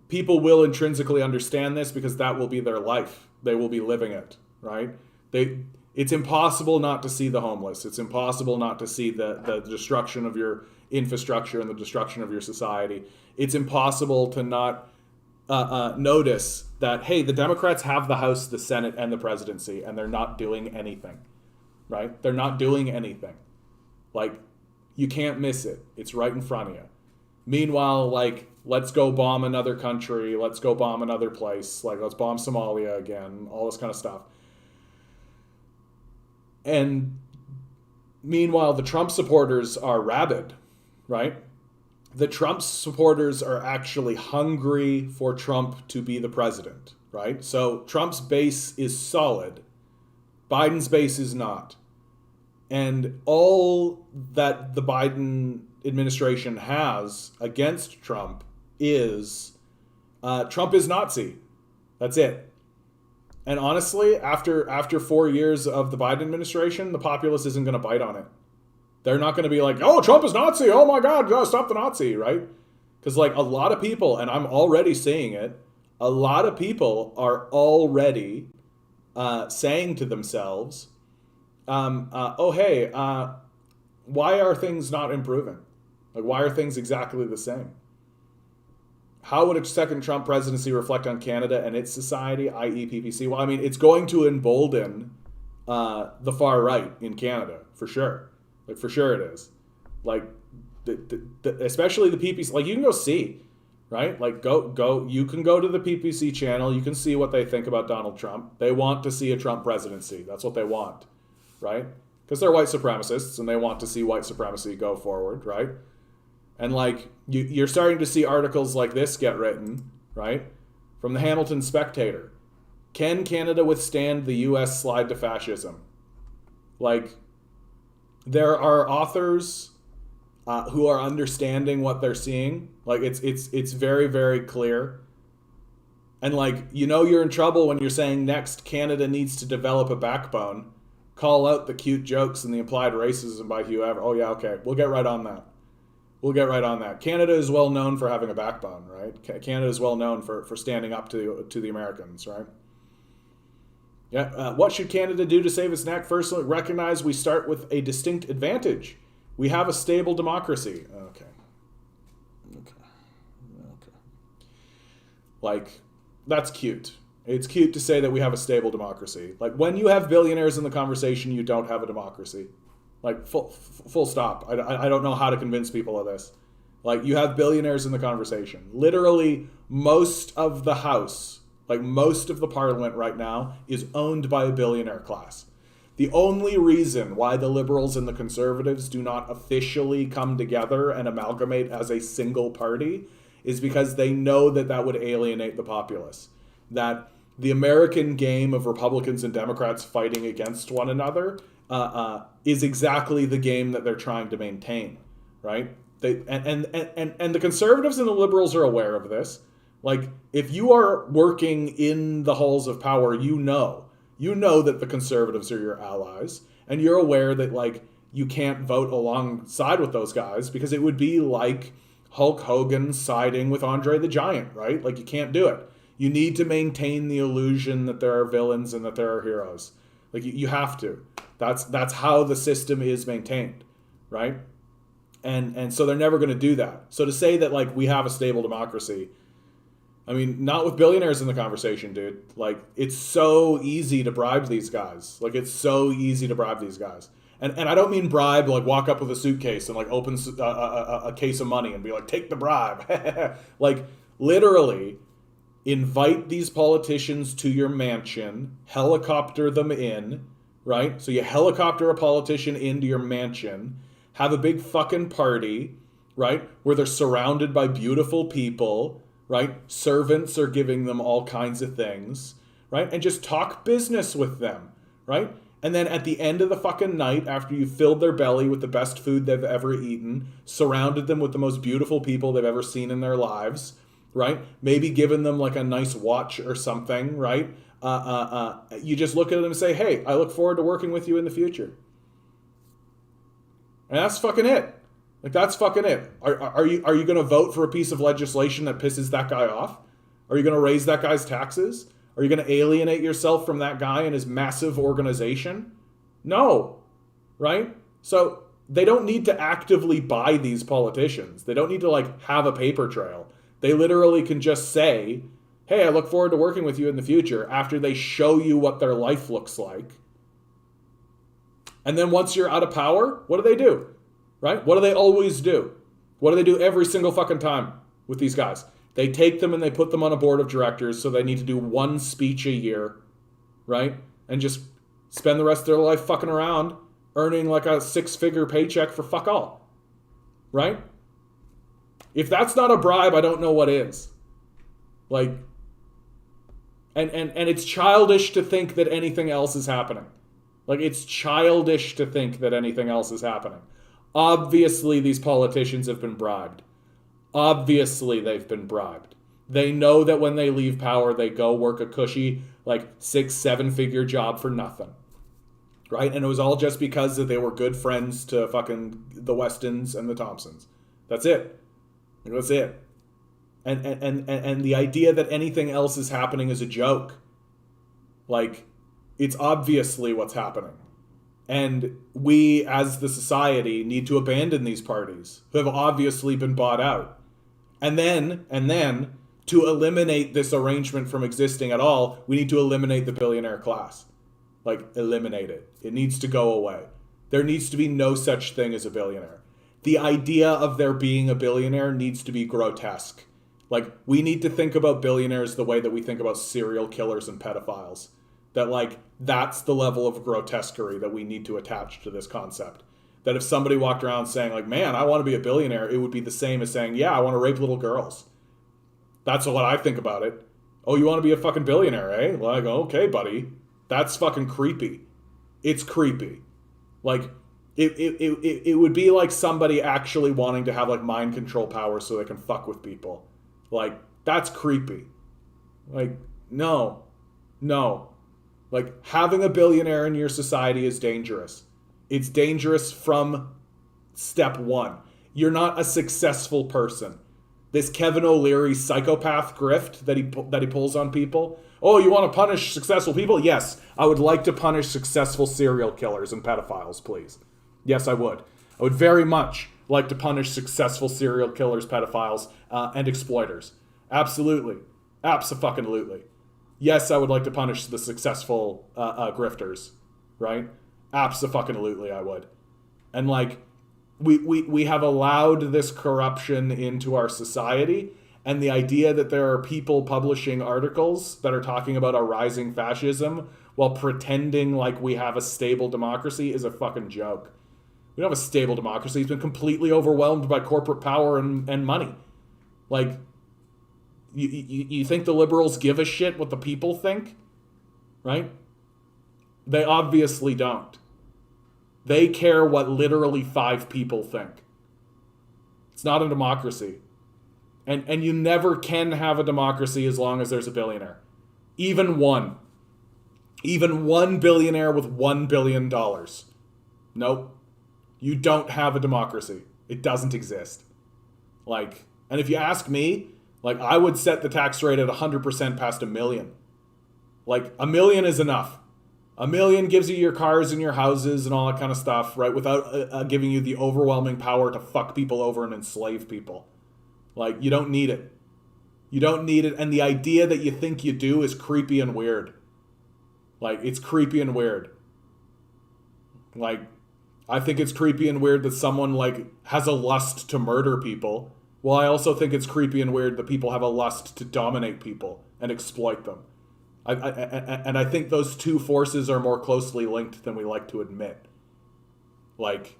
People will intrinsically understand this because that will be their life. They will be living it, right? It's impossible not to see the homeless. It's impossible not to see the destruction of your infrastructure and the destruction of your society. It's impossible to not notice that, hey, the Democrats have the House, the Senate, and the presidency, and they're not doing anything, right? They're not doing anything. Like, you can't miss it. It's right in front of you. Meanwhile, like, let's go bomb another country. Let's go bomb another place. Like, let's bomb Somalia again. All this kind of stuff. And meanwhile, the Trump supporters are rabid, right? The Trump supporters are actually hungry for Trump to be the president, right? So Trump's base is solid. Biden's base is not. And all that the Biden administration has against Trump is Trump is Nazi. That's it. And honestly, after 4 years of the Biden administration, the populace isn't going to bite on it. They're not going to be like, oh, Trump is Nazi. Oh my God, stop the Nazi, right? Because like a lot of people, and I'm already seeing it, a lot of people are already saying to themselves, why are things not improving? Like, why are things exactly the same? How would a second Trump presidency reflect on Canada and its society, i.e. PPC? Well, I mean, it's going to embolden the far right in Canada, for sure. Like, for sure it is. Like, especially the PPC. Like, you can go see, right? Like, go. You can go to the PPC channel. You can see what they think about Donald Trump. They want to see a Trump presidency. That's what they want, right? Because they're white supremacists and they want to see white supremacy go forward, right? And like, you're starting to see articles like this get written, right? From the Hamilton Spectator. Can Canada withstand the U.S. slide to fascism? Like, there are authors who are understanding what they're seeing. Like, it's very, very clear. And like, you know you're in trouble when you're saying next Canada needs to develop a backbone. Call out the cute jokes and the implied racism by whoever. Oh yeah, okay, we'll get right on that. We'll get right on that. Canada is well known for having a backbone, right? Canada is well known for standing up to the Americans, right? Yeah. What should Canada do to save its neck? First, recognize we start with a distinct advantage. We have a stable democracy. Okay. Like, that's cute. It's cute to say that we have a stable democracy. Like, when you have billionaires in the conversation, you don't have a democracy. Like, full stop. I don't know how to convince people of this. Like, you have billionaires in the conversation. Literally, most of the House, like most of the Parliament right now, is owned by a billionaire class. The only reason why the Liberals and the Conservatives do not officially come together and amalgamate as a single party is because they know that that would alienate the populace. That the American game of Republicans and Democrats fighting against one another is exactly the game that they're trying to maintain, right? And the Conservatives and the Liberals are aware of this. Like, if you are working in the halls of power, you know that the Conservatives are your allies, and you're aware that, like, you can't vote alongside with those guys because it would be like Hulk Hogan siding with Andre the Giant, right? Like, you can't do it. You need to maintain the illusion that there are villains and that there are heroes. Like, you have to. That's how the system is maintained, right? And so they're never going to do that. So to say that, like, we have a stable democracy, I mean, not with billionaires in the conversation, dude. Like, it's so easy to bribe these guys. Like, it's so easy to bribe these guys. And I don't mean bribe, like, walk up with a suitcase and, like, open a case of money and be like, take the bribe. Like, literally, invite these politicians to your mansion, helicopter them in, right? So you helicopter a politician into your mansion, have a big fucking party, right? Where they're surrounded by beautiful people, right? Servants are giving them all kinds of things, right? And just talk business with them, right? And then at the end of the fucking night, after you've filled their belly with the best food they've ever eaten, surrounded them with the most beautiful people they've ever seen in their lives, right? Maybe given them like a nice watch or something, right? You just look at them and say, hey, I look forward to working with you in the future. And that's fucking it. Like, that's fucking it. Are you going to vote for a piece of legislation that pisses that guy off? Are you going to raise that guy's taxes? Are you going to alienate yourself from that guy and his massive organization? No, right? So they don't need to actively buy these politicians. They don't need to, like, have a paper trail. They literally can just say, hey, I look forward to working with you in the future, after they show you what their life looks like. And then once you're out of power, what do? Right? What do they always do? What do they do every single fucking time with these guys? They take them and they put them on a board of directors, so they need to do one speech a year, right? And just spend the rest of their life fucking around, earning like a 6-figure paycheck for fuck all, right? If that's not a bribe, I don't know what is. Like, and it's childish to think that anything else is happening. Like, it's childish to think that anything else is happening. Obviously, these politicians have been bribed. Obviously, they've been bribed. They know that when they leave power, they go work a cushy, like, 6-7-figure job for nothing. Right? And it was all just because that they were good friends to fucking the Westons and the Thompsons. That's it. That's it. And the idea that anything else is happening is a joke. Like, it's obviously what's happening. And we, as the society, need to abandon these parties who have obviously been bought out. And then, to eliminate this arrangement from existing at all, we need to eliminate the billionaire class. Like, eliminate it. It needs to go away. There needs to be no such thing as a billionaire. The idea of there being a billionaire needs to be grotesque. Like, we need to think about billionaires the way that we think about serial killers and pedophiles. That, like, that's the level of grotesquerie that we need to attach to this concept. That if somebody walked around saying, like, man, I want to be a billionaire, it would be the same as saying, yeah, I want to rape little girls. That's what I think about it. Oh, you want to be a fucking billionaire, eh? Like, okay, buddy. That's fucking creepy. It's creepy. Like, it would be like somebody actually wanting to have, like, mind control powers so they can fuck with people. Like, that's creepy. Like, no. Like, having a billionaire in your society is dangerous. It's dangerous from step one. You're not a successful person. This Kevin O'Leary psychopath grift that he pulls on people. Oh, you want to punish successful people? Yes, I would like to punish successful serial killers and pedophiles, please. Yes, I would. I would very much like to punish successful serial killers, pedophiles, and exploiters. Absolutely. Abso-fucking-lutely. Yes, I would like to punish the successful grifters, right? Abso-fucking-lutely I would. And like, we have allowed this corruption into our society, and the idea that there are people publishing articles that are talking about our rising fascism while pretending like we have a stable democracy is a fucking joke. We don't have a stable democracy. It's been completely overwhelmed by corporate power and money. Like, you think the liberals give a shit what the people think? Right? They obviously don't. They care what literally 5 people think. It's not a democracy. And you never can have a democracy as long as there's a billionaire. Even one. Even one billionaire with $1 billion. Nope. You don't have a democracy. It doesn't exist. Like, and if you ask me, like, I would set the tax rate at 100% past $1 million. Like, $1 million is enough. $1 million gives you your cars and your houses and all that kind of stuff, right? Without giving you the overwhelming power to fuck people over and enslave people. Like, you don't need it. You don't need it. And the idea that you think you do is creepy and weird. Like, it's creepy and weird. Like, I think it's creepy and weird that someone, like, has a lust to murder people. Well, I also think it's creepy and weird that people have a lust to dominate people and exploit them. And I think those two forces are more closely linked than we like to admit. Like,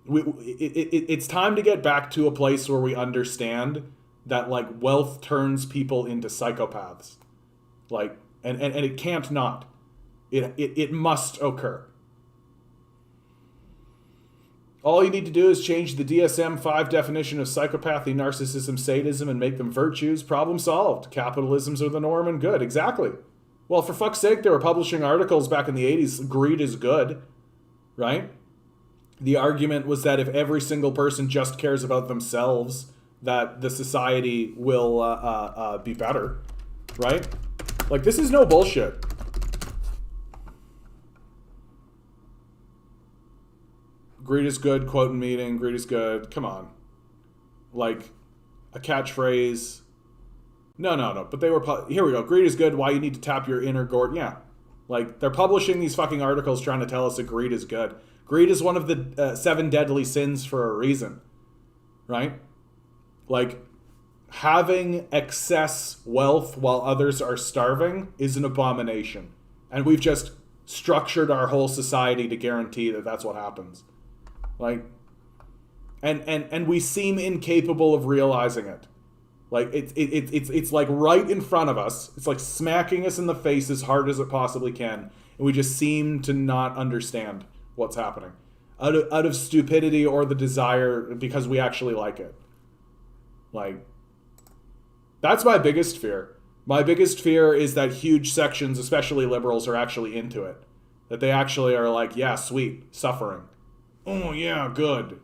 it's time to get back to a place where we understand that, like, wealth turns people into psychopaths. Like, and it can't not. It must occur. All you need to do is change the DSM-5 definition of psychopathy, narcissism, sadism, and make them virtues. Problem solved. Capitalisms are the norm and good. Exactly. Well, for fuck's sake, they were publishing articles back in the 80s. Greed is good. Right? The argument was that if every single person just cares about themselves, that the society will be better. Right? Like, this is no bullshit. Greed is good, quote in meeting, greed is good. Come on. Like, a catchphrase. No. But they were, here we go. Greed is good, why you need to tap your inner gourd. Yeah. Like, they're publishing these fucking articles trying to tell us that greed is good. Greed is one of the 7 deadly sins for a reason. Right? Like, having excess wealth while others are starving is an abomination. And we've just structured our whole society to guarantee that that's what happens. Like, and we seem incapable of realizing it. Like, it's like right in front of us. It's like smacking us in the face as hard as it possibly can. And we just seem to not understand what's happening. Out of stupidity or the desire because we actually like it. Like, that's my biggest fear. My biggest fear is that huge sections, especially liberals, are actually into it. That they actually are like, yeah, sweet, suffering. Oh, yeah, good.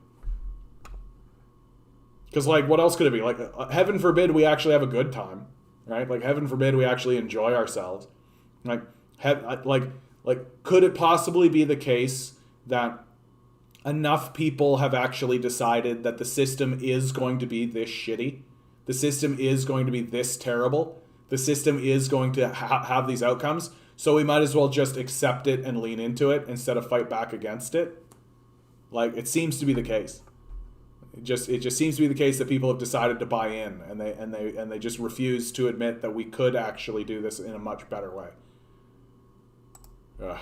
Because, like, what else could it be? Like, heaven forbid we actually have a good time, right? Like, heaven forbid we actually enjoy ourselves. Like, could it possibly be the case that enough people have actually decided that the system is going to be this shitty? The system is going to be this terrible? The system is going to have these outcomes? So we might as well just accept it and lean into it instead of fight back against it? Like, it seems to be the case. It just seems to be the case that people have decided to buy in, and they just refuse to admit that we could actually do this in a much better way. Ugh.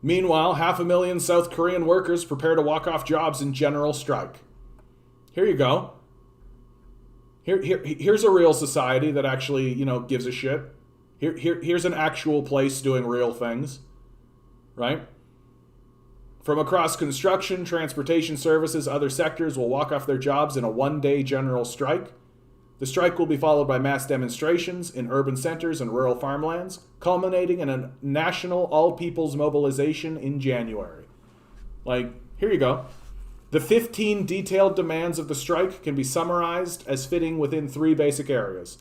Meanwhile, 500,000 South Korean workers prepare to walk off jobs in general strike. Here you go. Here's a real society that actually, gives a shit. Here's an actual place doing real things. Right? From across construction, transportation services, other sectors will walk off their jobs in a one-day general strike. The strike will be followed by mass demonstrations in urban centers and rural farmlands, culminating in a national all-people's mobilization in January. Like, here you go. The 15 detailed demands of the strike can be summarized as fitting within 3 basic areas.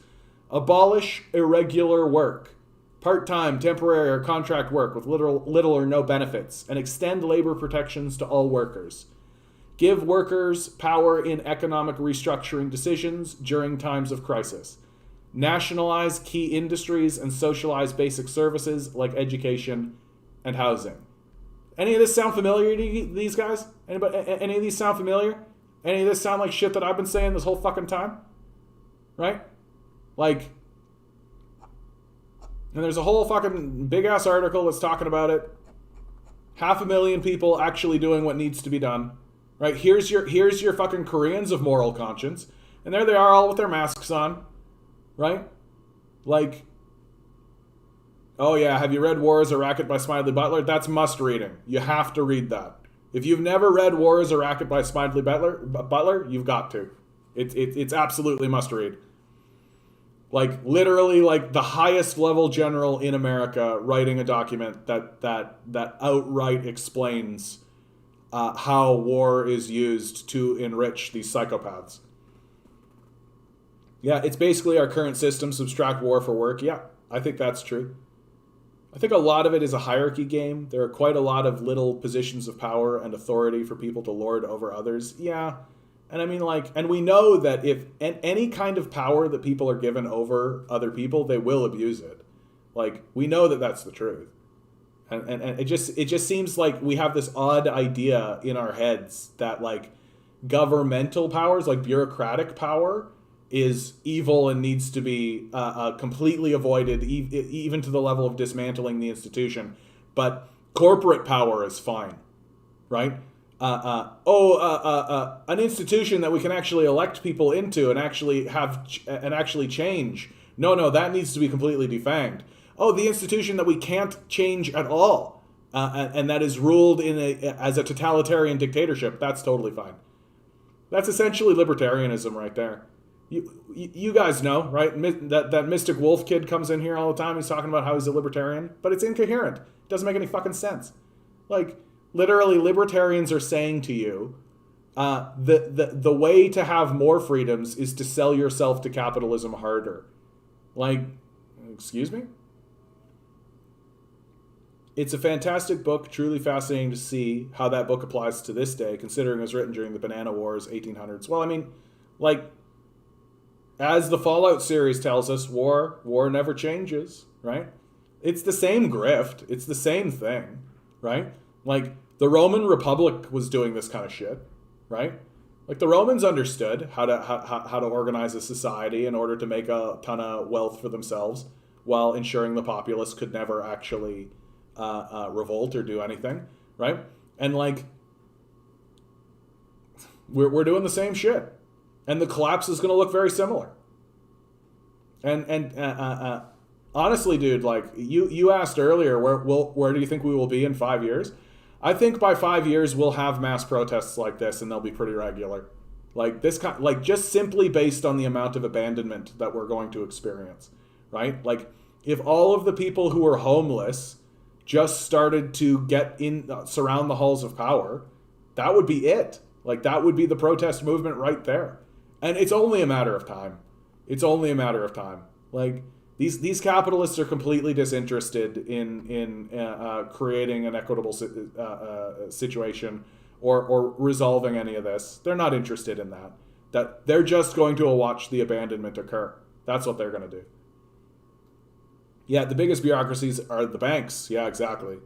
Abolish irregular work. Part-time, temporary, or contract work with little or no benefits, and extend labor protections to all workers. Give workers power in economic restructuring decisions during times of crisis. Nationalize key industries and socialize basic services like education and housing. Any of this sound familiar to these guys? Anybody? Any of these sound familiar? Any of this sound like shit that I've been saying this whole fucking time? Right? Like, and there's a whole fucking big ass article that's talking about it. 500,000 people actually doing what needs to be done. Right? Here's your fucking Koreans of moral conscience. And there they are all with their masks on. Right? Like, oh yeah, have you read War is a Racket by Smiley Butler? That's must reading. You have to read that. If you've never read War is a Racket by Smiley Butler, you've got to. It's absolutely must read. Like, literally, like, the highest level general in America writing a document that outright explains how war is used to enrich these psychopaths. Yeah, it's basically our current system, subtract war for work. Yeah, I think that's true. I think a lot of it is a hierarchy game. There are quite a lot of little positions of power and authority for people to lord over others. Yeah. And I mean, like, and we know that if any kind of power that people are given over other people, they will abuse it. Like, we know that that's the truth. And it just seems like we have this odd idea in our heads that, like, governmental powers, like bureaucratic power, is evil and needs to be completely avoided, even to the level of dismantling the institution. But corporate power is fine, right? An institution that we can actually elect people into and actually change. No, that needs to be completely defanged. Oh, the institution that we can't change at all, and that is ruled as a totalitarian dictatorship. That's totally fine. That's essentially libertarianism right there. You guys know, right? That Mystic Wolf kid comes in here all the time. He's talking about how he's a libertarian, but it's incoherent. It doesn't make any fucking sense. Like, literally, libertarians are saying to you, the way to have more freedoms is to sell yourself to capitalism harder. Like, excuse me? It's a fantastic book, truly fascinating to see how that book applies to this day, considering it was written during the Banana Wars, 1800s. Well, I mean, like, as the Fallout series tells us, war never changes, right? It's the same grift. It's the same thing, right? Like, the Roman Republic was doing this kind of shit, right? Like, the Romans understood how to organize a society in order to make a ton of wealth for themselves while ensuring the populace could never actually revolt or do anything, right? And, like, we're doing the same shit. And the collapse is going to look very similar. And honestly, dude, like, you asked earlier, where do you think we will be in 5 years? I think by 5 years we'll have mass protests like this, and they'll be pretty regular. Like, this kind, like, just simply based on the amount of abandonment that we're going to experience, right? Like, if all of the people who are homeless just started to surround the halls of power, that would be it. Like, that would be the protest movement right there. And it's only a matter of time. It's only a matter of time. Like, these capitalists are completely disinterested in creating an equitable situation or resolving any of this. They're not interested in that. That they're just going to watch the abandonment occur. That's what they're going to do. Yeah, the biggest bureaucracies are the banks. Yeah, exactly.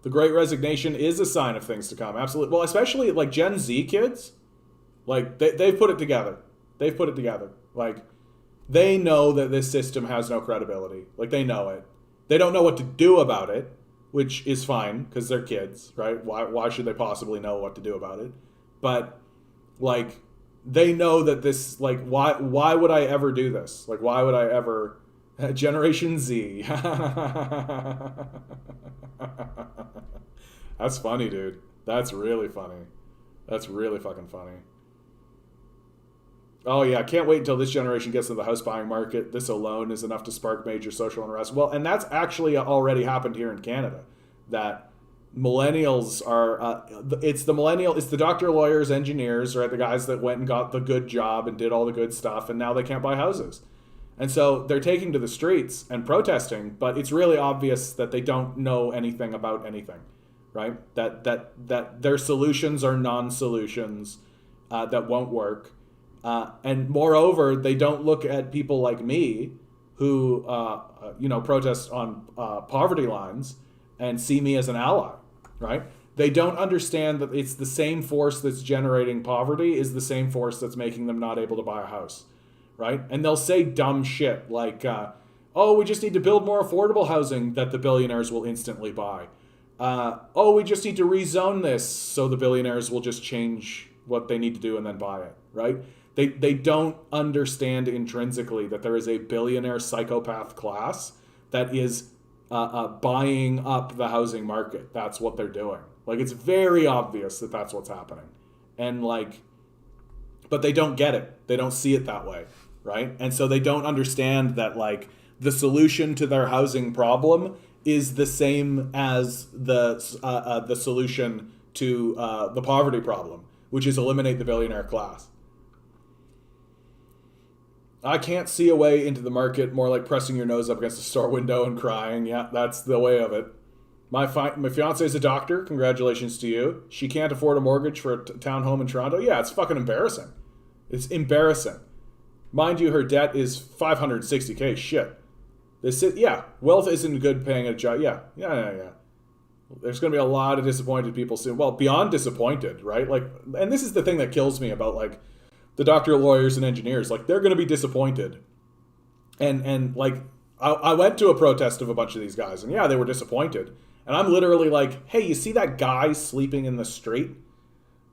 The Great Resignation is a sign of things to come. Absolutely. Well, especially, like, Gen Z kids. Like, they've put it together. They've put it together. Like, they know that this system has no credibility. Like, they know it. They don't know what to do about it, which is fine, because they're kids, right? Why should they possibly know what to do about it? But, like, they know that this, like, why would I ever do this? Like, why would I ever... Generation Z. That's funny, dude. That's really funny. That's really fucking funny. Oh yeah, can't wait until this generation gets to the house buying market. This alone is enough to spark major social unrest. Well, and that's actually already happened here in Canada. That millennials are, it's the doctor, lawyers, engineers, right? The guys that went and got the good job and did all the good stuff, and now they can't buy houses. And so they're taking to the streets and protesting, but it's really obvious that they don't know anything about anything, right? That their solutions are non-solutions that won't work. And moreover, they don't look at people like me who, protest on poverty lines and see me as an ally, right? They don't understand that it's the same force that's generating poverty is the same force that's making them not able to buy a house, right? And they'll say dumb shit like, we just need to build more affordable housing that the billionaires will instantly buy. We just need to rezone this so the billionaires will just change what they need to do and then buy it, right? They don't understand intrinsically that there is a billionaire psychopath class that is buying up the housing market. That's what they're doing. Like, it's very obvious that that's what's happening. And but they don't get it. They don't see it that way, right? And so they don't understand that, the solution to their housing problem is the same as the solution to the poverty problem, which is eliminate the billionaire class. I can't see a way into the market more like pressing your nose up against a store window and crying. Yeah, that's the way of it. My fiance is a doctor. Congratulations to you. She can't afford a mortgage for a townhome in Toronto. Yeah, it's fucking embarrassing. It's embarrassing. Mind you, her debt is $560K. Shit. Wealth isn't good paying a job. Yeah. There's going to be a lot of disappointed people soon. Well, beyond disappointed, right? And this is the thing that kills me about the doctor, lawyers, and engineers. They're going to be disappointed. And I went to a protest of a bunch of these guys, and yeah, they were disappointed. And I'm literally like, hey, you see that guy sleeping in the street?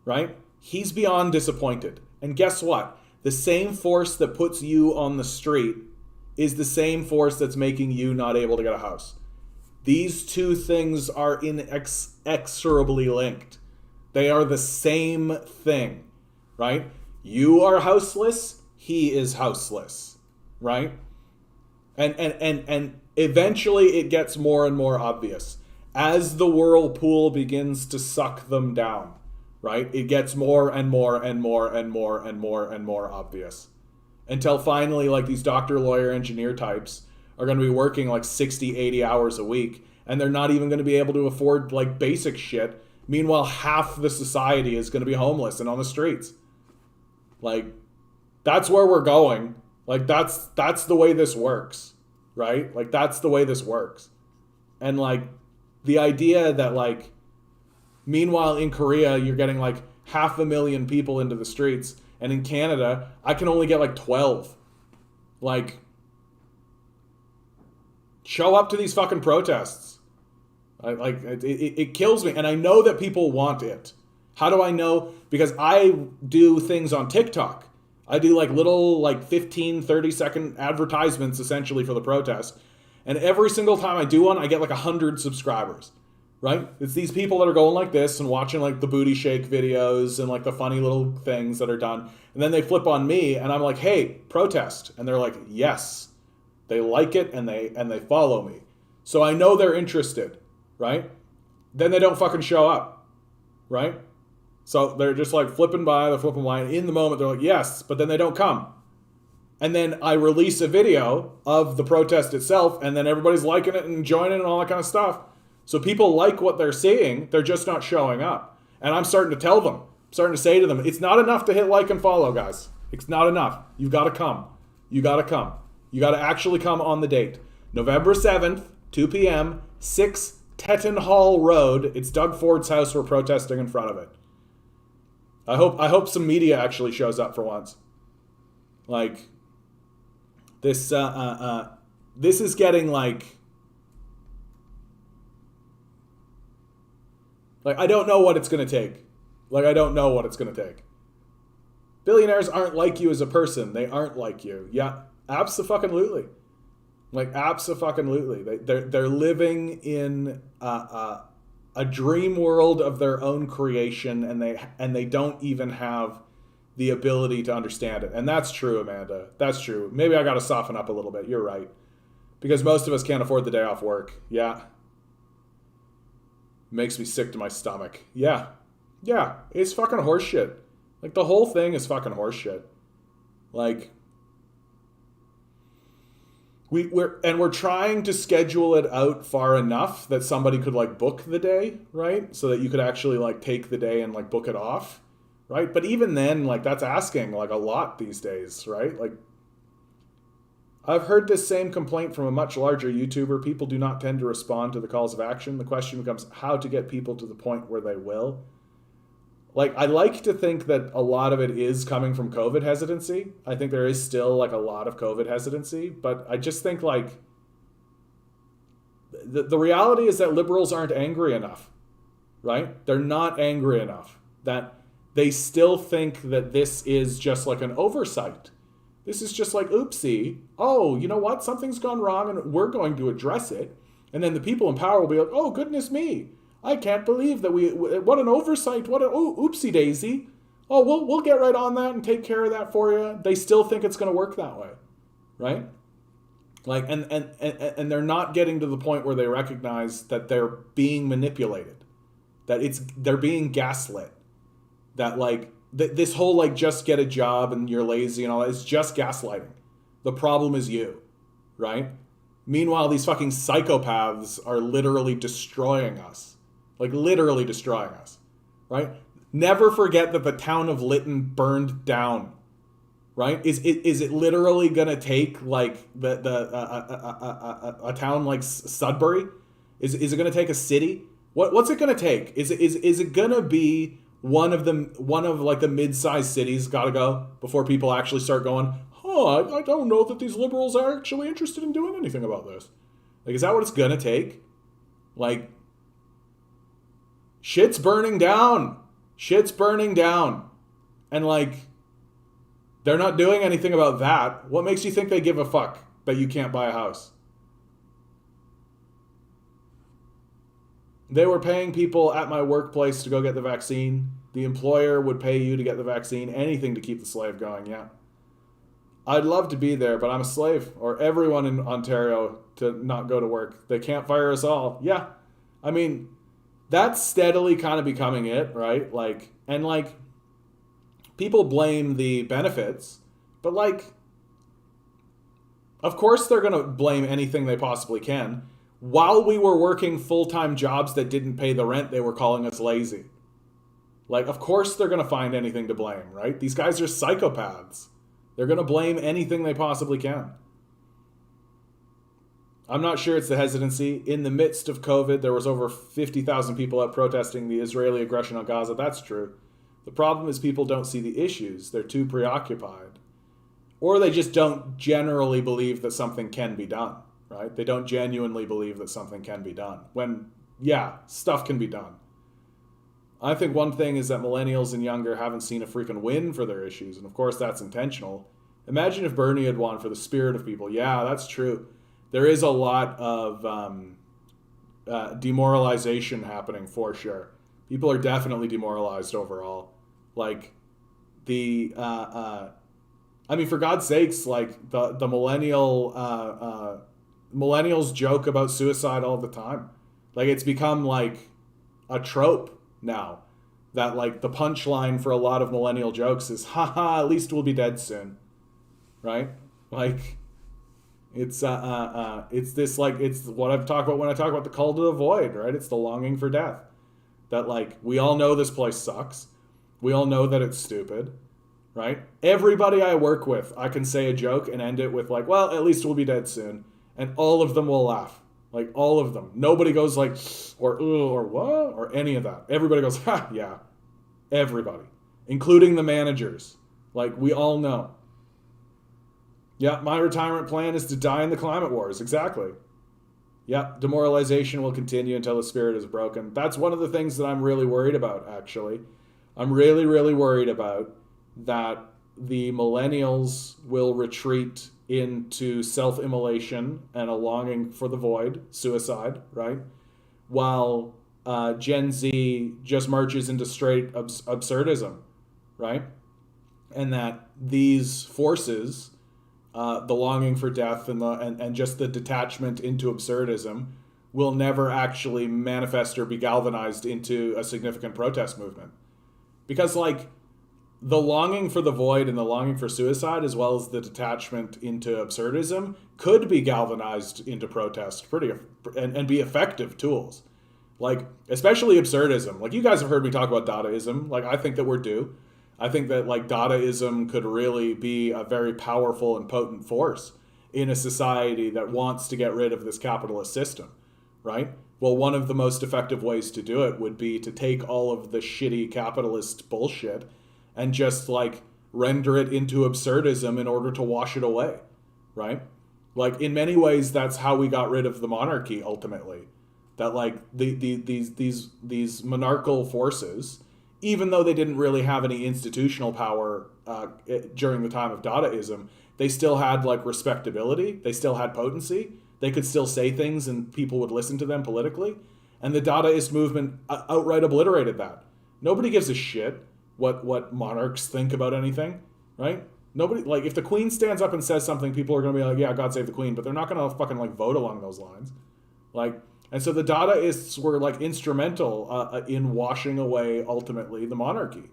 Right? He's beyond disappointed. And guess what? The same force that puts you on the street is the same force that's making you not able to get a house. These two things are inexorably linked. They are the same thing, right? You are houseless, he is houseless, right? And eventually it gets more and more obvious. As the whirlpool begins to suck them down, right? It gets more and more and more and more and more and more obvious. Until finally, these doctor, lawyer, engineer types are going to be working 60, 80 hours a week, and they're not even going to be able to afford basic shit. Meanwhile, half the society is going to be homeless and on the streets. That's where we're going. That's the way this works, right? That's the way this works. And the idea that meanwhile in Korea, you're getting 500,000 people into the streets, and in Canada, I can only get 12. Show up to these fucking protests. It kills me. And I know that people want it. How do I know? Because I do things on TikTok. I do little 15, 30-second advertisements essentially for the protest. And every single time I do one, I get 100 subscribers. Right? It's these people that are going like this and watching the booty shake videos and the funny little things that are done. And then they flip on me and I'm like, hey, protest. And they're like, yes. They like it and they follow me. So I know they're interested, right? Then they don't fucking show up, right? So they're just flipping by, and in the moment they're like, yes, but then they don't come. And then I release a video of the protest itself, and then everybody's liking it and joining and all that kind of stuff. So people like what they're seeing, they're just not showing up. And I'm starting to tell them, starting to say to them, it's not enough to hit like and follow, guys. It's not enough. You've got to come. You got to come. You got to actually come on the date. November 7th, 2 p.m., 6 Tetton Hall Road. It's Doug Ford's house. We're protesting in front of it. I hope some media actually shows up for once. This this is getting I don't know what it's going to take. I don't know what it's going to take. Billionaires aren't like you as a person. They aren't like you. Yeah, abso-fucking-lutely. Abso-fucking-lutely. They're living in a dream world of their own creation, and they don't even have the ability to understand it. And that's true, Amanda. That's true. Maybe I got to soften up a little bit. You're right. Because most of us can't afford the day off work. Yeah. Makes me sick to my stomach. Yeah. Yeah. It's fucking horseshit. The whole thing is fucking horseshit. we're trying to schedule it out far enough that somebody could like book the day, right? So that you could actually like take the day and like book it off, right? But even then, like that's asking like a lot these days, right? Like I've heard this same complaint from a much larger YouTuber. People do not tend to respond to the calls of action. The question becomes how to get people to the point where they will. Like, I like to think that a lot of it is coming from COVID hesitancy. I think there is still like a lot of COVID hesitancy, but I just think like the reality is that liberals aren't angry enough, right? They're not angry enough. That they still think that this is just like an oversight. This is just like, oopsie. Oh, you know what? Something's gone wrong and we're going to address it. And then the people in power will be like, oh, goodness me. I can't believe that what an oversight. Oopsie daisy. Oh, we'll get right on that and take care of that for you. They still think it's going to work that way. Right? Like, and they're not getting to the point where they recognize that they're being manipulated. That they're being gaslit. That like, this whole like just get a job and you're lazy and all that is just gaslighting. The problem is you, right? Meanwhile, these fucking psychopaths are literally destroying us. Like literally destroying us, right? Never forget that the town of Lytton burned down, right? Is it literally gonna take like a town like Sudbury? Is it gonna take a city? What's it gonna take? Is it gonna be one of like the mid-sized cities gotta go before people actually start going, I don't know that these liberals are actually interested in doing anything about this. Like, is that what it's gonna take? Like, shit's burning down. Shit's burning down. And like, they're not doing anything about that. What makes you think they give a fuck that you can't buy a house? They were paying people at my workplace to go get the vaccine. The employer would pay you to get the vaccine. Anything to keep the slave going, yeah. I'd love to be there, but I'm a slave. Or everyone in Ontario to not go to work. They can't fire us all. Yeah. I mean, that's steadily kind of becoming it, right? Like, and like, people blame the benefits, but like, of course they're going to blame anything they possibly can. While we were working full-time jobs that didn't pay the rent, they were calling us lazy. Like, of course they're going to find anything to blame, right? These guys are psychopaths. They're going to blame anything they possibly can. I'm not sure it's the hesitancy. In the midst of COVID, there was over 50,000 people out protesting the Israeli aggression on Gaza. That's true. The problem is people don't see the issues. They're too preoccupied. Or they just don't generally believe that something can be done, right? They don't genuinely believe that something can be done. When, yeah, stuff can be done. I think one thing is that millennials and younger haven't seen a freaking win for their issues. And of course, that's intentional. Imagine if Bernie had won for the spirit of people. Yeah, that's true. There is a lot of demoralization happening for sure. People are definitely demoralized overall. Like I mean, for God's sakes, like the millennials joke about suicide all the time. Like it's become like a trope now that like the punchline for a lot of millennial jokes is, haha, at least we'll be dead soon. Right? Like, it's this like, it's what I've talked about when I talk about the call to the void, right? It's the longing for death. That like, we all know this place sucks. We all know that it's stupid, right? Everybody I work with, I can say a joke and end it with like, well, at least we'll be dead soon. And all of them will laugh. Like all of them. Nobody goes like, or what? Or any of that. Everybody goes, ha, yeah. Everybody. Including the managers. Like we all know. Yeah, my retirement plan is to die in the climate wars. Exactly. Yeah, demoralization will continue until the spirit is broken. That's one of the things that I'm really worried about, actually. I'm really, really worried about that the millennials will retreat into self-immolation and a longing for the void, suicide, right? While Gen Z just marches into straight absurdism, right? And that these forces, the longing for death and just the detachment into absurdism, will never actually manifest or be galvanized into a significant protest movement. Because, like, the longing for the void and the longing for suicide, as well as the detachment into absurdism, could be galvanized into protest and be effective tools. Like, especially absurdism. Like, you guys have heard me talk about Dadaism. Like, I think that we're due. I think that, like, Dadaism could really be a very powerful and potent force in a society that wants to get rid of this capitalist system, right? Well, one of the most effective ways to do it would be to take all of the shitty capitalist bullshit and just, like, render it into absurdism in order to wash it away, right? Like, in many ways, that's how we got rid of the monarchy, ultimately. That, like, these monarchical forces, even though they didn't really have any institutional power during the time of Dadaism, they still had, like, respectability. They still had potency. They could still say things and people would listen to them politically. And the Dadaist movement outright obliterated that. Nobody gives a shit what monarchs think about anything, right? Nobody, like, if the Queen stands up and says something, people are going to be like, yeah, God save the Queen, but they're not going to fucking, like, vote along those lines. Like, and so the Dadaists were, like, instrumental in washing away, ultimately, the monarchy,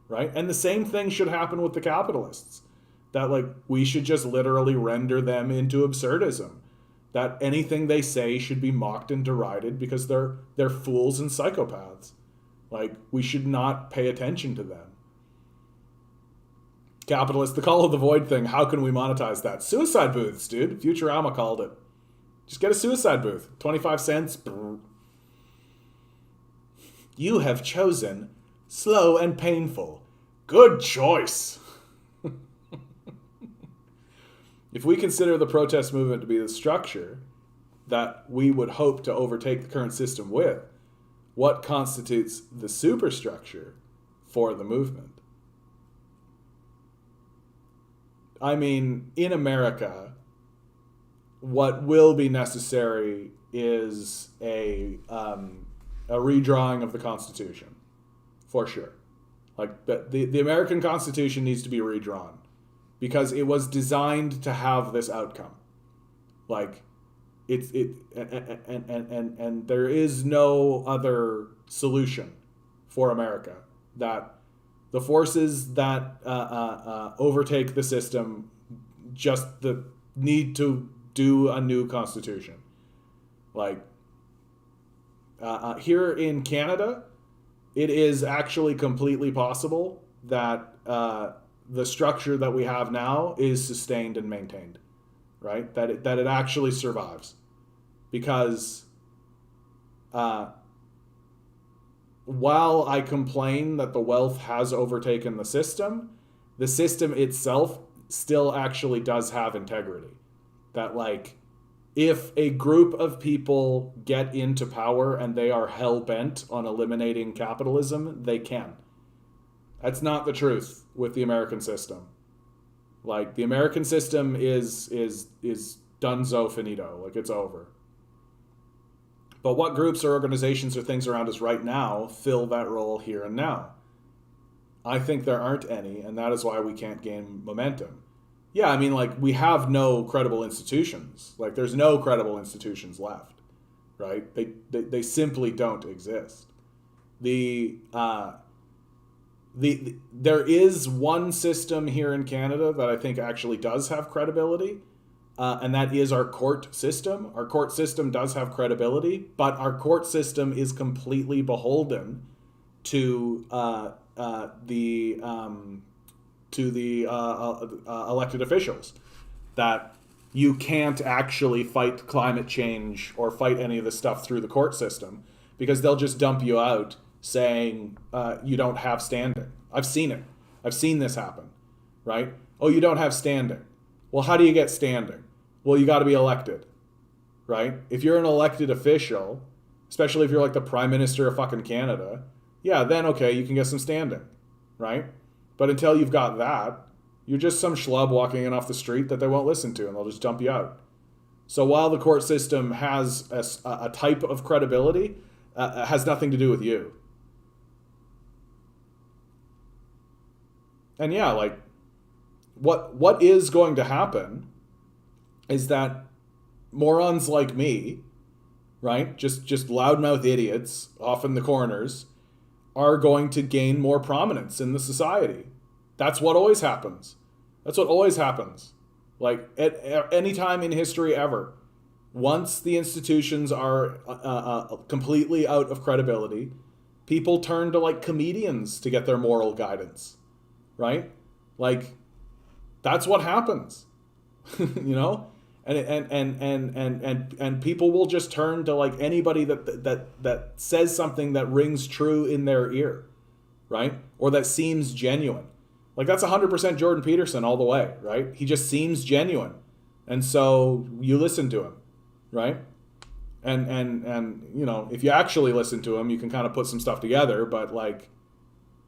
right? And the same thing should happen with the capitalists. That, like, we should just literally render them into absurdism. That anything they say should be mocked and derided because they're fools and psychopaths. Like, we should not pay attention to them. Capitalists, the call of the void thing, how can we monetize that? Suicide booths, dude. Futurama called it. Just get a suicide booth. 25 cents. You have chosen slow and painful. Good choice. If we consider the protest movement to be the structure that we would hope to overtake the current system with, what constitutes the superstructure for the movement? I mean, in America, what will be necessary is a redrawing of the Constitution, for sure. Like, the American Constitution needs to be redrawn because it was designed to have this outcome. Like, and there is no other solution for America. That the forces that overtake the system just need to do a new constitution. Like, here in Canada, it is actually completely possible that the structure that we have now is sustained and maintained, right? That it actually survives. Because while I complain that the wealth has overtaken the system itself still actually does have integrity. That, like, if a group of people get into power and they are hell-bent on eliminating capitalism, they can. That's not the truth with the American system. Like, the American system is dunzo finito. Like, it's over. But what groups or organizations or things around us right now fill that role here and now? I think there aren't any, and that is why we can't gain momentum. Yeah, I mean, like, we have no credible institutions. Like, there's no credible institutions left, right? They simply don't exist. There is one system here in Canada that I think actually does have credibility, and that is our court system. Our court system does have credibility, but our court system is completely beholden to the elected officials. That you can't actually fight climate change or fight any of this stuff through the court system because they'll just dump you out saying you don't have standing. I've seen it. I've seen this happen, right? Oh, you don't have standing. Well, how do you get standing? Well, you got to be elected, right? If you're an elected official, especially if you're like the Prime Minister of fucking Canada, yeah, then okay, you can get some standing, right? But until you've got that, you're just some schlub walking in off the street that they won't listen to, and they'll just dump you out. So while the court system has a type of credibility, it has nothing to do with you. And yeah, like, what is going to happen is that morons like me, right, just loudmouth idiots off in the corners, are going to gain more prominence in the society. That's what always happens. That's what always happens. Like at any time in history ever. Once the institutions are completely out of credibility, people turn to like comedians to get their moral guidance, right? Like that's what happens, you know, and people will just turn to like anybody that says something that rings true in their ear, right? Or that seems genuine. Like that's 100% Jordan Peterson all the way, right? He just seems genuine, and so you listen to him, right? And you know, if you actually listen to him, you can kind of put some stuff together. But like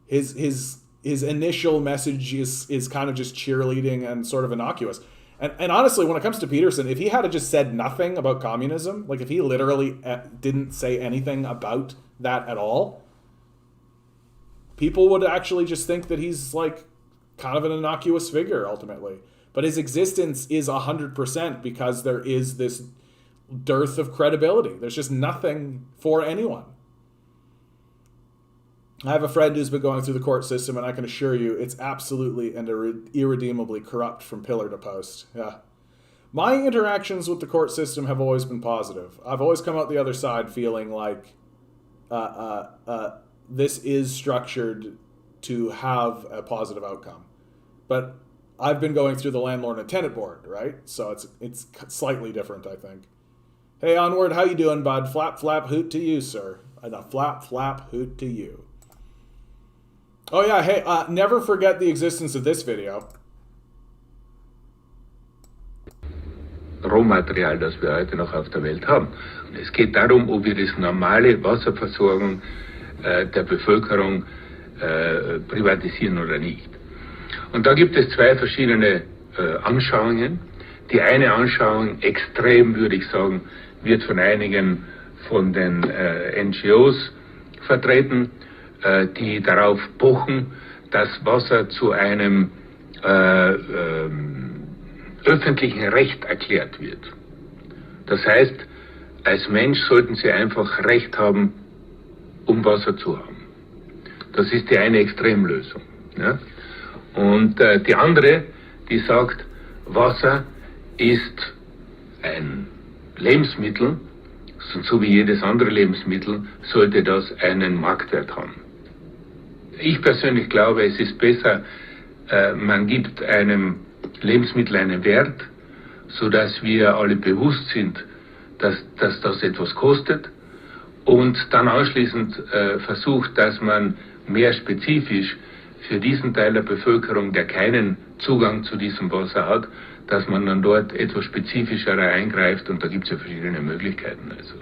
his initial message is kind of just cheerleading and sort of innocuous. And honestly, when it comes to Peterson, if he had just said nothing about communism, like if he literally didn't say anything about that at all, people would actually just think that he's like kind of an innocuous figure ultimately. But his existence is 100% because there is this dearth of credibility. There's just nothing for anyone. I have a friend who's been going through the court system, and I can assure you it's absolutely and irredeemably corrupt from pillar to post. Yeah. My interactions with the court system have always been positive. I've always come out the other side feeling like this is structured to have a positive outcome. But I've been going through the landlord and tenant board, right? So it's slightly different, I think. Hey, Onward, how you doing, bud? Flap, flap, hoot to you, sir. And a flap, flap, hoot to you. Oh, yeah, hey, never forget the existence of this video. Rohmaterial, das wir heute noch auf der Welt haben. Es geht darum, ob wir das normale Wasserversorgung der Bevölkerung privatisieren oder nicht. Und da gibt es zwei verschiedene Anschauungen. Die eine Anschauung, extrem würde ich sagen, wird von einigen von den NGOs vertreten, die darauf pochen, dass Wasser zu einem öffentlichen Recht erklärt wird. Das heißt, als Mensch sollten Sie einfach Recht haben, um Wasser zu haben. Das ist die eine Extremlösung. Ja? Und die andere, die sagt, Wasser ist ein Lebensmittel, so wie jedes andere Lebensmittel, sollte das einen Marktwert haben. Ich persönlich glaube, es ist besser, man gibt einem Lebensmittel einen Wert, sodass wir alle bewusst sind, dass das etwas kostet, und dann anschließend versucht, dass man mehr spezifisch für diesen Teil der Bevölkerung, der keinen Zugang zu diesem Wasser hat, dass man dann dort etwas spezifischer eingreift, und da gibt es ja verschiedene Möglichkeiten. Also.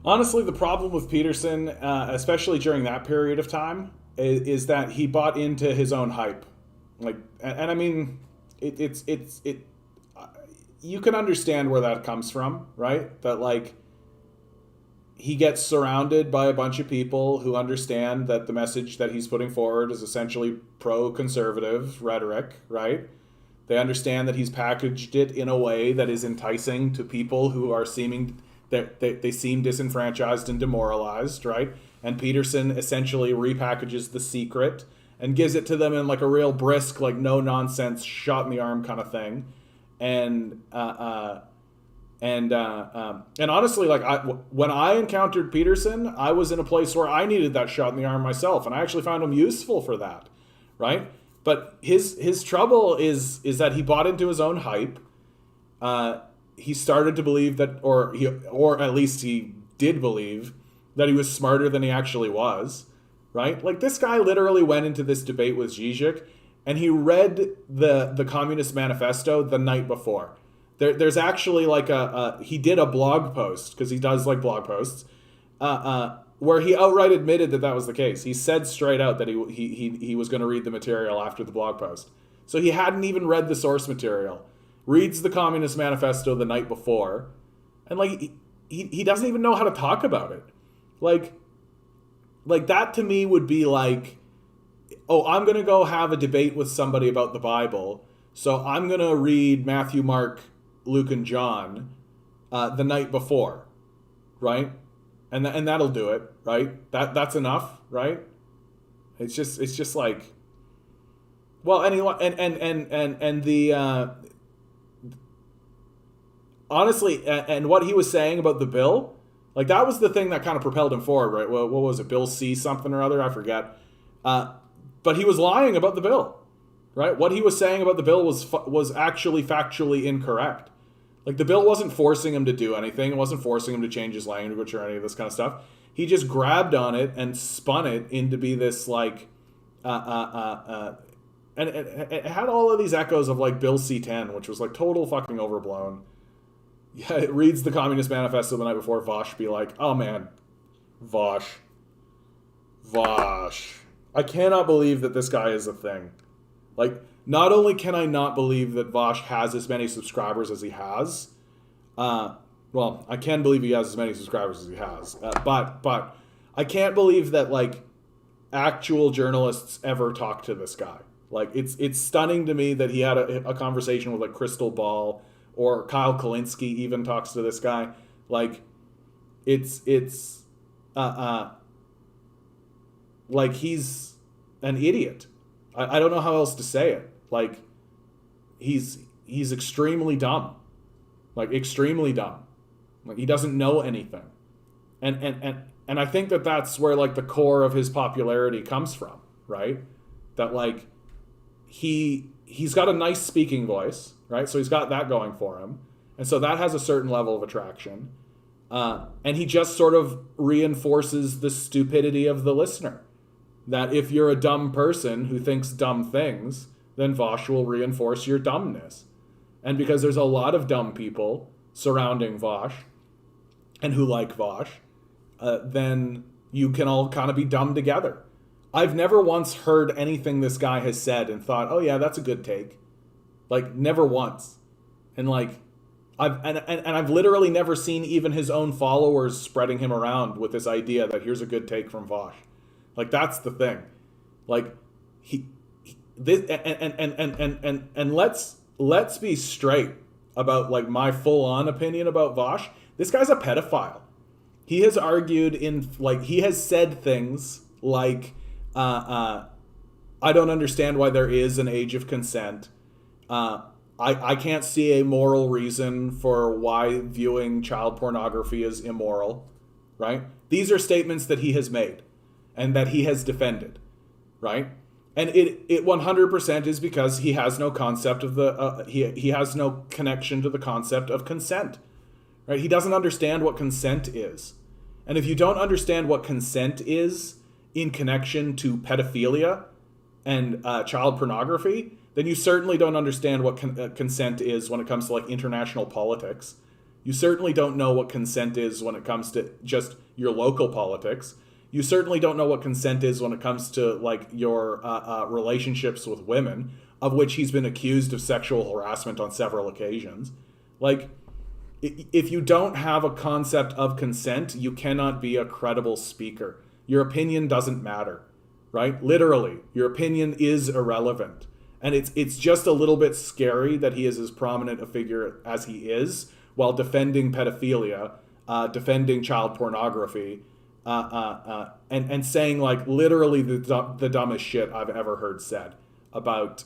Honestly, the problem with Peterson, especially during that period of time, is that he bought into his own hype. Like, and I mean, you can understand where that comes from, right? That like, he gets surrounded by a bunch of people who understand that the message that he's putting forward is essentially pro-conservative rhetoric, right? They understand that he's packaged it in a way that is enticing to people who are seeming that they seem disenfranchised and demoralized, right? And Peterson essentially repackages The Secret and gives it to them in like a real brisk, like no nonsense, shot in the arm kind of thing. And honestly, like when I encountered Peterson, I was in a place where I needed that shot in the arm myself, and I actually found him useful for that, right? But his trouble is that he bought into his own hype. He started to believe that, or at least he did believe that he was smarter than he actually was, right? Like this guy literally went into this debate with Zizek, and he read the Communist Manifesto the night before. There's actually like he did a blog post, because he does like blog posts, where he outright admitted that was the case. He said straight out that he was going to read the material after the blog post. So he hadn't even read the source material. Reads the Communist Manifesto the night before, and like he doesn't even know how to talk about it. Like that to me would be like, oh, I'm going to go have a debate with somebody about the Bible, so I'm going to read Matthew, Mark, Luke, and John the night before, right? And that'll do it, right? That's enough, right? It's just like, well, anyone, and the honestly, and what he was saying about the bill, like that was the thing that kind of propelled him forward, right? What was it, Bill C something or other? I forget. But he was lying about the bill, right? What he was saying about the bill was actually factually incorrect. Like the bill wasn't forcing him to do anything. It wasn't forcing him to change his language or any of this kind of stuff. He just grabbed on it and spun it into be this like, and it had all of these echoes of like Bill C-10, which was like total fucking overblown. Yeah, it reads the Communist Manifesto the night before. Vosh be like, oh man, Vosh. I cannot believe that this guy is a thing. Like, not only can I not believe that Vosh has as many subscribers as he has, well, I can believe he has as many subscribers as he has, but I can't believe that like actual journalists ever talk to this guy. Like, it's stunning to me that he had a conversation with like Crystal Ball, or Kyle Kalinske even talks to this guy. Like, it's like he's an idiot. I don't know how else to say it. Like, he's extremely dumb. Like, extremely dumb. Like, he doesn't know anything. And I think that that's where like the core of his popularity comes from, right? That like he's got a nice speaking voice, right? So he's got that going for him. And so that has a certain level of attraction. And he just sort of reinforces the stupidity of the listener. That if you're a dumb person who thinks dumb things, then Vosh will reinforce your dumbness. And because there's a lot of dumb people surrounding Vosh and who like Vosh, then you can all kind of be dumb together. I've never once heard anything this guy has said and thought, oh yeah, that's a good take. Like, never once. And like, I've literally never seen even his own followers spreading him around with this idea that here's a good take from Vosh. Like, that's the thing. Like, let's be straight about like my full-on opinion about Vosh. This guy's a pedophile. He has argued he has said things like, I don't understand why there is an age of consent. I can't see a moral reason for why viewing child pornography is immoral, right? These are statements that he has made and that he has defended, right? And it 100% is because he has no concept of he has no connection to the concept of consent, right? He doesn't understand what consent is. And if you don't understand what consent is in connection to pedophilia and child pornography, then you certainly don't understand what consent is when it comes to like international politics. You certainly don't know what consent is when it comes to just your local politics. You certainly don't know what consent is when it comes to like your relationships with women, of which he's been accused of sexual harassment on several occasions. Like, if you don't have a concept of consent, you cannot be a credible speaker. Your opinion doesn't matter, right? Literally, your opinion is irrelevant. And it's just a little bit scary that he is as prominent a figure as he is while defending pedophilia, defending child pornography, and saying like literally the dumbest shit I've ever heard said about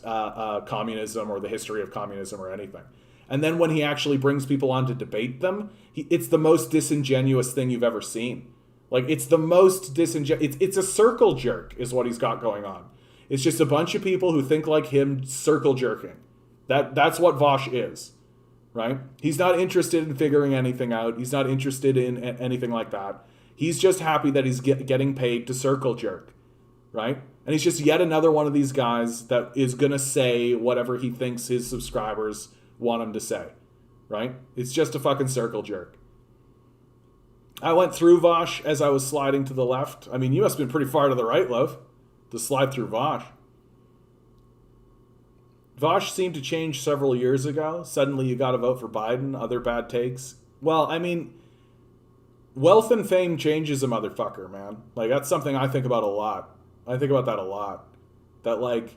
communism or the history of communism or anything. And then when he actually brings people on to debate them, it's the most disingenuous thing you've ever seen. Like, it's the most disingenuous. It's a circle jerk is what he's got going on. It's just a bunch of people who think like him circle jerking. That's what Vosh is, right? He's not interested in figuring anything out. He's not interested in anything like that. He's just happy that he's getting paid to circle jerk, right? And he's just yet another one of these guys that is going to say whatever he thinks his subscribers want him to say, right? It's just a fucking circle jerk. I went through Vosh as I was sliding to the left. I mean, you must have been pretty far to the right, love, to slide through Vosh. Vosh seemed to change several years ago. Suddenly you got to vote for Biden. Other bad takes. Well, I mean, wealth and fame changes a motherfucker, man. Like, that's something I think about a lot. I think about that a lot. That, like,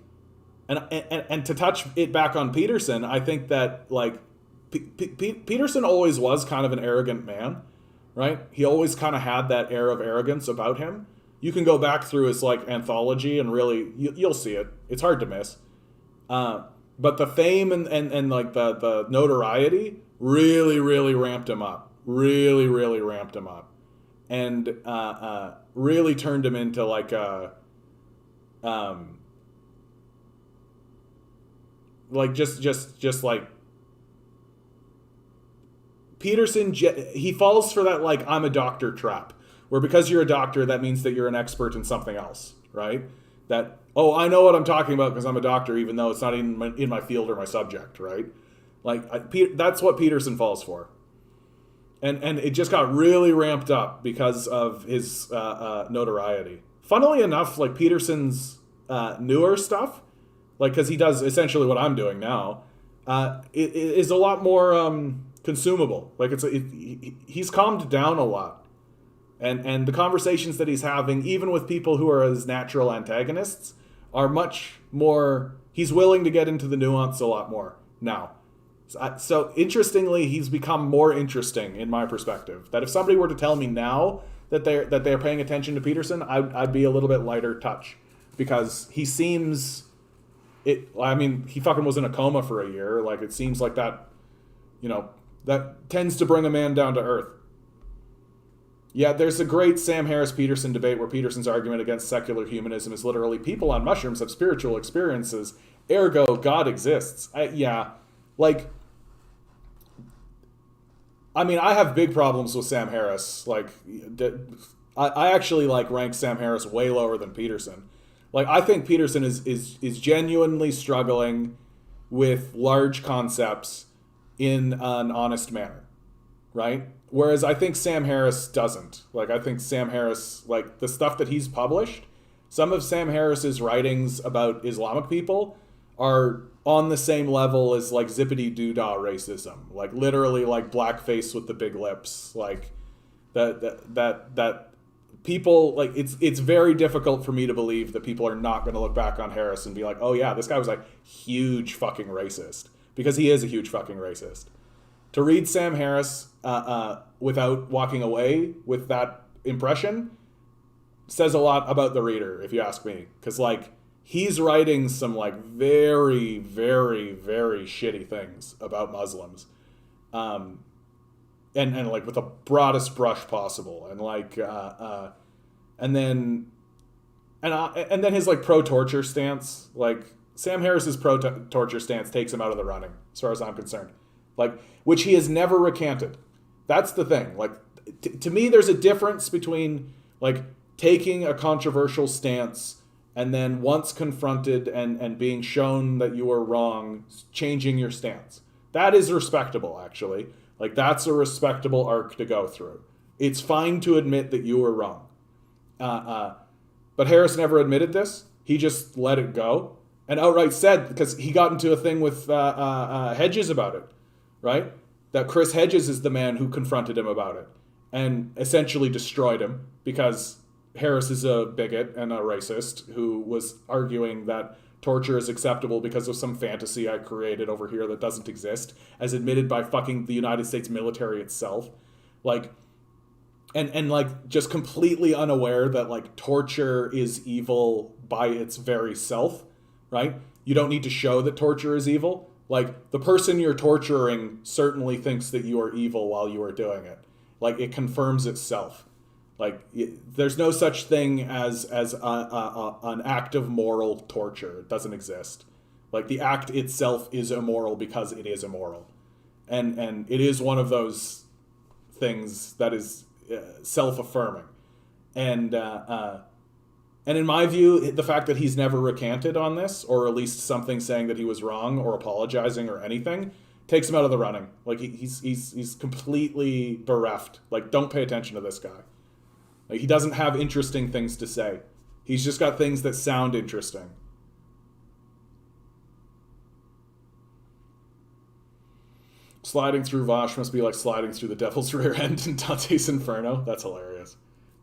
and to touch it back on Peterson, I think that, like, Peterson always was kind of an arrogant man, right? He always kind of had that air of arrogance about him. You can go back through his like anthology and really you'll see it. It's hard to miss. But the fame and like the notoriety really ramped him up. Really ramped him up, and really turned him into like a like just like Peterson. He falls for that like I'm a doctor trap, where because you're a doctor that means that you're an expert in something else, right? That oh I know what I'm talking about because I'm a doctor, even though it's not in my field or my subject, right? Like that's what Peterson falls for. And it just got really ramped up because of his notoriety. Funnily enough, like Peterson's newer stuff, like because he does essentially what I'm doing now, it is a lot more consumable. Like he's calmed down a lot, and the conversations that he's having, even with people who are his natural antagonists, are much more. He's willing to get into the nuance a lot more now. So interestingly, he's become more interesting in my perspective. That if somebody were to tell me now that they're paying attention to Peterson, I'd be a little bit lighter touch, because he seems it. I mean, he fucking was in a coma for a year. Like it seems like that, that tends to bring a man down to earth. Yeah, there's a great Sam Harris-Peterson debate where Peterson's argument against secular humanism is literally people on mushrooms have spiritual experiences, ergo God exists. Like, I mean, I have big problems with Sam Harris. Like, I actually like rank Sam Harris way lower than Peterson. Like, I think Peterson is genuinely struggling with large concepts in an honest manner, right? Whereas I think Sam Harris doesn't. Like, I think Sam Harris, like, the stuff that he's published, some of Sam Harris's writings about Islamic people are on the same level as, like, zippity-doo-dah racism. Like, literally, like, blackface with the big lips. Like, that people, like, it's very difficult for me to believe that people are not going to look back on Harris and be like, oh, yeah, this guy was, like, huge fucking racist. Because he is a huge fucking racist. To read Sam Harris without walking away with that impression says a lot about the reader, if you ask me. Because, like, he's writing some, like, very shitty things about Muslims. And like, with the broadest brush possible. And, like, and then his, like, pro-torture stance. Like, Sam Harris's pro-torture stance takes him out of the running, as far as I'm concerned. Like, which he has never recanted. That's the thing. Like, to me, there's a difference between, like, taking a controversial stance and then once confronted and being shown that you are wrong, changing your stance. That is respectable, actually. Like, that's a respectable arc to go through. It's fine to admit that you were wrong. But Harris never admitted this. He just let it go. And outright said, because he got into a thing with Hedges about it, right? That Chris Hedges is the man who confronted him about it and essentially destroyed him, because Harris is a bigot and a racist who was arguing that torture is acceptable because of some fantasy I created over here that doesn't exist, as admitted by fucking the United States military itself. Like, and like, just completely unaware that, like, torture is evil by its very self, right? You don't need to show that torture is evil. Like, the person you're torturing certainly thinks that you are evil while you are doing it. Like, it confirms itself. Like, there's no such thing as an act of moral torture. It doesn't exist. Like, the act itself is immoral because it is immoral. And it is one of those things that is self-affirming. And in my view, the fact that he's never recanted on this, or at least something saying that he was wrong or apologizing or anything, takes him out of the running. Like, he's completely bereft. Like, don't pay attention to this guy. Like, he doesn't have interesting things to say. He's just got things that sound interesting. Sliding through Vosh must be like sliding through the devil's rear end in Dante's Inferno. That's hilarious.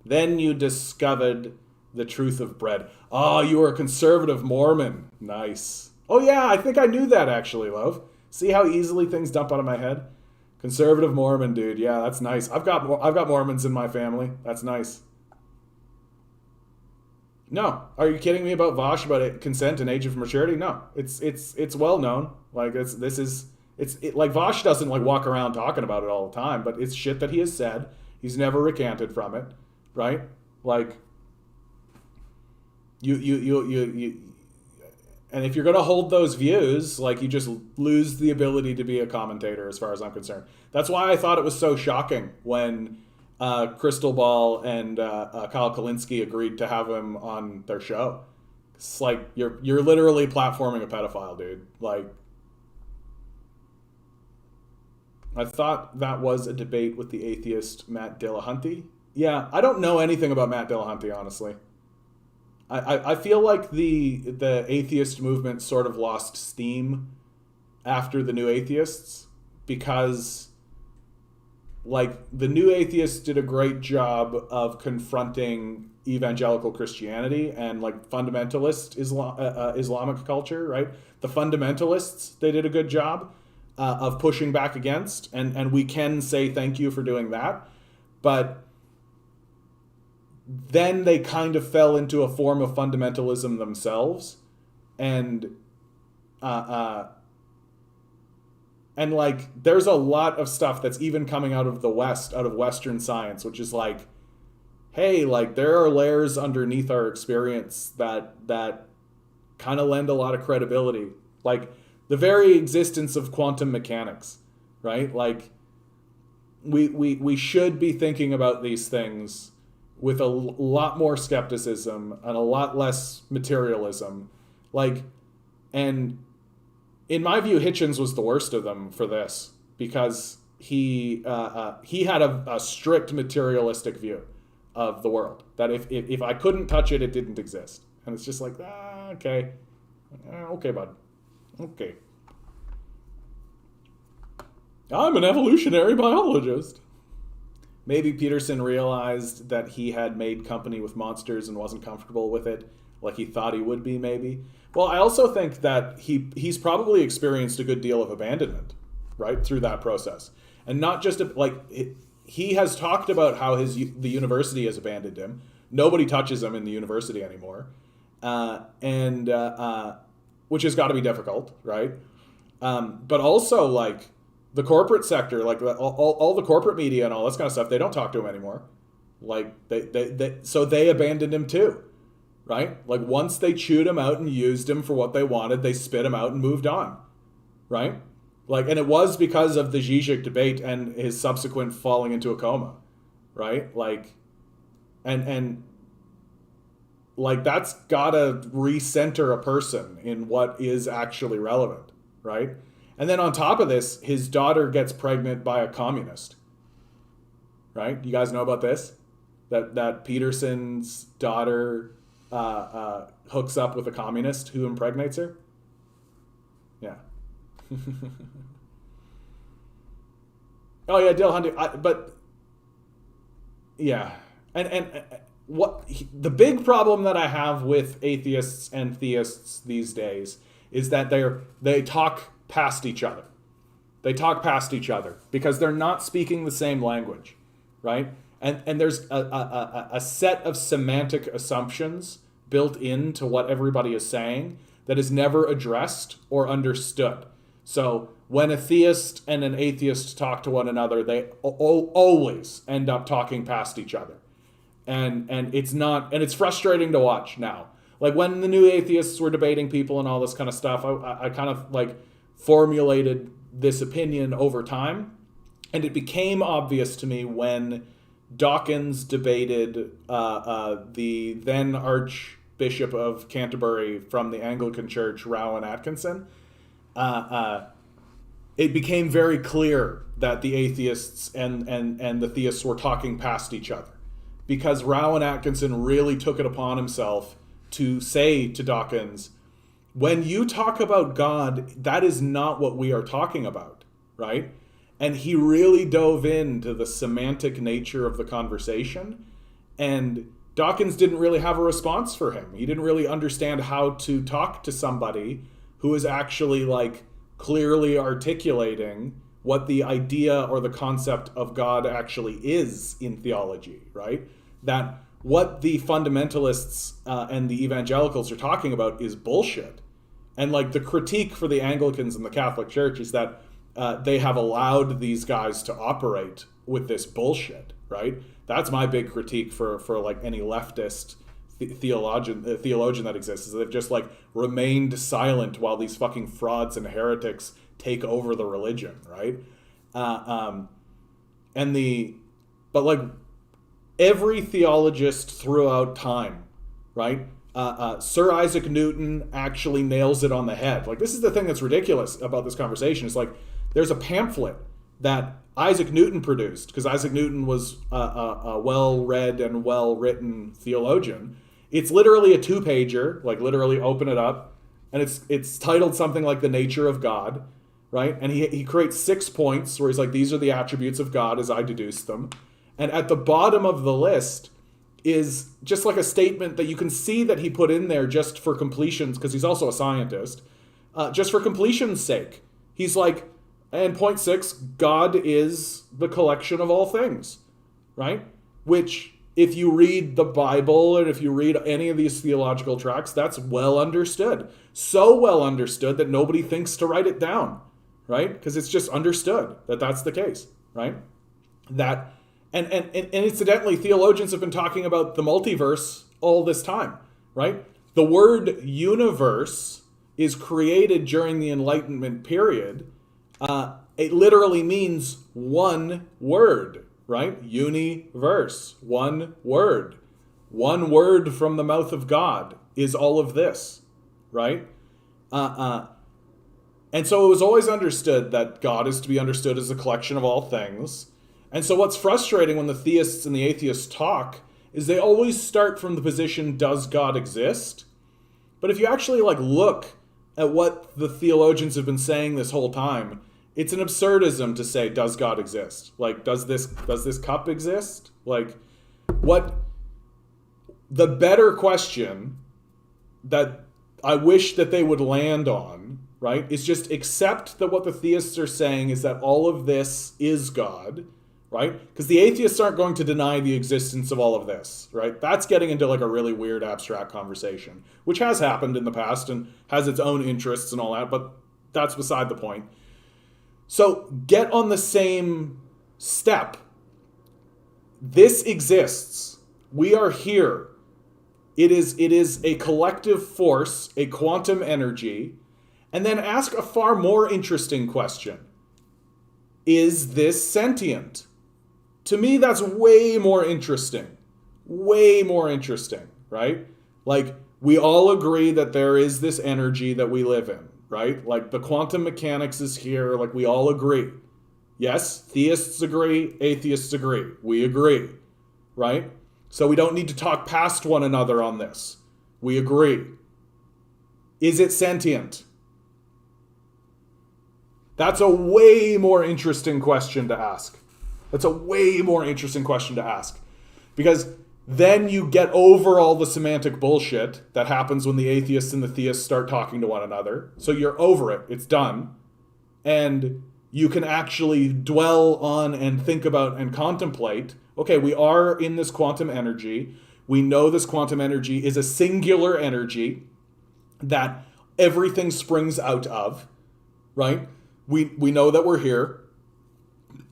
Then you discovered the truth of bread. Oh, you were a conservative Mormon. Nice. Oh yeah, I think I knew that, actually, love. See how easily things dump out of my head? Conservative Mormon, dude. Yeah, that's nice. I've got Mormons in my family. That's nice. No, are you kidding me about Vosh about consent and age of maturity? No, it's well known. Like like Vosh doesn't like walk around talking about it all the time, but it's shit that he has said. He's never recanted from it, right? Like you and if you're going to hold those views, like, you just lose the ability to be a commentator, as far as I'm concerned. That's why I thought it was so shocking when Crystal Ball and Kyle Kalinske agreed to have him on their show. It's like, you're literally platforming a pedophile, dude. Like, I thought that was a debate with the atheist Matt Dillahunty. Yeah, I don't know anything about Matt Dillahunty, honestly. I feel like the atheist movement sort of lost steam after the New Atheists, because, like, the New Atheists did a great job of confronting evangelical Christianity and, like, fundamentalist Islamic culture, right? The fundamentalists, they did a good job of pushing back against, and we can say thank you for doing that. But then they kind of fell into a form of fundamentalism themselves, and like, there's a lot of stuff that's even coming out of the West, out of Western science, which is like, hey, like, there are layers underneath our experience that kind of lend a lot of credibility, like the very existence of quantum mechanics, right? Like, we should be thinking about these things with a lot more skepticism and a lot less materialism. Like, and in my view, Hitchens was the worst of them for this, because he had a strict materialistic view of the world, that if I couldn't touch it, it didn't exist. And it's just like, okay. Okay, bud. Okay. I'm an evolutionary biologist. Maybe Peterson realized that he had made company with monsters and wasn't comfortable with it, like he thought he would be, maybe. Well, I also think that he's probably experienced a good deal of abandonment, right, through that process. And not just, like, he has talked about how the university has abandoned him. Nobody touches him in the university anymore. Which has got to be difficult, right? But also, like, the corporate sector, like all the corporate media and all this kind of stuff, they don't talk to him anymore. Like, so they abandoned him too, right? Like, once they chewed him out and used him for what they wanted, they spit him out and moved on, right? Like, and it was because of the Zizek debate and his subsequent falling into a coma, right? Like, and like, that's gotta recenter a person in what is actually relevant, right? And then on top of this, his daughter gets pregnant by a communist, right? You guys know about this? That Peterson's daughter hooks up with a communist who impregnates her? Yeah. Oh yeah, Dillahunty. But yeah, and the big problem that I have with atheists and theists these days is that they talk past each other. They talk past each other because they're not speaking the same language, right? And there's a set of semantic assumptions built into what everybody is saying that is never addressed or understood. So when a theist and an atheist talk to one another, they always end up talking past each other. And it's frustrating to watch now. Like, when the New Atheists were debating people and all this kind of stuff, I kind of, like, formulated this opinion over time, and it became obvious to me when Dawkins debated the then Archbishop of Canterbury from the Anglican Church, Rowan Atkinson. It became very clear that the atheists and the theists were talking past each other, because Rowan Atkinson really took it upon himself to say to Dawkins, when you talk about God, that is not what we are talking about, right? And he really dove into the semantic nature of the conversation, and Dawkins didn't really have a response for him. He didn't really understand how to talk to somebody who is actually, like, clearly articulating what the idea or the concept of God actually is in theology, right? That what the fundamentalists and the evangelicals are talking about is bullshit. And like the critique for the Anglicans and the Catholic Church is that they have allowed these guys to operate with this bullshit, right? That's my big critique for like any leftist theologian that exists, is that they've just like remained silent while these fucking frauds and heretics take over the religion, right? But like every theologist throughout time, right? Sir Isaac Newton actually nails it on the head. Like, this is the thing that's ridiculous about this conversation. It's like there's a pamphlet that Isaac Newton produced, because Isaac Newton was a well-read and well-written theologian. It's literally a 2-pager, like literally open it up, and it's titled something like The Nature of God, right? And he creates 6 points where he's like, these are the attributes of God as I deduce them. And at the bottom of the list is just like a statement that you can see that he put in there just for completion's, because he's also a scientist, just for completion's sake. He's like, and point 6, God is the collection of all things, right? Which, if you read the Bible and if you read any of these theological tracts, that's well understood. So well understood that nobody thinks to write it down, right? Because it's just understood that that's the case, right? That, and incidentally, theologians have been talking about the multiverse all this time, right? The word universe is created during the Enlightenment period. It literally means one word, right? Universe, one word. One word from the mouth of God is all of this, right? And so it was always understood that God is to be understood as a collection of all things. And so what's frustrating when the theists and the atheists talk is they always start from the position, does God exist? But if you actually like look at what the theologians have been saying this whole time, it's an absurdism to say, does God exist? Like, does this cup exist? Like, what the better question that I wish that they would land on, right, is just accept that what the theists are saying is that all of this is God, right? Because the atheists aren't going to deny the existence of all of this, right? That's getting into like a really weird abstract conversation, which has happened in the past and has its own interests and all that, but that's beside the point. So get on the same step. This exists. We are here. It is a collective force, a quantum energy. And then ask a far more interesting question. Is this sentient? To me, that's way more interesting. Way more interesting, right? Like, we all agree that there is this energy that we live in, right? Like, the quantum mechanics is here. Like, we all agree. Yes, theists agree, atheists agree. We agree, right? So we don't need to talk past one another on this. We agree. Is it sentient? That's a way more interesting question to ask. That's a way more interesting question to ask. Because then you get over all the semantic bullshit that happens when the atheists and the theists start talking to one another. So you're over it. It's done. And you can actually dwell on and think about and contemplate, okay, we are in this quantum energy. We know this quantum energy is a singular energy that everything springs out of, right? We know that we're here.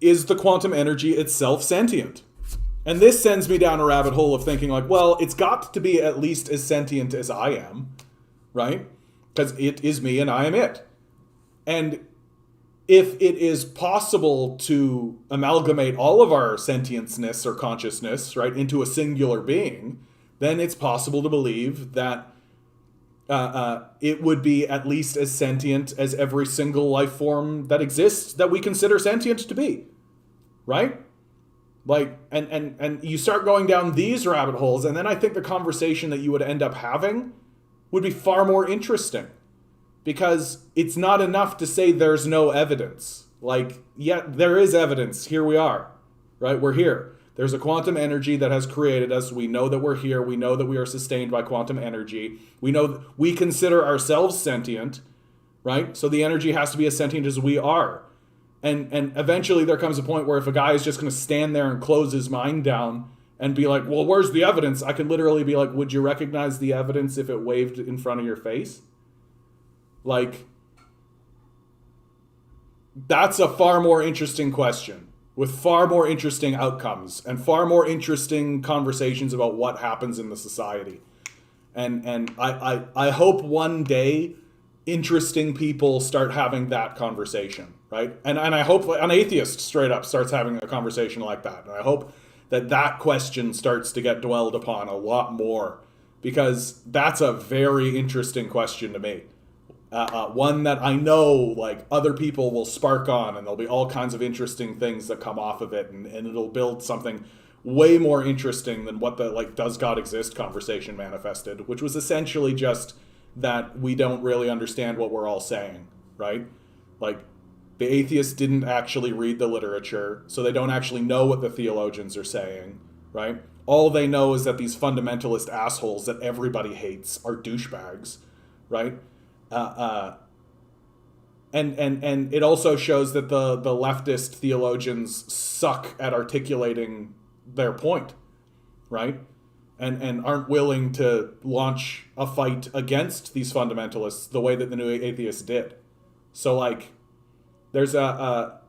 Is the quantum energy itself sentient? And this sends me down a rabbit hole of thinking like, well, it's got to be at least as sentient as I am, right? Because it is me and I am it. And if it is possible to amalgamate all of our sentienceness or consciousness, right, into a singular being, then it's possible to believe that it would be at least as sentient as every single life form that exists that we consider sentient to be, right? Like, and you start going down these rabbit holes, and then I think the conversation that you would end up having would be far more interesting, because it's not enough to say there's no evidence. Like, yeah, there is evidence. Here we are, right? We're here. There's a quantum energy that has created us. We know that we're here. We know that we are sustained by quantum energy. We know we consider ourselves sentient, right? So the energy has to be as sentient as we are. And eventually there comes a point where if a guy is just going to stand there and close his mind down and be like, well, where's the evidence? I could literally be like, would you recognize the evidence if it waved in front of your face? Like, that's a far more interesting question with far more interesting outcomes and far more interesting conversations about what happens in the society. And I hope one day interesting people start having that conversation, right? And I hope an atheist straight up starts having a conversation like that. And I hope that question starts to get dwelled upon a lot more, because that's a very interesting question to me. One that I know like other people will spark on, and there'll be all kinds of interesting things that come off of it, and it'll build something way more interesting than what the like does God exist conversation manifested, which was essentially just that we don't really understand what we're all saying, right? Like, the atheists didn't actually read the literature, so they don't actually know what the theologians are saying, right? All they know is that these fundamentalist assholes that everybody hates are douchebags, right? And it also shows that the leftist theologians suck at articulating their point, right? And aren't willing to launch a fight against these fundamentalists the way that the new atheists did. So like, there's a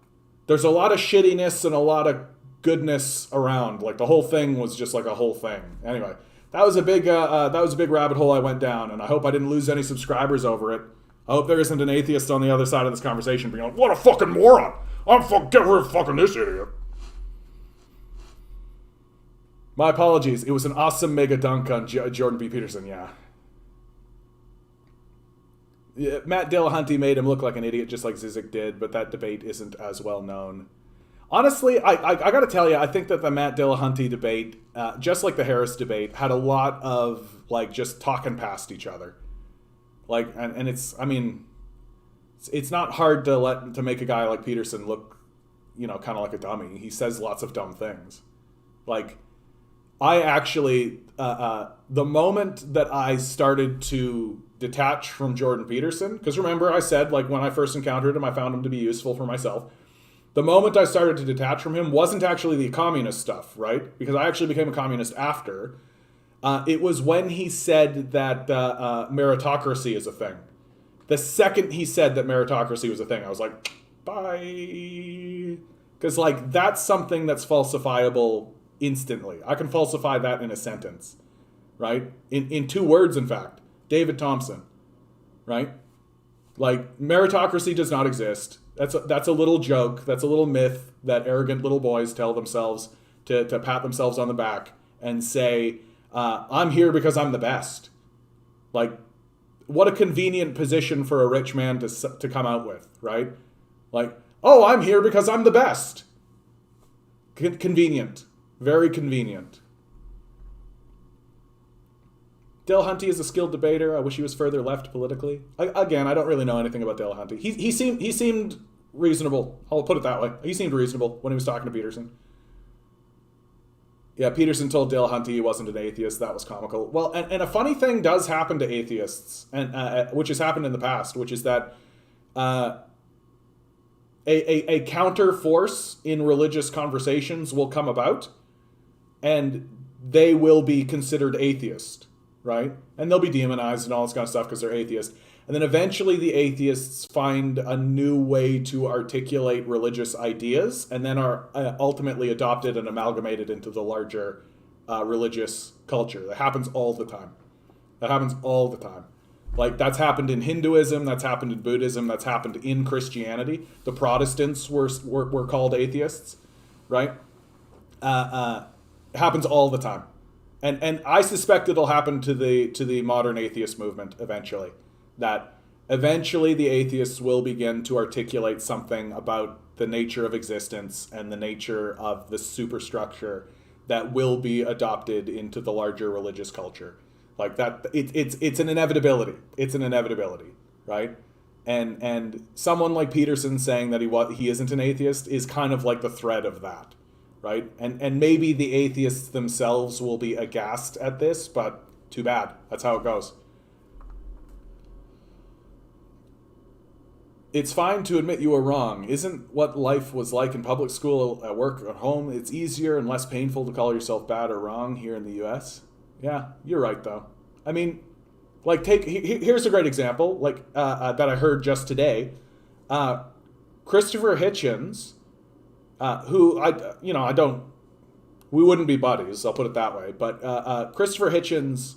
lot of shittiness and a lot of goodness around. Like, the whole thing was just like a whole thing. Anyway, that was a big rabbit hole I went down, and I hope I didn't lose any subscribers over it. I hope there isn't an atheist on the other side of this conversation being like, "What a fucking moron! Get rid of fucking this idiot." My apologies. It was an awesome mega dunk on Jordan B. Peterson. Yeah, Matt Dillahunty made him look like an idiot, just like Zizek did, but that debate isn't as well known. Honestly, I got to tell you, I think that the Matt Dillahunty debate, just like the Harris debate, had a lot of like just talking past each other. Like, and it's, I mean, it's not hard to make a guy like Peterson look, kind of like a dummy. He says lots of dumb things. Like, I actually, the moment that I started to detach from Jordan Peterson, because remember I said, like, when I first encountered him, I found him to be useful for myself. The moment I started to detach from him wasn't actually the communist stuff, right? Because I actually became a communist after. It was when he said that meritocracy is a thing. The second he said that meritocracy was a thing, I was like, bye. Because, like, that's something that's falsifiable instantly. I can falsify that in a sentence, right? In 2 words, in fact. David Thompson, right? Like, meritocracy does not exist. That's a little joke. That's a little myth that arrogant little boys tell themselves to pat themselves on the back and say, I'm here because I'm the best. Like, what a convenient position for a rich man to come out with, right? Like, oh, I'm here because I'm the best. Convenient. Very convenient. Dillahunty is a skilled debater. I wish he was further left politically. Again, I don't really know anything about Dillahunty. He seemed reasonable. I'll put it that way. He seemed reasonable when he was talking to Peterson. Yeah, Peterson told Dillahunty he wasn't an atheist. That was comical. Well, and a funny thing does happen to atheists, and which has happened in the past, which is that a counter force in religious conversations will come about, and they will be considered atheist, right? And they'll be demonized and all this kind of stuff because they're atheist. And then eventually the atheists find a new way to articulate religious ideas, and then are ultimately adopted and amalgamated into the larger religious culture. That happens all the time. Like, that's happened in Hinduism, that's happened in Buddhism, that's happened in Christianity. The Protestants were called atheists, right? It happens all the time. And I suspect it'll happen to the modern atheist movement eventually. That eventually the atheists will begin to articulate something about the nature of existence and the nature of the superstructure that will be adopted into the larger religious culture. Like that, it's an inevitability. It's an inevitability, right? And someone like Peterson saying that he isn't an atheist is kind of like the thread of that, right? And maybe the atheists themselves will be aghast at this, but too bad. That's how it goes. it's fine to admit you were wrong. Isn't what life was like in public school, at work, at home? It's easier and less painful to call yourself bad or wrong here in the U.S. Yeah, you're right, though. I mean, like, here's a great example, like, that I heard just today. Christopher Hitchens, who we wouldn't be buddies, I'll put it that way. But Christopher Hitchens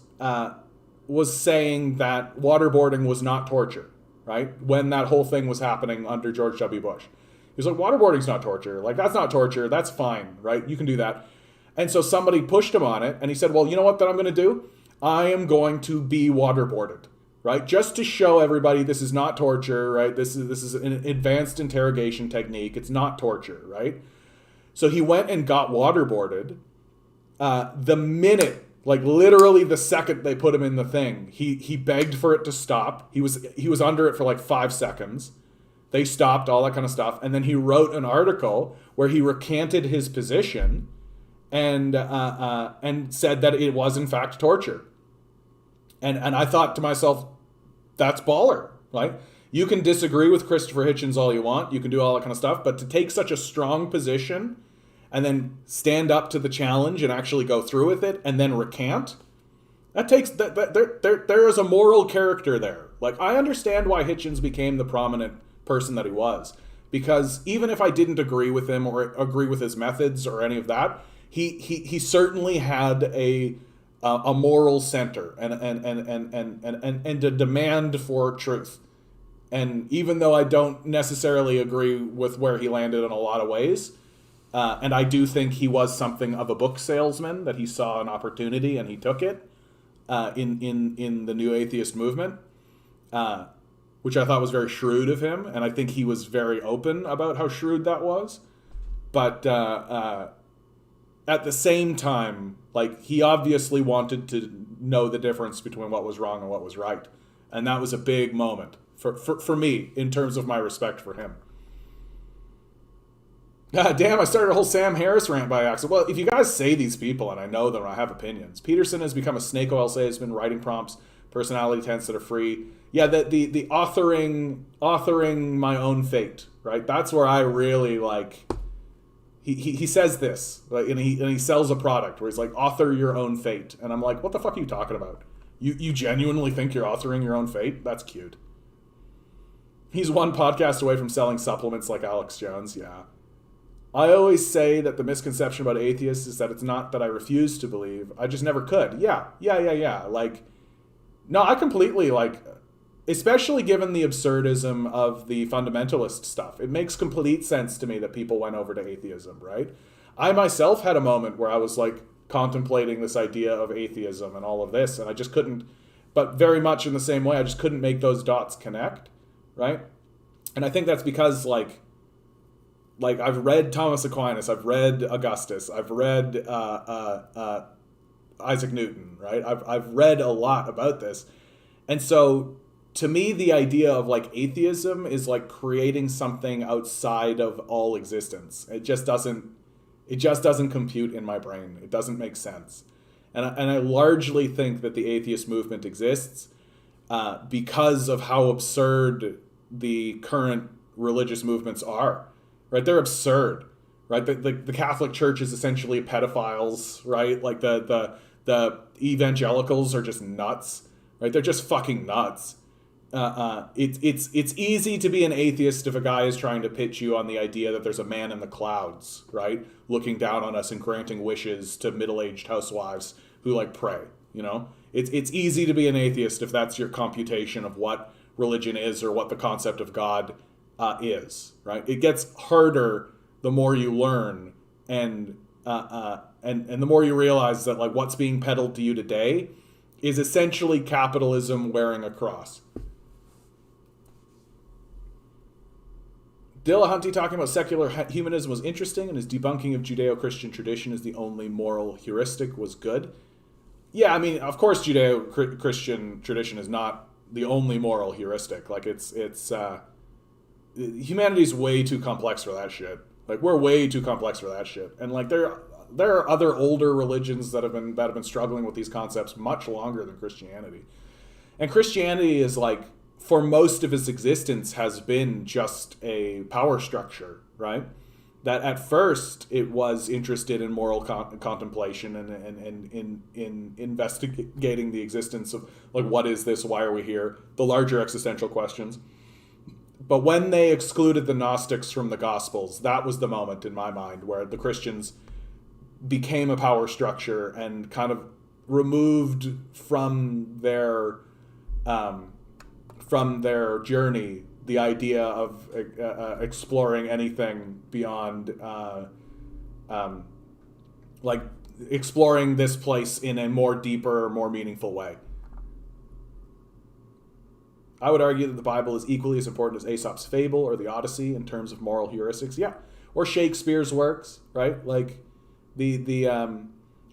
was saying that waterboarding was not torture, right? When that whole thing was happening under George W. Bush. He was like, waterboarding's not torture. Like, that's not torture. That's fine, right? You can do that. And so somebody pushed him on it, and he said, well, you know what that I'm going to do? I am going to be waterboarded, right? Just to show everybody this is not torture, right? This is an advanced interrogation technique. It's not torture, right? So he went and got waterboarded. The minute, like literally the second they put him in the thing, he begged for it to stop. He was under it for like 5 seconds. They stopped, all that kind of stuff. And then he wrote an article where he recanted his position and said that it was in fact torture. And I thought to myself, that's baller, right? You can disagree with Christopher Hitchens all you want. You can do all that kind of stuff. But to take such a strong position and then stand up to the challenge and actually go through with it and then recant, that takes there is a moral character there. Like, I understand why Hitchens became the prominent person that he was, because even if I didn't agree with him or agree with his methods or any of that, he certainly had a moral center and a demand for truth. And even though I don't necessarily agree with where he landed in a lot of ways, and I do think he was something of a book salesman, that he saw an opportunity and he took it in the new atheist movement, which I thought was very shrewd of him. And I think he was very open about how shrewd that was. But at the same time, like, he obviously wanted to know the difference between what was wrong and what was right. And that was a big moment for me in terms of my respect for him. God damn, I started a whole Sam Harris rant by accident. Well, if you guys say these people, and I know them, I have opinions. Peterson has become a snake oil salesman, writing prompts, personality tests that are free. Yeah, the authoring my own fate, right? That's where I really like. He says this, like, and he sells a product where he's like, author your own fate. And I'm like, what the fuck are you talking about? You genuinely think you're authoring your own fate? That's cute. He's one podcast away from selling supplements like Alex Jones, yeah. I always say that the misconception about atheists is that it's not that I refuse to believe, I just never could. Yeah. Like, no, I completely, like, especially given the absurdism of the fundamentalist stuff, it makes complete sense to me that people went over to atheism, right? I myself had a moment where I was, like, contemplating this idea of atheism and all of this, and I just couldn't, but very much in the same way, I just couldn't make those dots connect, right? And I think that's because, like I've read Thomas Aquinas, I've read Augustus, I've read Isaac Newton, right? I've read a lot about this. And so to me, the idea of like atheism is like creating something outside of all existence. It just doesn't compute in my brain. It doesn't make sense. And I largely think that the atheist movement exists because of how absurd the current religious movements are. Right, they're absurd, right? The Catholic Church is essentially pedophiles, right? Like the evangelicals are just nuts, right? They're just fucking nuts. It's easy to be an atheist if a guy is trying to pitch you on the idea that there's a man in the clouds, right, looking down on us and granting wishes to middle-aged housewives who like pray. You know, it's easy to be an atheist if that's your computation of what religion is or what the concept of God is, right? It gets harder the more you learn, and the more you realize that like what's being peddled to you today is essentially capitalism wearing a cross. Dillahunty talking about secular humanism was interesting, and his debunking of Judeo-Christian tradition as the only moral heuristic was good. Yeah, I mean, of course, Judeo-Christian tradition is not the only moral heuristic. Like it's humanity's way too complex for that shit. Like, we're way too complex for that shit. And like there are other older religions that have been struggling with these concepts much longer than Christianity. And Christianity is like for most of its existence has been just a power structure, right? That at first it was interested in moral contemplation and in investigating the existence of, like, what is this? Why are we here? The larger existential questions. But when they excluded the Gnostics from the Gospels, that was the moment in my mind where the Christians became a power structure and kind of removed from their journey the idea of exploring anything beyond like exploring this place in a more deeper, more meaningful way. I would argue that the Bible is equally as important as Aesop's Fable or the Odyssey in terms of moral heuristics. Yeah, or Shakespeare's works, right? Like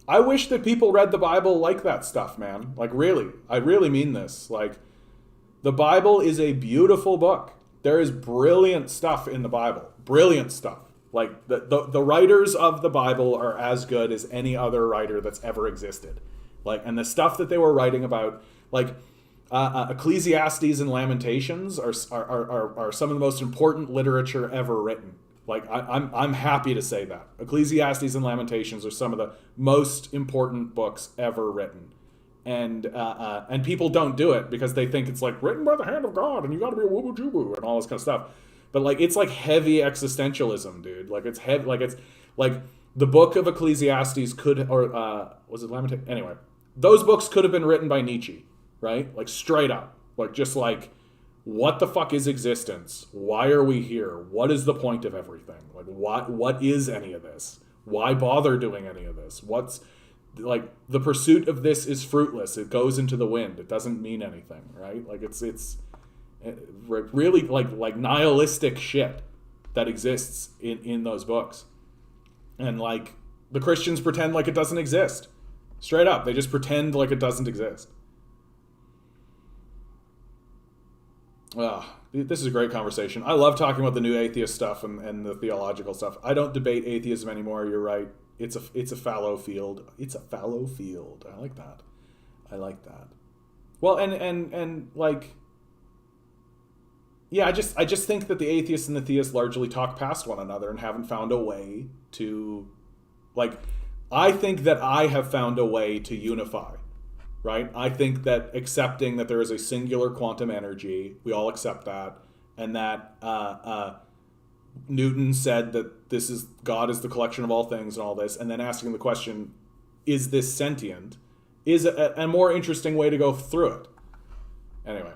I wish that people read the Bible like that stuff, man. Like, really, I really mean this. Like, the Bible is a beautiful book. There is brilliant stuff in the Bible. Brilliant stuff. Like, the writers of the Bible are as good as any other writer that's ever existed. Like, and the stuff that they were writing about, like, Ecclesiastes and Lamentations are some of the most important literature ever written. Like, I'm happy to say that. Ecclesiastes and Lamentations are some of the most important books ever written. And people don't do it because they think it's like written by the hand of God and you got to be a woo jubu and all this kind of stuff. But like, it's like heavy existentialism, dude. Like, it's heavy. Like, it's like the book of Ecclesiastes could, or was it Lamentation? Anyway, those books could have been written by Nietzsche, right? Like, straight up, like, just like, what the fuck is existence? Why are we here? What is the point of everything? Like, what is any of this? Why bother doing any of this? What's, like, the pursuit of this is fruitless. It goes into the wind. It doesn't mean anything, right? Like, it's really like nihilistic shit that exists in those books. And like, the Christians pretend like it doesn't exist. Straight up, they just pretend like it doesn't exist. This is a great conversation. I love talking about the new atheist stuff and the theological stuff. I don't debate atheism anymore. You're right. It's a fallow field. It's a fallow field. I like that. Well, and like, yeah, I just think that the atheists and the theists largely talk past one another and haven't found a way to, like, I think that I have found a way to unify. Right? I think that accepting that there is a singular quantum energy, we all accept that, and that Newton said that this is God is the collection of all things and all this, and then asking the question, is this sentient, is a more interesting way to go through it. Anyway,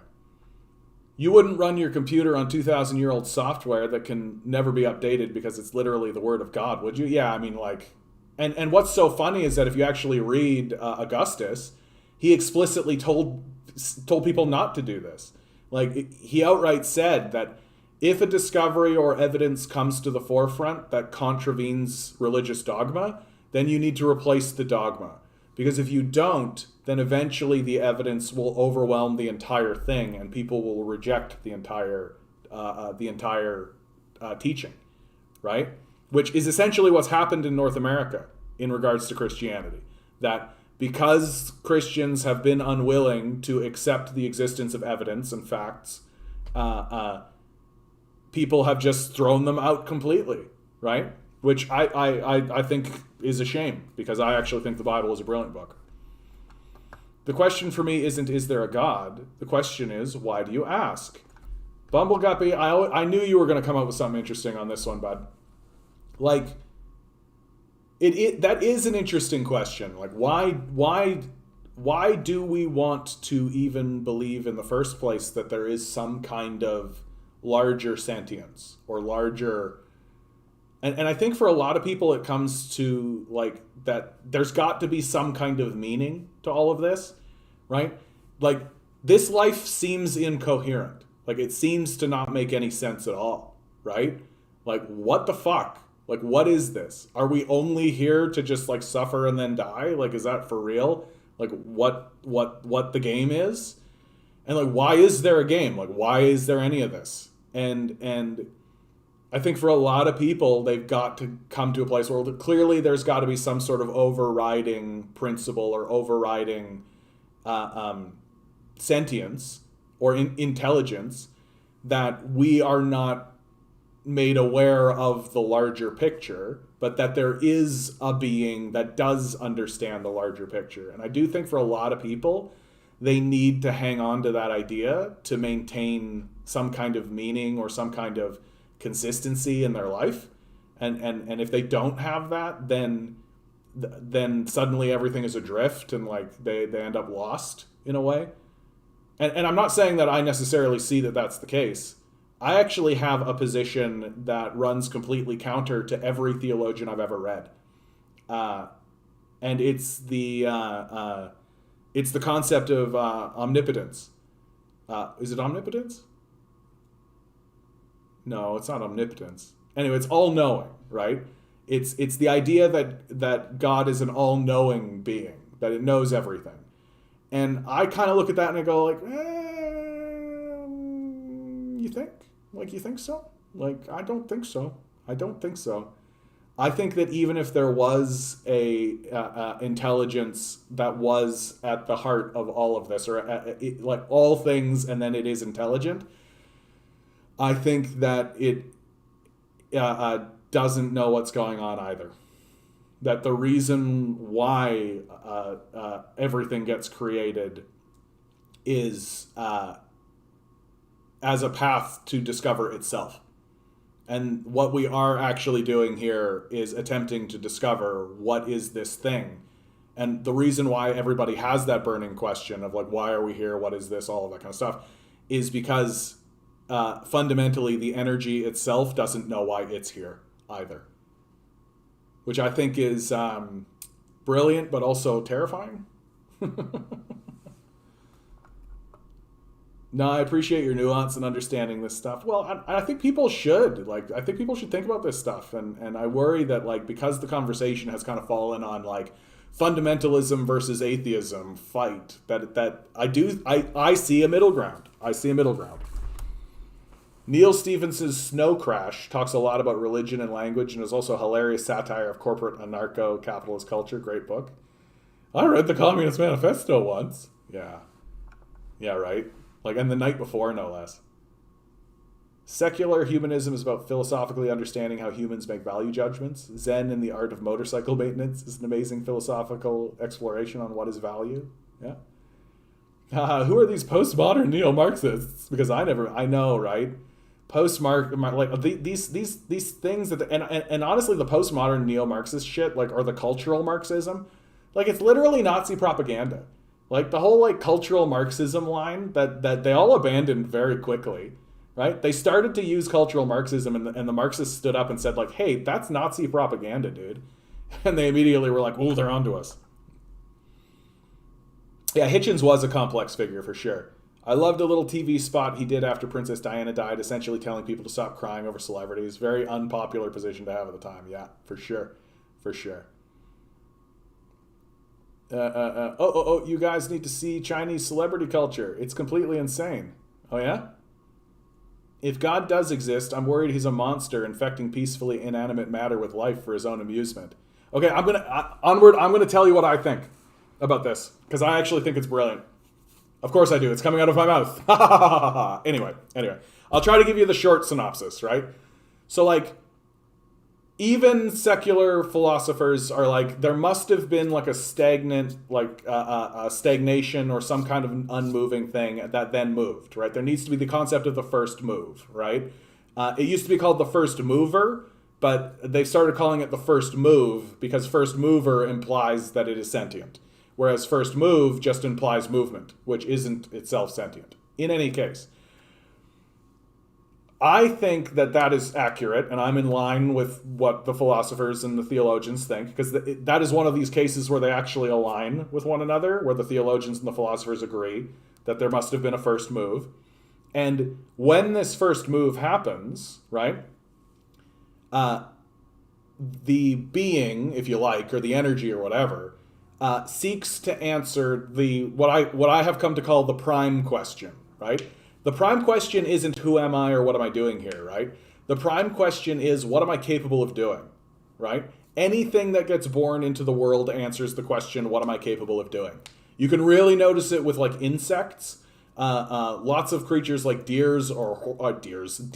you wouldn't run your computer on 2,000-year-old software that can never be updated because it's literally the word of God, would you? Yeah, I mean, like, and what's so funny is that if you actually read Augustus, he explicitly told people not to do this. Like, he outright said that if a discovery or evidence comes to the forefront that contravenes religious dogma, then you need to replace the dogma. Because if you don't, then eventually the evidence will overwhelm the entire thing and people will reject the entire teaching, right? Which is essentially what's happened in North America in regards to Christianity. That because Christians have been unwilling to accept the existence of evidence and facts, people have just thrown them out completely, right? Which I think is a shame, because I actually think the Bible is a brilliant book. The question for me isn't, is there a God? The question is, why do you ask? Bumbleguppy, I knew you were going to come up with something interesting on this one, bud. Like, that is an interesting question. Like, why do we want to even believe in the first place that there is some kind of larger sentience or larger, and I think for a lot of people it comes to like that there's got to be some kind of meaning to all of this, right? Like, this life seems incoherent. Like, it seems to not make any sense at all, right? Like, what the fuck? Like, what is this? Are we only here to just like suffer and then die? Like, is that for real? Like, what the game is? And like, why is there a game? Like, why is there any of this? And I think for a lot of people, they've got to come to a place where clearly there's got to be some sort of overriding principle or overriding sentience or intelligence, that we are not made aware of the larger picture, but that there is a being that does understand the larger picture. And I do think for a lot of people, they need to hang on to that idea to maintain some kind of meaning or some kind of consistency in their life. And if they don't have that, then suddenly everything is adrift, and like they end up lost in a way. And I'm not saying that I necessarily see that that's the case. I actually have a position that runs completely counter to every theologian I've ever read. And it's the concept of omnipotence. Is it omnipotence? No, it's not omnipotence. Anyway, it's all-knowing, right? It's the idea that God is an all-knowing being, that it knows everything. And I kind of look at that and I go like, you think? Like, you think so? Like, I don't think so. I don't think so. I think that even if there was a intelligence that was at the heart of all of this, or like all things, and then it is intelligent, I think that it doesn't know what's going on either. That the reason why everything gets created is as a path to discover itself. And what we are actually doing here is attempting to discover what is this thing. And the reason why everybody has that burning question of like, why are we here? What is this? All of that kind of stuff is because fundamentally the energy itself doesn't know why it's here either. Which I think is brilliant, but also terrifying. No, I appreciate your nuance and understanding this stuff. Well, I think people should. Like, I think people should think about this stuff. And I worry that, like, because the conversation has kind of fallen on, like, fundamentalism versus atheism fight, that I see a middle ground. I see a middle ground. Neil Stephens's Snow Crash talks a lot about religion and language, and is also a hilarious satire of corporate anarcho-capitalist culture. Great book. I read the Communist Manifesto once. Yeah. Yeah, right. Like, and the night before, no less. Secular humanism is about philosophically understanding how humans make value judgments. Zen and the Art of Motorcycle Maintenance is an amazing philosophical exploration on what is value. Yeah. Who are these postmodern neo-Marxists? Because I know, right? Like these things that and honestly, the postmodern neo-Marxist shit, like, or the cultural Marxism, like, it's literally Nazi propaganda. Like, the whole, like, cultural Marxism line that they all abandoned very quickly, right? They started to use cultural Marxism, and the Marxists stood up and said, like, hey, that's Nazi propaganda, dude. And they immediately were like, ooh, they're onto us. Yeah, Hitchens was a complex figure, for sure. I loved a little TV spot he did after Princess Diana died, essentially telling people to stop crying over celebrities. Very unpopular position to have at the time. Yeah, for sure. For sure. You guys need to see Chinese celebrity culture. It's completely insane. Oh, yeah? If God does exist, I'm worried he's a monster infecting peacefully inanimate matter with life for his own amusement. Okay, I'm gonna tell you what I think about this, because I actually think it's brilliant. Of course I do. It's coming out of my mouth. Anyway. I'll try to give you the short synopsis, right? So, like, even secular philosophers are like, there must have been like a stagnant, like a stagnation or some kind of an unmoving thing that then moved, right? There needs to be the concept of the first move, right? It used to be called the first mover, but they started calling it the first move because first mover implies that it is sentient, whereas first move just implies movement, which isn't itself sentient. In any case, I think that is accurate, and I'm in line with what the philosophers and the theologians think, because that is one of these cases where they actually align with one another, where the theologians and the philosophers agree that there must have been a first move. And when this first move happens, right, the being, if you like, or the energy or whatever, seeks to answer what I have come to call the prime question, right? The prime question isn't who am I or what am I doing here, right? The prime question is what am I capable of doing, right? Anything that gets born into the world answers the question, what am I capable of doing? You can really notice it with like insects. Lots of creatures like deer, horses,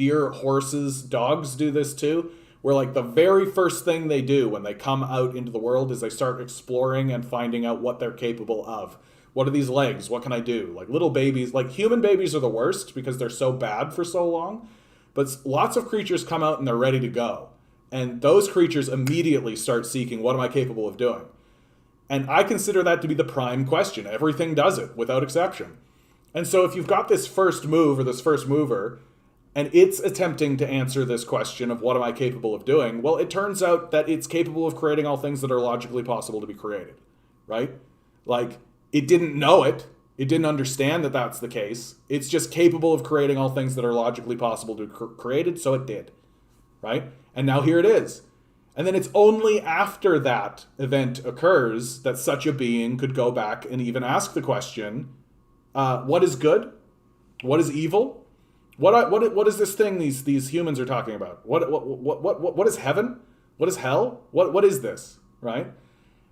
dogs do this too, where like the very first thing they do when they come out into the world is they start exploring and finding out what they're capable of. What are these legs? What can I do? Like little babies, like human babies are the worst because they're so bad for so long. But lots of creatures come out and they're ready to go. And those creatures immediately start seeking, what am I capable of doing? And I consider that to be the prime question. Everything does it, without exception. And so if you've got this first move or this first mover, and it's attempting to answer this question of what am I capable of doing, well, it turns out that it's capable of creating all things that are logically possible to be created, right? Like, it didn't know it. It didn't understand that that's the case. It's just capable of creating all things that are logically possible to be created, so it did, right? And now here it is. And then it's only after that event occurs that such a being could go back and even ask the question, what is good? What is evil? What is this thing these humans are talking about? What is heaven? What is hell? What is this, right?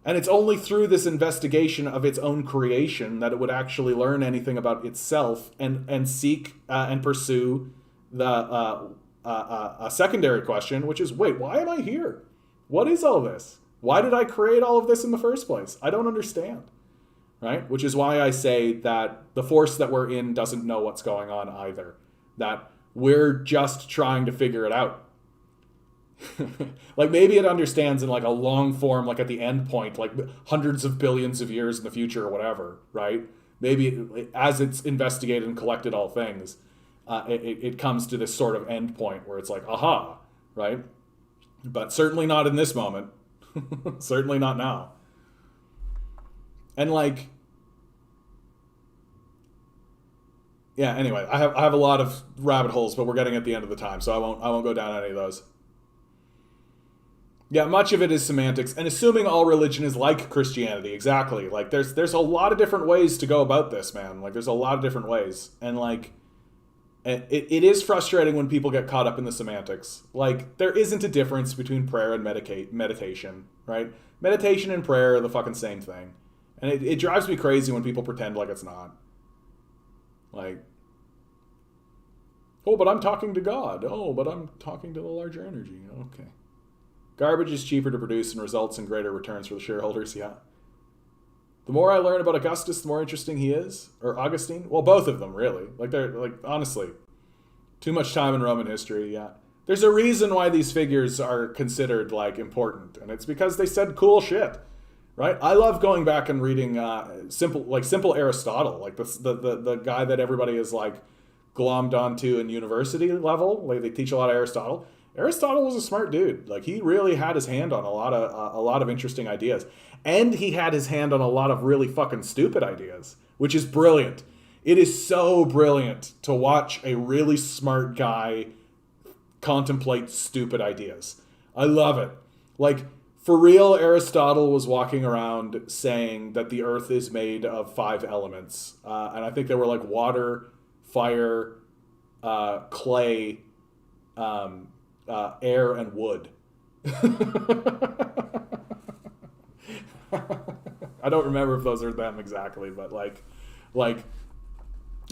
And it's only through this investigation of its own creation that it would actually learn anything about itself and seek and pursue the a secondary question, which is, wait, why am I here? What is all this? Why did I create all of this in the first place? I don't understand, right? Which is why I say that the force that we're in doesn't know what's going on either. That we're just trying to figure it out. Like maybe it understands in like a long form, like at the end point, like hundreds of billions of years in the future or whatever, right? Maybe as it's investigated and collected all things, it comes to this sort of end point where it's like, aha, right? But certainly not in this moment. Certainly not now. And like, yeah, anyway, I have a lot of rabbit holes, but we're getting at the end of the time, so I won't go down any of those. Yeah, much of it is semantics, and assuming all religion is like Christianity, exactly. Like, there's a lot of different ways to go about this, man. Like, there's a lot of different ways. And, like, it is frustrating when people get caught up in the semantics. Like, there isn't a difference between prayer and meditation, right? Meditation and prayer are the fucking same thing. And it drives me crazy when people pretend like it's not. Like, oh, but I'm talking to God. Oh, but I'm talking to the larger energy. Okay. Garbage is cheaper to produce and results in greater returns for the shareholders, yeah. The more I learn about Augustus, the more interesting he is. Or Augustine. Well, both of them, really. Like, they're, like, honestly, too much time in Roman history, yeah. There's a reason why these figures are considered, like, important. And it's because they said cool shit, right? I love going back and reading simple Aristotle. Like, the guy that everybody is, like, glommed onto in university level. Like, they teach a lot of Aristotle. Aristotle was a smart dude. Like, he really had his hand on a lot of interesting ideas. And he had his hand on a lot of really fucking stupid ideas, which is brilliant. It is so brilliant to watch a really smart guy contemplate stupid ideas. I love it. Like, for real, Aristotle was walking around saying that the earth is made of 5 elements. And I think they were like water, fire, clay, air, and wood. I don't remember if those are them exactly, but like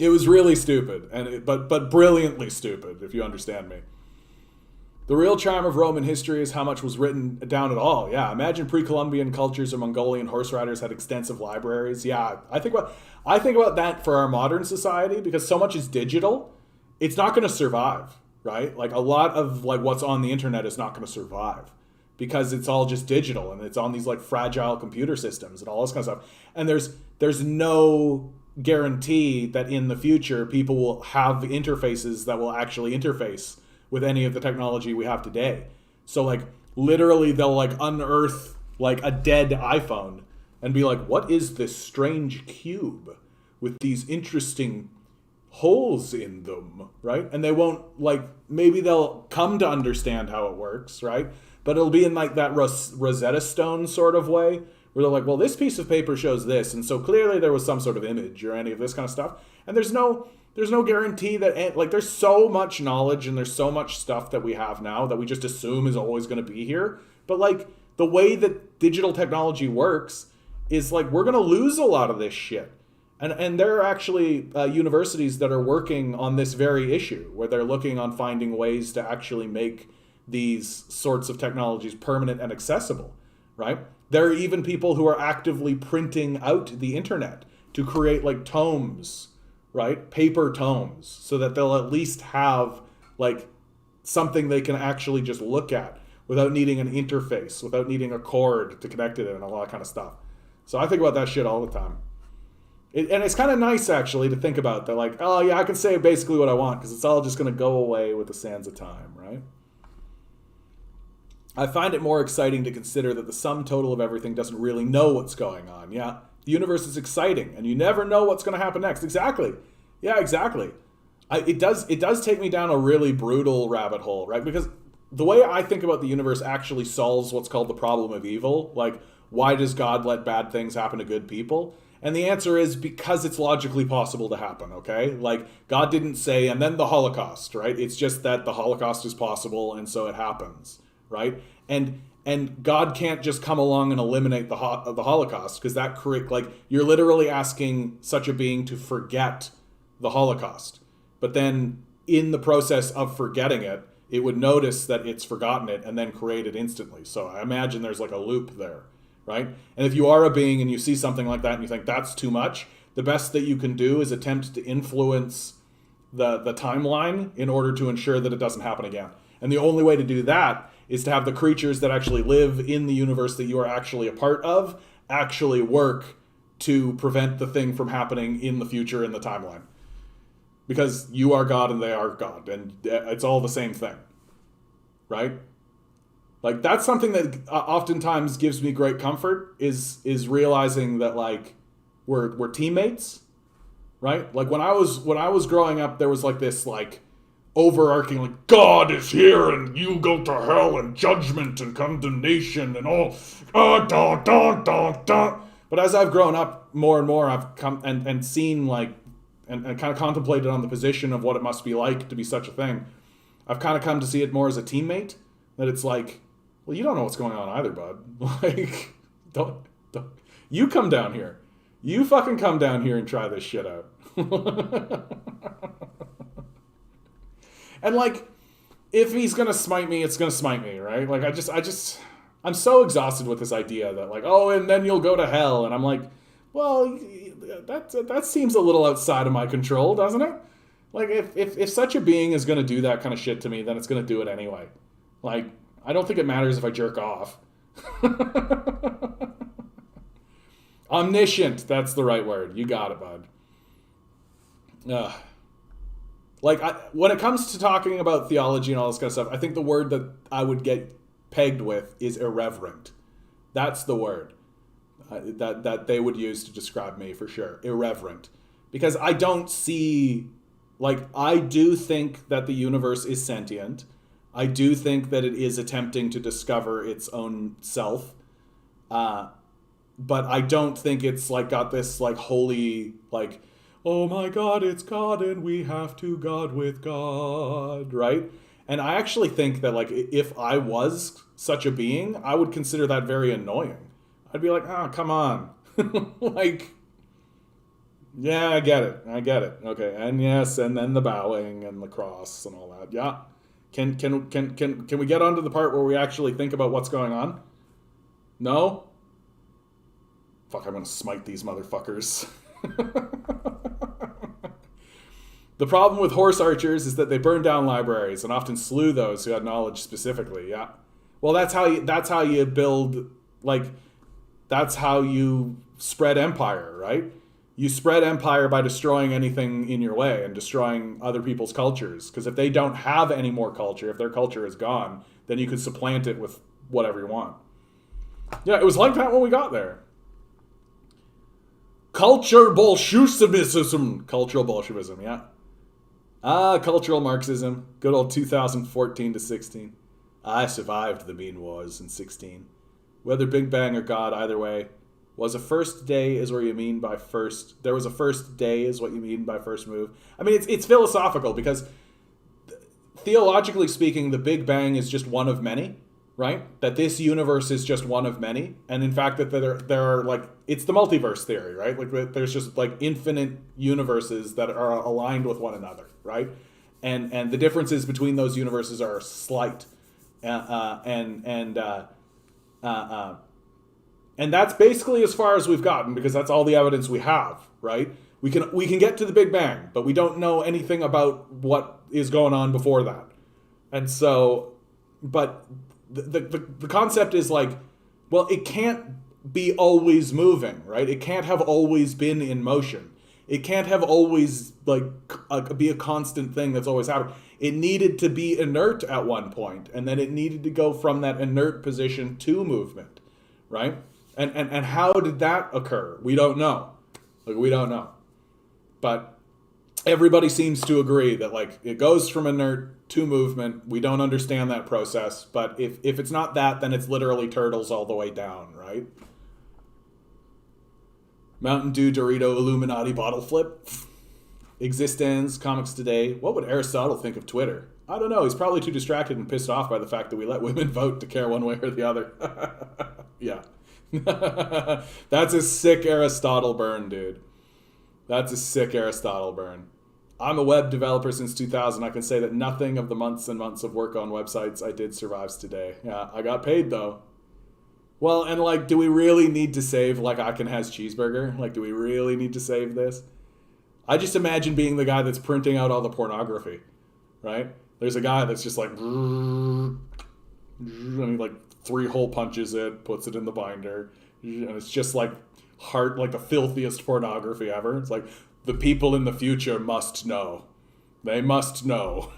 it was really stupid, and but brilliantly stupid, if you understand me. The real charm of Roman history is how much was written down at all. Yeah, imagine pre-Columbian cultures or Mongolian horse riders had extensive libraries. Yeah, I think about that for our modern society, because so much is digital. It's not going to survive. Right? Like, a lot of like what's on the internet is not going to survive because it's all just digital and it's on these like fragile computer systems and all this kind of stuff. And there's no guarantee that in the future people will have interfaces that will actually interface with any of the technology we have today. So like literally they'll like unearth like a dead iPhone and be like, what is this strange cube with these interesting holes in them, right? And they won't, like, maybe they'll come to understand how it works, right? But it'll be in like that Rosetta Stone sort of way, where they're like, well, this piece of paper shows this, and so clearly there was some sort of image or any of this kind of stuff. And there's no guarantee that, like, there's so much knowledge and there's so much stuff that we have now that we just assume is always going to be here. But like the way that digital technology works is like we're going to lose a lot of this shit. And there are actually universities that are working on this very issue, where they're looking on finding ways to actually make these sorts of technologies permanent and accessible, right? There are even people who are actively printing out the internet to create like tomes, right? Paper tomes, so that they'll at least have like something they can actually just look at without needing an interface, without needing a cord to connect it in, and all that kind of stuff. So I think about that shit all the time. And it's kind of nice, actually, to think about that. Like, oh, yeah, I can say basically what I want because it's all just going to go away with the sands of time, right? I find it more exciting to consider that the sum total of everything doesn't really know what's going on. Yeah, the universe is exciting, and you never know what's going to happen next. Exactly. Yeah, exactly. It does take me down a really brutal rabbit hole, right? Because the way I think about the universe actually solves what's called the problem of evil. Like, why does God let bad things happen to good people? And the answer is because it's logically possible to happen, okay? Like, God didn't say, and then the Holocaust, right? It's just that the Holocaust is possible, and so it happens, right? And God can't just come along and eliminate the Holocaust, because that you're literally asking such a being to forget the Holocaust. But then, in the process of forgetting it, it would notice that it's forgotten it and then create it instantly. So I imagine there's like a loop there. Right? And if you are a being and you see something like that and you think that's too much, the best that you can do is attempt to influence the timeline in order to ensure that it doesn't happen again. And the only way to do that is to have the creatures that actually live in the universe that you are actually a part of actually work to prevent the thing from happening in the future in the timeline. Because you are God and they are God, and it's all the same thing. Right? Like, that's something that oftentimes gives me great comfort is realizing that, like, we're teammates, right? Like, when I was growing up, there was like this like overarching like God is here and you go to hell and judgment and condemnation and all But as I've grown up more and more, I've come and seen like and kind of contemplated on the position of what it must be like to be such a thing. I've kind of come to see it more as a teammate, that it's like, well, you don't know what's going on either, bud. Like, don't. You come down here. You fucking come down here and try this shit out. And like, if he's gonna smite me, it's gonna smite me, right? Like, I'm so exhausted with this idea that like, oh, and then you'll go to hell, and I'm like, well, that seems a little outside of my control, doesn't it? Like, if such a being is gonna do that kind of shit to me, then it's gonna do it anyway. Like, I don't think it matters if I jerk off. Omniscient, that's the right word. You got it, bud. When it comes to talking about theology and all this kind of stuff, I think the word that I would get pegged with is irreverent. That's the word that they would use to describe me for sure. Irreverent. Because I don't see... Like, I do think that the universe is sentient. I do think that it is attempting to discover its own self. But I don't think it's like got this like holy, like, oh my God, it's God and we have to God with God, right? And I actually think that like if I was such a being, I would consider that very annoying. I'd be like, oh, come on. Like, yeah, I get it. Okay, and yes, and then the bowing and the cross and all that. Yeah. Can we get on to the part where we actually think about what's going on? No? Fuck, I'm gonna smite these motherfuckers. The problem with horse archers is that they burn down libraries and often slew those who had knowledge specifically, yeah. Well, that's how you build, like, that's how you spread empire, right? You spread empire by destroying anything in your way and destroying other people's cultures. Because if they don't have any more culture, if their culture is gone, then you could supplant it with whatever you want. Yeah, it was like that when we got there. Cultural Bolshevism, yeah. Cultural Marxism. Good old 2014 to 16. I survived the Bean Wars in 16. Whether Big Bang or God, either way. Was a first day is where you mean by first... There was a first day is what you mean by first move. I mean, it's philosophical because theologically speaking, the Big Bang is just one of many. right? That this universe is just one of many, and in fact that there are like, it's the multiverse theory, right? Like there's just like infinite universes that are aligned with one another, right? And the differences between those universes are slight, and that's basically as far as we've gotten, because that's all the evidence we have, right? We can get to the Big Bang, but we don't know anything about what is going on before that. And so, but the concept is like, well, it can't be always moving, right? It can't have always been in motion. It can't have always like be a constant thing that's always happening. It needed to be inert at one point, and then it needed to go from that inert position to movement, right? And how did that occur? We don't know. Like, we don't know. But everybody seems to agree that like it goes from inert to movement. We don't understand that process, but if it's not that, then it's literally turtles all the way down, right? Mountain Dew Dorito Illuminati bottle flip. Existence, comics today. What would Aristotle think of Twitter? I don't know. He's probably too distracted and pissed off by the fact that we let women vote to care one way or the other. Yeah. That's a sick Aristotle burn, dude. That's a sick Aristotle burn. I'm a web developer since 2000. I can say that nothing of the months and months of work on websites I did survives today. Yeah, I got paid though. Well, and like, do we really need to save like Akin has cheeseburger? Like, do we really need to save this? I just imagine being the guy that's printing out all the pornography, right? There's a guy that's just like, and he like 3-hole punches it, puts it in the binder, and it's just like like the filthiest pornography ever. It's like, the people in the future must know. They must know.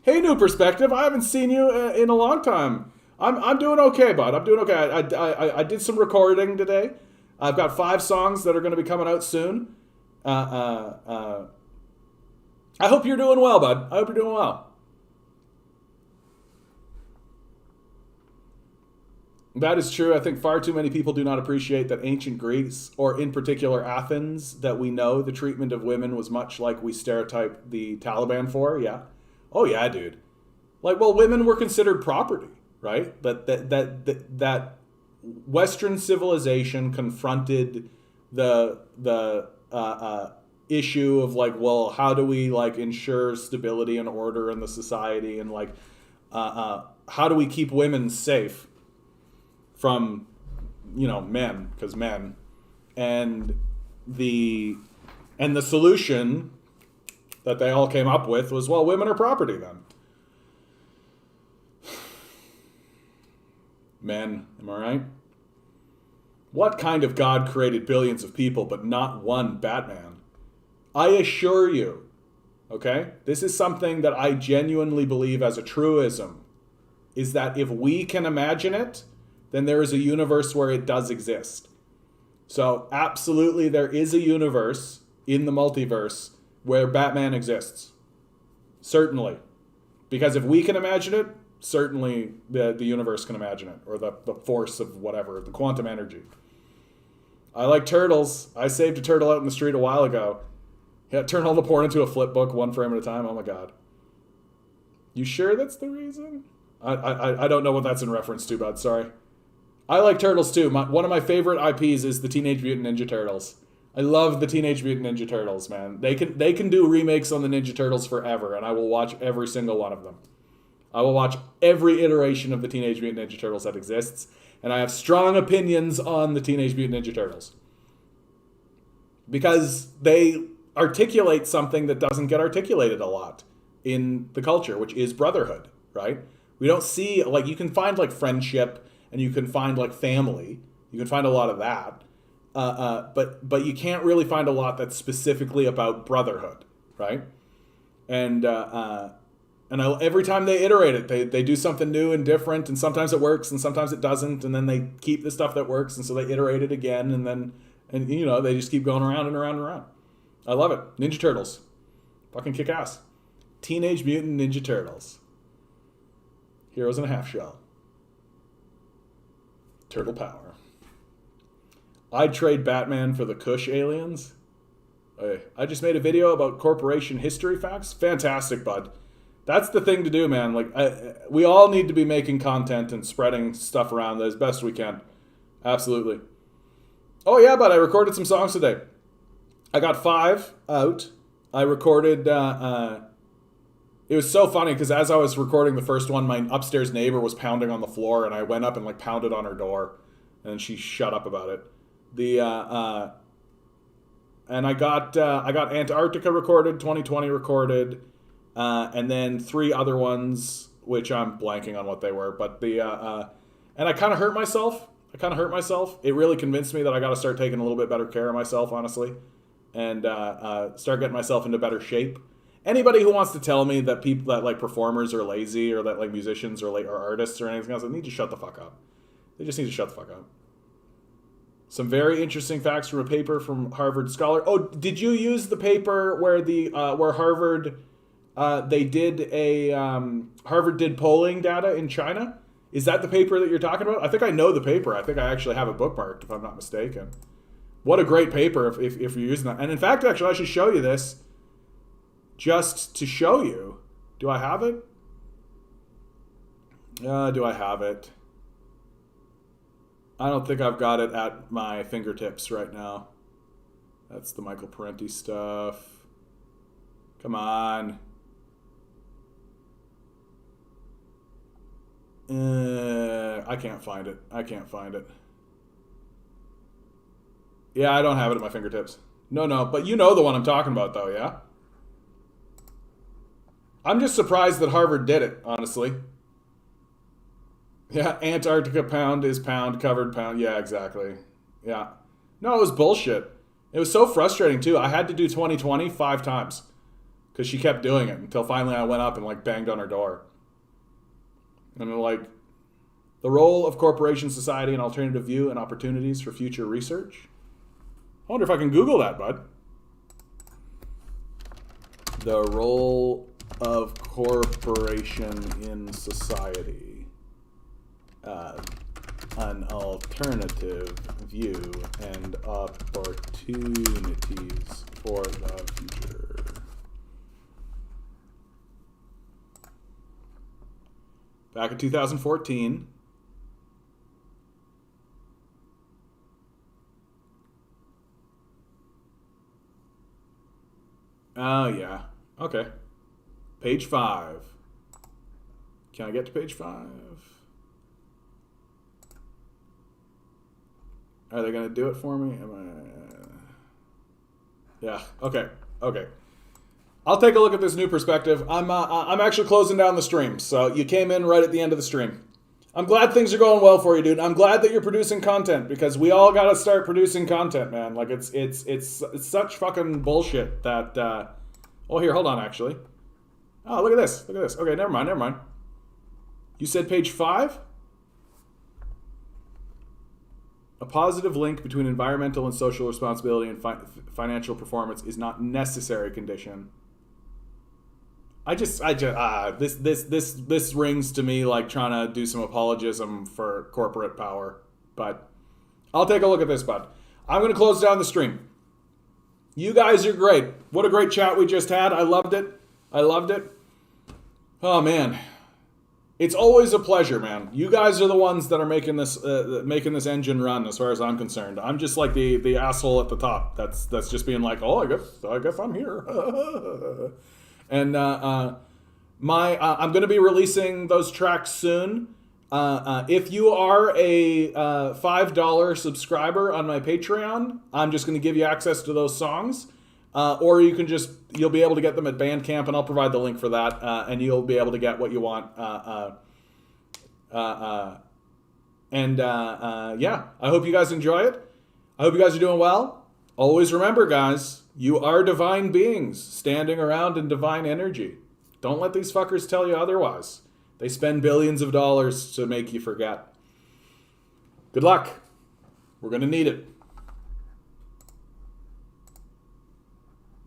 Hey, New Perspective, I haven't seen you in a long time. I'm doing okay, bud. I'm doing okay. I did some recording today. I've got 5 songs that are going to be coming out soon. I hope you're doing well, bud. I hope you're doing well. That is true. I think far too many people do not appreciate that ancient Greece, or in particular Athens, that we know the treatment of women was much like we stereotype the Taliban for. Yeah. Oh yeah, dude. Like, well, women were considered property, right? That Western civilization confronted the issue of like, well, how do we like ensure stability and order in the society, and like how do we keep women safe from, men, because men, and the solution that they all came up with was, well, women are property then. Men, am I right? What kind of God created billions of people but not one Batman? I assure you, okay? This is something that I genuinely believe as a truism, is that if we can imagine it, then there is a universe where it does exist. So absolutely there is a universe in the multiverse where Batman exists. Certainly. Because if we can imagine it, certainly the universe can imagine it, or the force of whatever, the quantum energy. I like turtles. I saved a turtle out in the street a while ago. Yeah, turn all the porn into a flip book, 1 frame at a time. Oh my god. You sure that's the reason? I don't know what that's in reference to, bud. Sorry. I like turtles too. One of my favorite IPs is the Teenage Mutant Ninja Turtles. I love the Teenage Mutant Ninja Turtles, man. They can do remakes on the Ninja Turtles forever, and I will watch every single one of them. I will watch every iteration of the Teenage Mutant Ninja Turtles that exists, and I have strong opinions on the Teenage Mutant Ninja Turtles. Because they articulate something that doesn't get articulated a lot in the culture, which is brotherhood, right? We don't see, like, you can find, like, friendship, and you can find, like, family. You can find a lot of that. But you can't really find a lot that's specifically about brotherhood, right? And every time they iterate it, they do something new and different, and sometimes it works, and sometimes it doesn't, and then they keep the stuff that works, and so they iterate it again, and they just keep going around and around and around. I love it. Ninja Turtles. Fucking kick ass. Teenage Mutant Ninja Turtles. Heroes in a Half Shell. Turtle power. I'd trade Batman for the Kush aliens. Hey, I just made a video about corporation history facts. Fantastic, bud. That's the thing to do, man. Like, we all need to be making content and spreading stuff around as best we can. Absolutely. Oh, yeah, but I recorded some songs today. I got 5 out. I recorded... it was so funny because as I was recording the first one, my upstairs neighbor was pounding on the floor, and I went up and like pounded on her door, and she shut up about it. And I got Antarctica recorded, 2020 recorded, and then 3 other ones, which I'm blanking on what they were. But and I kind of hurt myself. It really convinced me that I got to start taking a little bit better care of myself, honestly, and start getting myself into better shape. Anybody who wants to tell me that people that like performers are lazy or that like musicians or artists or anything else, they need to shut the fuck up. They just need to shut the fuck up. Some very interesting facts from a paper from Harvard Scholar. Oh, did you use the paper where where Harvard Harvard did polling data in China? Is that the paper that you're talking about? I think I know the paper. I think I actually have it bookmarked, if I'm not mistaken. What a great paper if you're using that. And in fact, actually, I should show you this just to show you. Do I have it? Do I have it? I don't think I've got it at my fingertips right now. That's the Michael Parenti stuff. Come on. I can't find it. Yeah, I don't have it at my fingertips. No, but you know the one I'm talking about, though, yeah? I'm just surprised that Harvard did it, honestly. Yeah, Antarctica pound is pound, covered pound. Yeah, exactly. Yeah. No, it was bullshit. It was so frustrating, too. I had to do 2020 5 times because she kept doing it until finally I went up and, like, banged on her door. And, like, the role of corporation society and alternative view and opportunities for future research. I wonder if I can Google that, bud. The role of corporation in society. An alternative view and opportunities for the future. Back in 2014. Oh, yeah. Okay. Page 5. Can I get to page 5? Are they going to do it for me? Yeah. Okay. I'll take a look at this new perspective. I'm actually closing down the stream, so you came in right at the end of the stream. I'm glad things are going well for you, dude. I'm glad that you're producing content because we all got to start producing content, man. Like it's such fucking bullshit that. Oh, here, hold on. Actually. Oh, look at this. Okay, never mind. You said page 5. A positive link between environmental and social responsibility and financial performance is not necessary condition. This rings to me like trying to do some apologism for corporate power. But I'll take a look at this, bud. I'm going to close down the stream. You guys are great. What a great chat we just had. I loved it. Oh, man. It's always a pleasure, man. You guys are the ones that are making this engine run, as far as I'm concerned. I'm just like the asshole at the top. That's just being like, oh, I guess I'm here. And I'm going to be releasing those tracks soon. If you are a $5 subscriber on my Patreon, I'm just going to give you access to those songs. Or you'll be able to get them at Bandcamp, and I'll provide the link for that, and you'll be able to get what you want. Yeah, I hope you guys enjoy it. I hope you guys are doing well. Always remember, guys, you are divine beings standing around in divine energy. Don't let these fuckers tell you otherwise. They spend billions of dollars to make you forget. Good luck. We're going to need it.